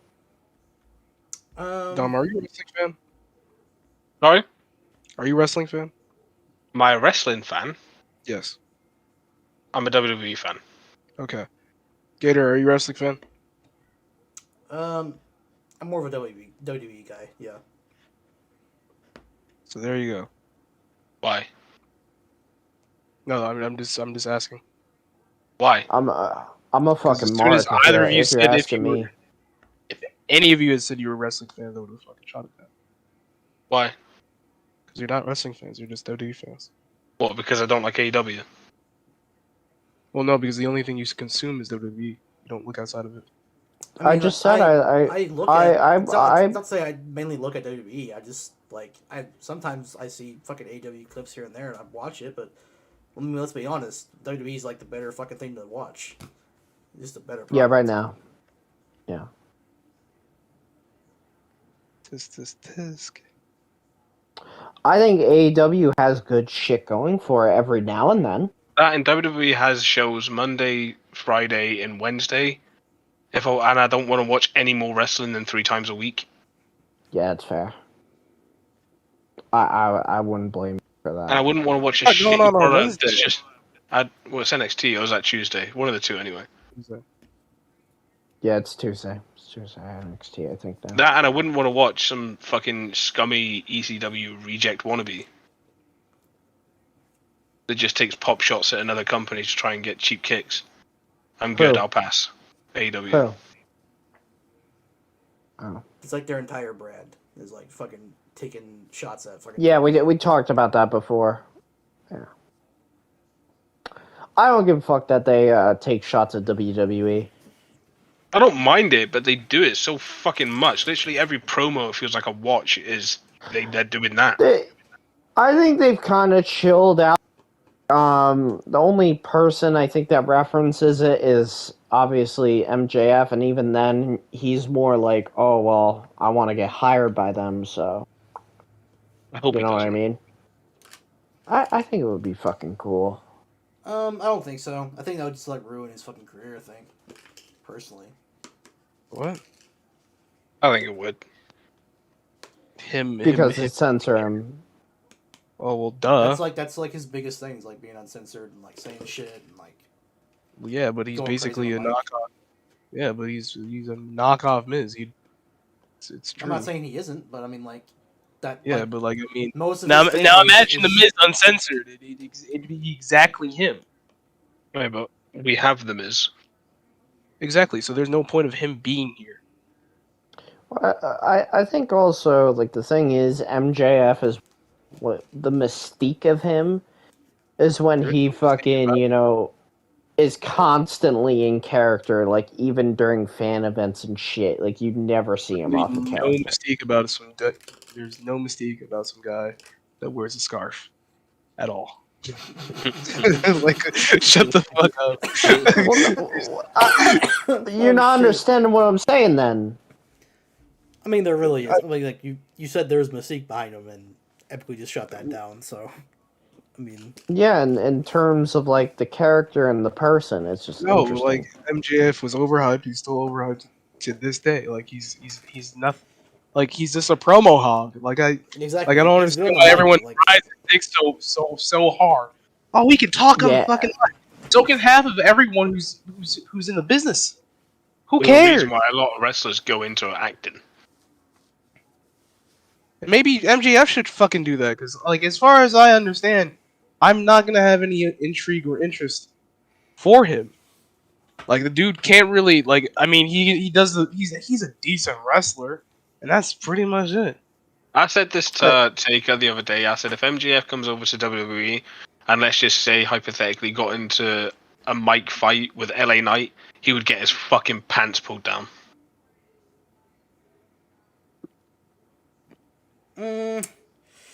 Dom, are you a wrestling fan? Sorry? Are you a wrestling fan? Am I a wrestling fan? Yes. I'm a WWE fan. Okay. Gator, are you a wrestling fan? I'm more of a WWE guy. Yeah. So there you go. Why? No, I'm just asking. Why? I'm a fucking as soon as mark either of you if you're said if asking you me. were, if any of you had said you were a wrestling fan, they would have fucking shot at that. Why? Because you're not wrestling fans, you're just WWE fans. What? Because I don't like AEW. Well, no, because the only thing you consume is WWE. You don't look outside of it. I just said I look at. It's not I to say I mainly look at WWE. I just like sometimes I see fucking AEW clips here and there and I watch it, but I mean, let's be honest, WWE is like the better fucking thing to watch. Just a better. yeah, product. right now. Yeah. Tisk. I think AEW has good shit going for it every now and then. That and WWE has shows Monday, Friday, and Wednesday. And I don't want to watch any more wrestling than 3 times a week. Yeah, it's fair. I wouldn't blame you for that. And I wouldn't want to watch a What's going shitty on product Wednesday? that's just. Well, it's NXT or was that Tuesday? One of the two, anyway. Yeah, it's Tuesday. It's Tuesday NXT, I think now. That and I wouldn't want to watch some fucking scummy ECW reject wannabe that just takes pop shots at another company to try and get cheap kicks. I'm good. Who? I'll pass. AEW. Who? Oh. It's like their entire brand is like fucking taking shots at fucking. Yeah, we talked about that before. Yeah. I don't give a fuck that they take shots at WWE. I don't mind it, but they do it so fucking much. Literally every promo feels like a watch is they're doing that. I think they've kind of chilled out. The only person I think that references it is obviously MJF, and even then, he's more like, "Oh well, I want to get hired by them," so I hope you he know what I doesn't. mean. I think it would be fucking cool. I don't think so. I think that would just like ruin his fucking career. I think, personally. What? I think it would. Because they censor him. Oh well, duh. That's like his biggest things, like being uncensored and like saying shit and like. Yeah, but he's Going basically crazy a on the mic. knockoff. Yeah, but he's a knockoff Miz. It's true. I'm not saying he isn't, but I mean like that. Yeah, like, but like I mean, most of now his now things imagine the is- Miz uncensored. It'd be exactly him. Right, but we have them as. Exactly. So there's no point of him being here. I think also like the thing is MJF is what the mystique of him is when he fucking is constantly in character, like even during fan events and shit. Like you never see him off the No character. mystique about some. There's no mystique about some guy that wears a scarf, at all. Like, shut the fuck up. You're not shit. understanding what I'm saying then. I mean, there really is. Like you said, there's Mystique behind him, and Epically just shut that down. So, I mean, Yeah, in terms of like the character and the person, it's just No, interesting. like MJF was overhyped. He's still overhyped to this day. Like he's nothing. Like he's just a promo hog. Like I exactly. don't He's understand good on why the everyone mic, like, tries and thinks so hard. Oh, we can talk on Yeah. fucking mic. So can half of everyone who's in the business. Who There's a cares? reason why a lot of wrestlers go into acting. And maybe MJF should fucking do that because, like, as far as I understand, I'm not gonna have any intrigue or interest for him. Like the dude can't really like. I mean, he's a decent wrestler, and that's pretty much it. I said this to Taker the other day. I said if MJF comes over to WWE and let's just say hypothetically got into a mic fight with LA Knight, he would get his fucking pants pulled down. I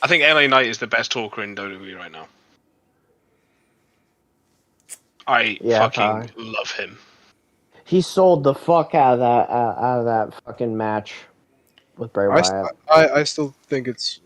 think LA Knight is the best talker in WWE right now. I fucking love him. He sold the fuck out of that fucking match with Bray Wyatt. I still think it's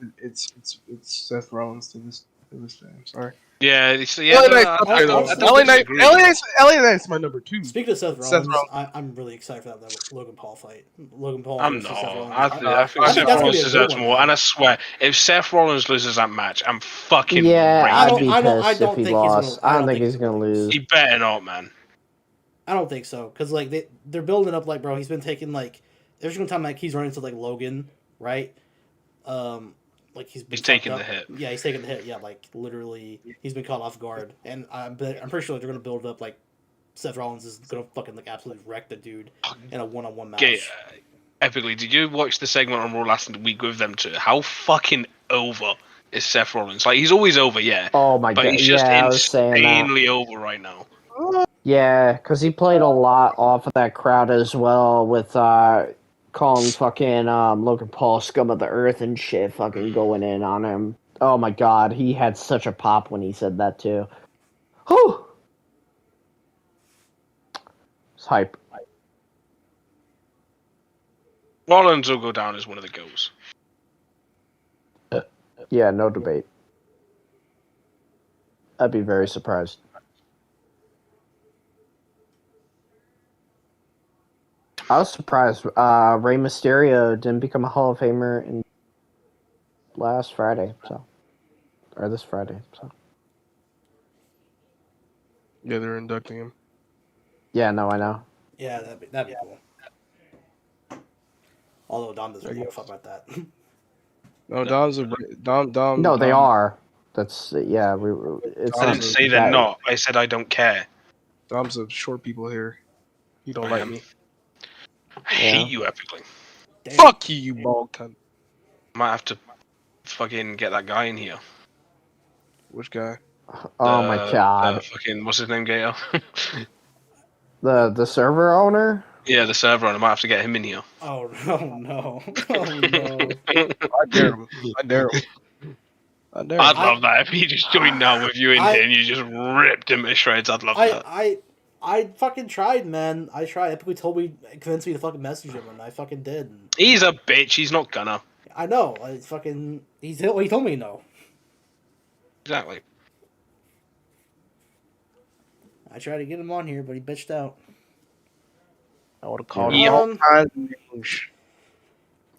Seth Rollins to this day. I'm sorry. Yeah, LA Knight's my number 2. Speaking of Seth Rollins, I'm really excited for that Logan Paul fight. Logan Paul. I'm versus not. Seth Rollins. I think Seth Rollins deserves more. And I swear, if Seth Rollins loses that match, I'm fucking I'd raging. be pissed if he think lost. I don't think he's gonna lose. He better not, man. I don't think so, because like they're building up like, bro, he's been taking like every single time like he's running into like Logan, right? Like he's taking the hit. Yeah, he's taking the hit. Yeah, like literally, he's been caught off guard, and I'm pretty sure they're gonna build up like Seth Rollins is gonna fucking like absolutely wreck the dude in a one-on-one match. Okay, epically, did you watch the segment on Raw last week with them too? How fucking over is Seth Rollins? Like he's always over, yeah. Oh my god, but he's just I was saying that. insanely over right now. Yeah, because he played a lot off of that crowd as well with calling fucking Logan Paul scum of the earth and shit, fucking going in on him. Oh my god, he had such a pop when he said that too. Whew! It's hype. Rollins will go down as one of the goals. Yeah, no debate. I'd be very surprised. I was surprised Rey Mysterio didn't become a Hall of Famer in last Friday, or this Friday, so. Yeah, they're inducting him. Yeah, no, I know. Yeah, that'd be cool. Although Dom doesn't give a fuck about that. No, Dom. No, they are. That's yeah. I didn't say they're not. I said I don't care. Dom's a short people here. You don't like me. I hate you epically. Damn. Fuck you, you bald cunt. Might have to fucking get that guy in here. Which guy? Oh my god. Fucking what's his name, Gato? The server owner? Yeah, the server owner. Might have to get him in here. Oh no! Oh no! I dare him. I'd love that if he just joined now with you in here and you just ripped him to shreds. I'd love that. I fucking tried, man. I tried. Epically convinced me to fucking message him, and I fucking did. He's a bitch. He's not gonna. I know. He told me no. Exactly. I tried to get him on here, but he bitched out. I would have called him all kinds of names.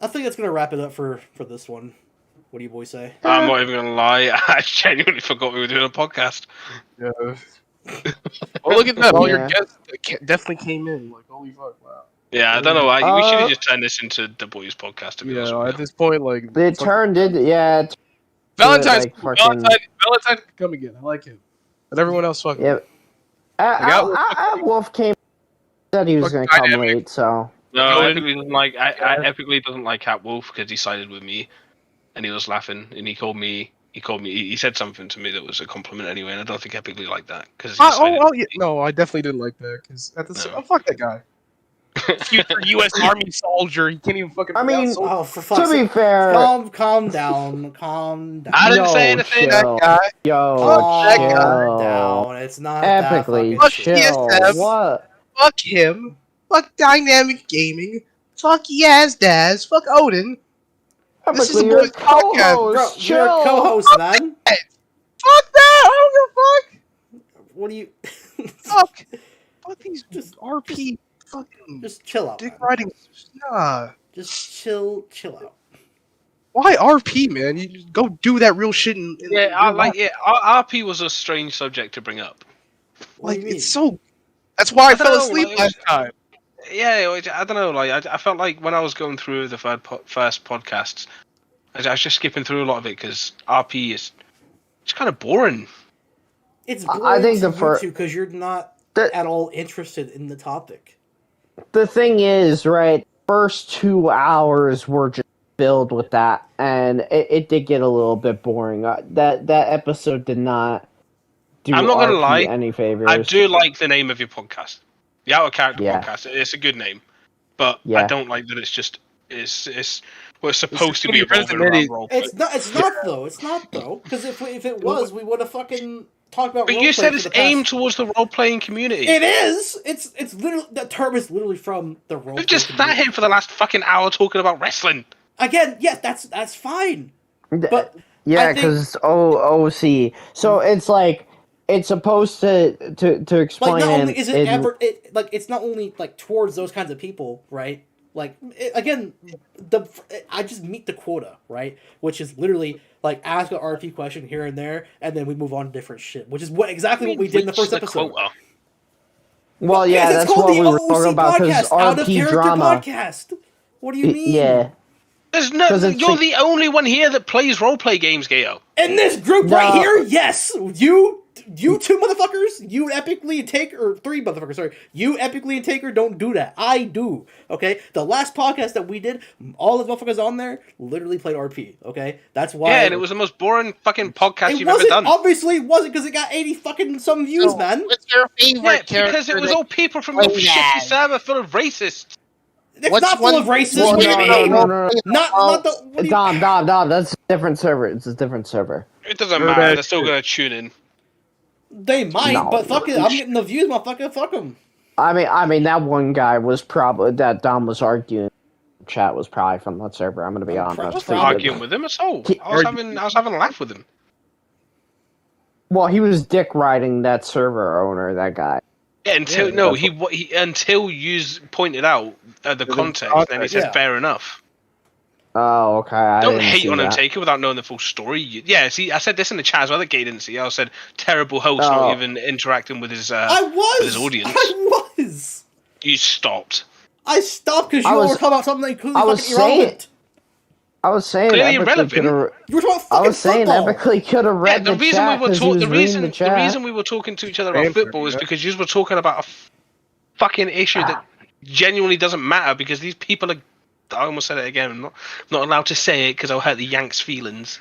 I think that's gonna wrap it up for this one. What do you boys say? I'm not even gonna lie. I genuinely forgot we were doing a podcast. Yeah. Well, look at that. All your guests definitely came in. Like, holy fuck, wow. Yeah, I don't know. We should have just turned this into the boys' podcast. To be honest with at this point, like it turned into Valentine's. Like Valentine can come again. I like him, but everyone else fucking. Yeah. Wolf came. Said he was going to come late, so. No, Epically doesn't like. Epically doesn't like Cat Wolf because he sided with me, and he was laughing, and he called me. He said something to me that was a compliment anyway, and I don't think Epically liked that because. Yeah. No, I definitely didn't like that because fuck that guy. future U.S. Army soldier. He can't even fucking. I mean, pronounce Oh, for fuck's To be sake. fair, Calm down. Calm down. I didn't say yo, anything. chill. that guy. Yo, Fuck that guy. chill. Down. It's not that Epically fucking Fuck serious. chill. DSF. What? Fuck him. Fuck Dynamic Gaming. Fuck Yazdaz. Fuck Odin. This is Epically, a your boys podcast. Bro, co-host. you're a Chill. co-host, man. Fuck that. I don't give What do you... a fuck. Fuck these RP fucking Just chill out, dick man. riding. Nah. Just chill out. Why RP, man? You just go do that real shit in Yeah, real life. RP was a strange subject to bring up. What do Like you mean? it's so. That's why I don't fell know, asleep like, last time. Yeah, I don't know. Like, I felt like when I was going through the first podcasts, I was just skipping through a lot of it because RP is it's kind of boring. It's I boring think to the fir- you two because you're not The- at all interested in the topic. The thing is, right? First 2 hours were just filled with that, and it did get a little bit boring. That episode did not do I'm not gonna RP lie, any favors. I do like the name of your podcast, the Out of Character Yeah. Podcast. It's a good name, but I Yeah. don't like that it's well, it's supposed to gonna be be revolving around resonated. role. It's not though. It's not though. Because if it was, we would have fucking talked about. But role you said playing it's for the past- aimed towards the role playing community. It is. It's literally that term is literally from the role. We've just sat here for the last fucking hour talking about wrestling. Again. Yes, that's fine. But Yeah, I think- because it's OOC. So it's like it's supposed to explain. like not only is it in- ever like it's not only like towards those kinds of people, right? Like again, I just meet the quota, right? Which is literally like ask an RP question here and there, and then we move on to different shit, which is what we did in the first episode. Quota. Well, yeah, Because that's what we were talking about. Because Out of RP Character drama. podcast. What do you mean? Yeah. There's no. 'Cause it's You're like- the only one here that plays roleplay games, Gayo. In this group right No. here, yes, you two motherfuckers, you epically and Taker, or three motherfuckers, sorry, you epically and Taker don't do that. I do, okay? The last podcast that we did, all the motherfuckers on there literally played RP, okay? That's why. Yeah, and it was the most boring fucking podcast It you've ever wasn't, done. obviously it wasn't, because it got 80 fucking some views, man. What's your favorite Yeah, character? because it was that- all people from your play shitty as? server full of racists. It's What's not full one- of racists, Well, what do you no, mean? no. Not the, what do you, Dom, that's a different server. It's a different server. It doesn't Heard matter. that They're still shit. gonna tune in. they might, No. but fuck it, I'm getting the views, motherfucker, fuck them. I mean, that one guy was probably that Dom was arguing. Chat was probably from that server. I'm gonna be I'm honest. I wasn't Probably. arguing with him at all. I was having a laugh with him. Well, he was dick riding that server owner. That guy. Yeah, until Yeah, no, that's he until you pointed out the context, then he said Yeah. fair enough. Oh, okay. I Don't didn't hate see on him, that. Taker, without knowing the full story. Yeah, see, I said this in the chat as well that Gay didn't see. I said terrible host, Oh. not even interacting with his I was! with his audience. I was! You stopped. I stopped because I you all was- were talking about something clearly I was fucking saying- irrelevant. I was saying Clearly Epically irrelevant. coulda- You were talking about I fucking was saying football. Epically could have Yeah, read the the reason chat we were because he was the reading reason the the chat. reason we were talking to each other about Stanford, football is yeah. because you were talking about a fucking issue that genuinely doesn't matter because these people are. I almost said it again. I'm not allowed to say it because I'll hurt the Yanks' feelings.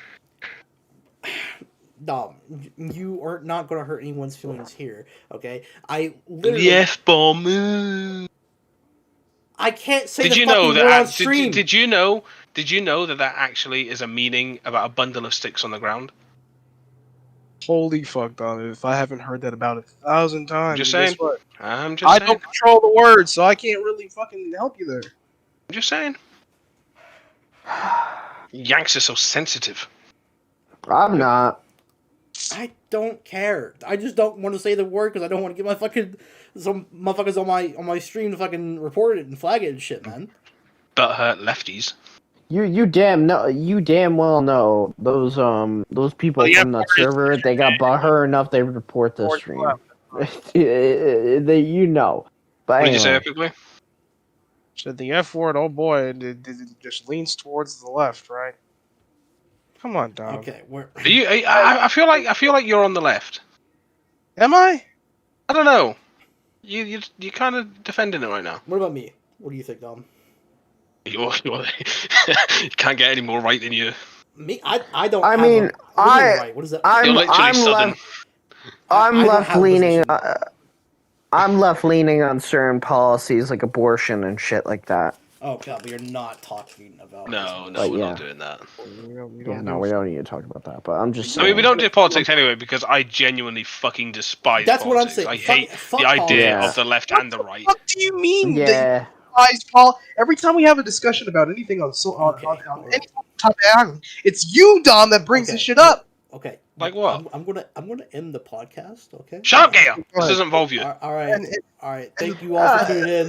Dom, you are not going to hurt anyone's feelings here, okay? I literally... The F-bomb. I can't say Did the you fucking know word that? on stream. Did you know? Did you know that that actually is a meaning about a bundle of sticks on the ground? Holy fuck, dog! If I haven't heard that about 1,000 times, Just guess saying. what? I'm just I saying. don't control the words, so I can't really fucking help you there. I'm just saying. Yanks are so sensitive. I'm not. I don't care. I just don't want to say the word because I don't want to get my fucking... Some motherfuckers on my stream to fucking report it and flag it and shit, man. But hurt lefties. You damn well know those people Well, yeah, from that part is- server, they got butthurt enough they report the Report stream. left. You know. But What did you say, anyway, epically? Said the F word, oh boy, it just leans towards the left, right? Come on, dog. Okay, where... Are you? I feel like you're on the left. Am I? I don't know. You're kind of defending it right now. What about me? What do you think, Dom? You can't get any more right than you. Me? I don't I have mean, a... What do you mean, right? What is that? You're literally I'm southern. left. I'm I don't left have a leaning. position. I'm left leaning on certain policies like abortion and shit like that. Oh god, we are not talking about. No, this. no, But we're yeah. not doing that. Yeah, no, we don't need to talk about that. But I'm just I mean, we saying. don't do politics anyway because I genuinely fucking despise That's what I'm politics. saying. I Fuck- hate fuck the idea politics. of the left and the right. What do you mean? Yeah. Every time we have a discussion about anything on Okay. on any topic, it's you, Dom, that brings Okay. this shit up. Okay. Like what? I'm gonna end the podcast. Okay. Shut up, Gail. This Alright. doesn't involve you. All right. And All right. Thank you all for tuning in.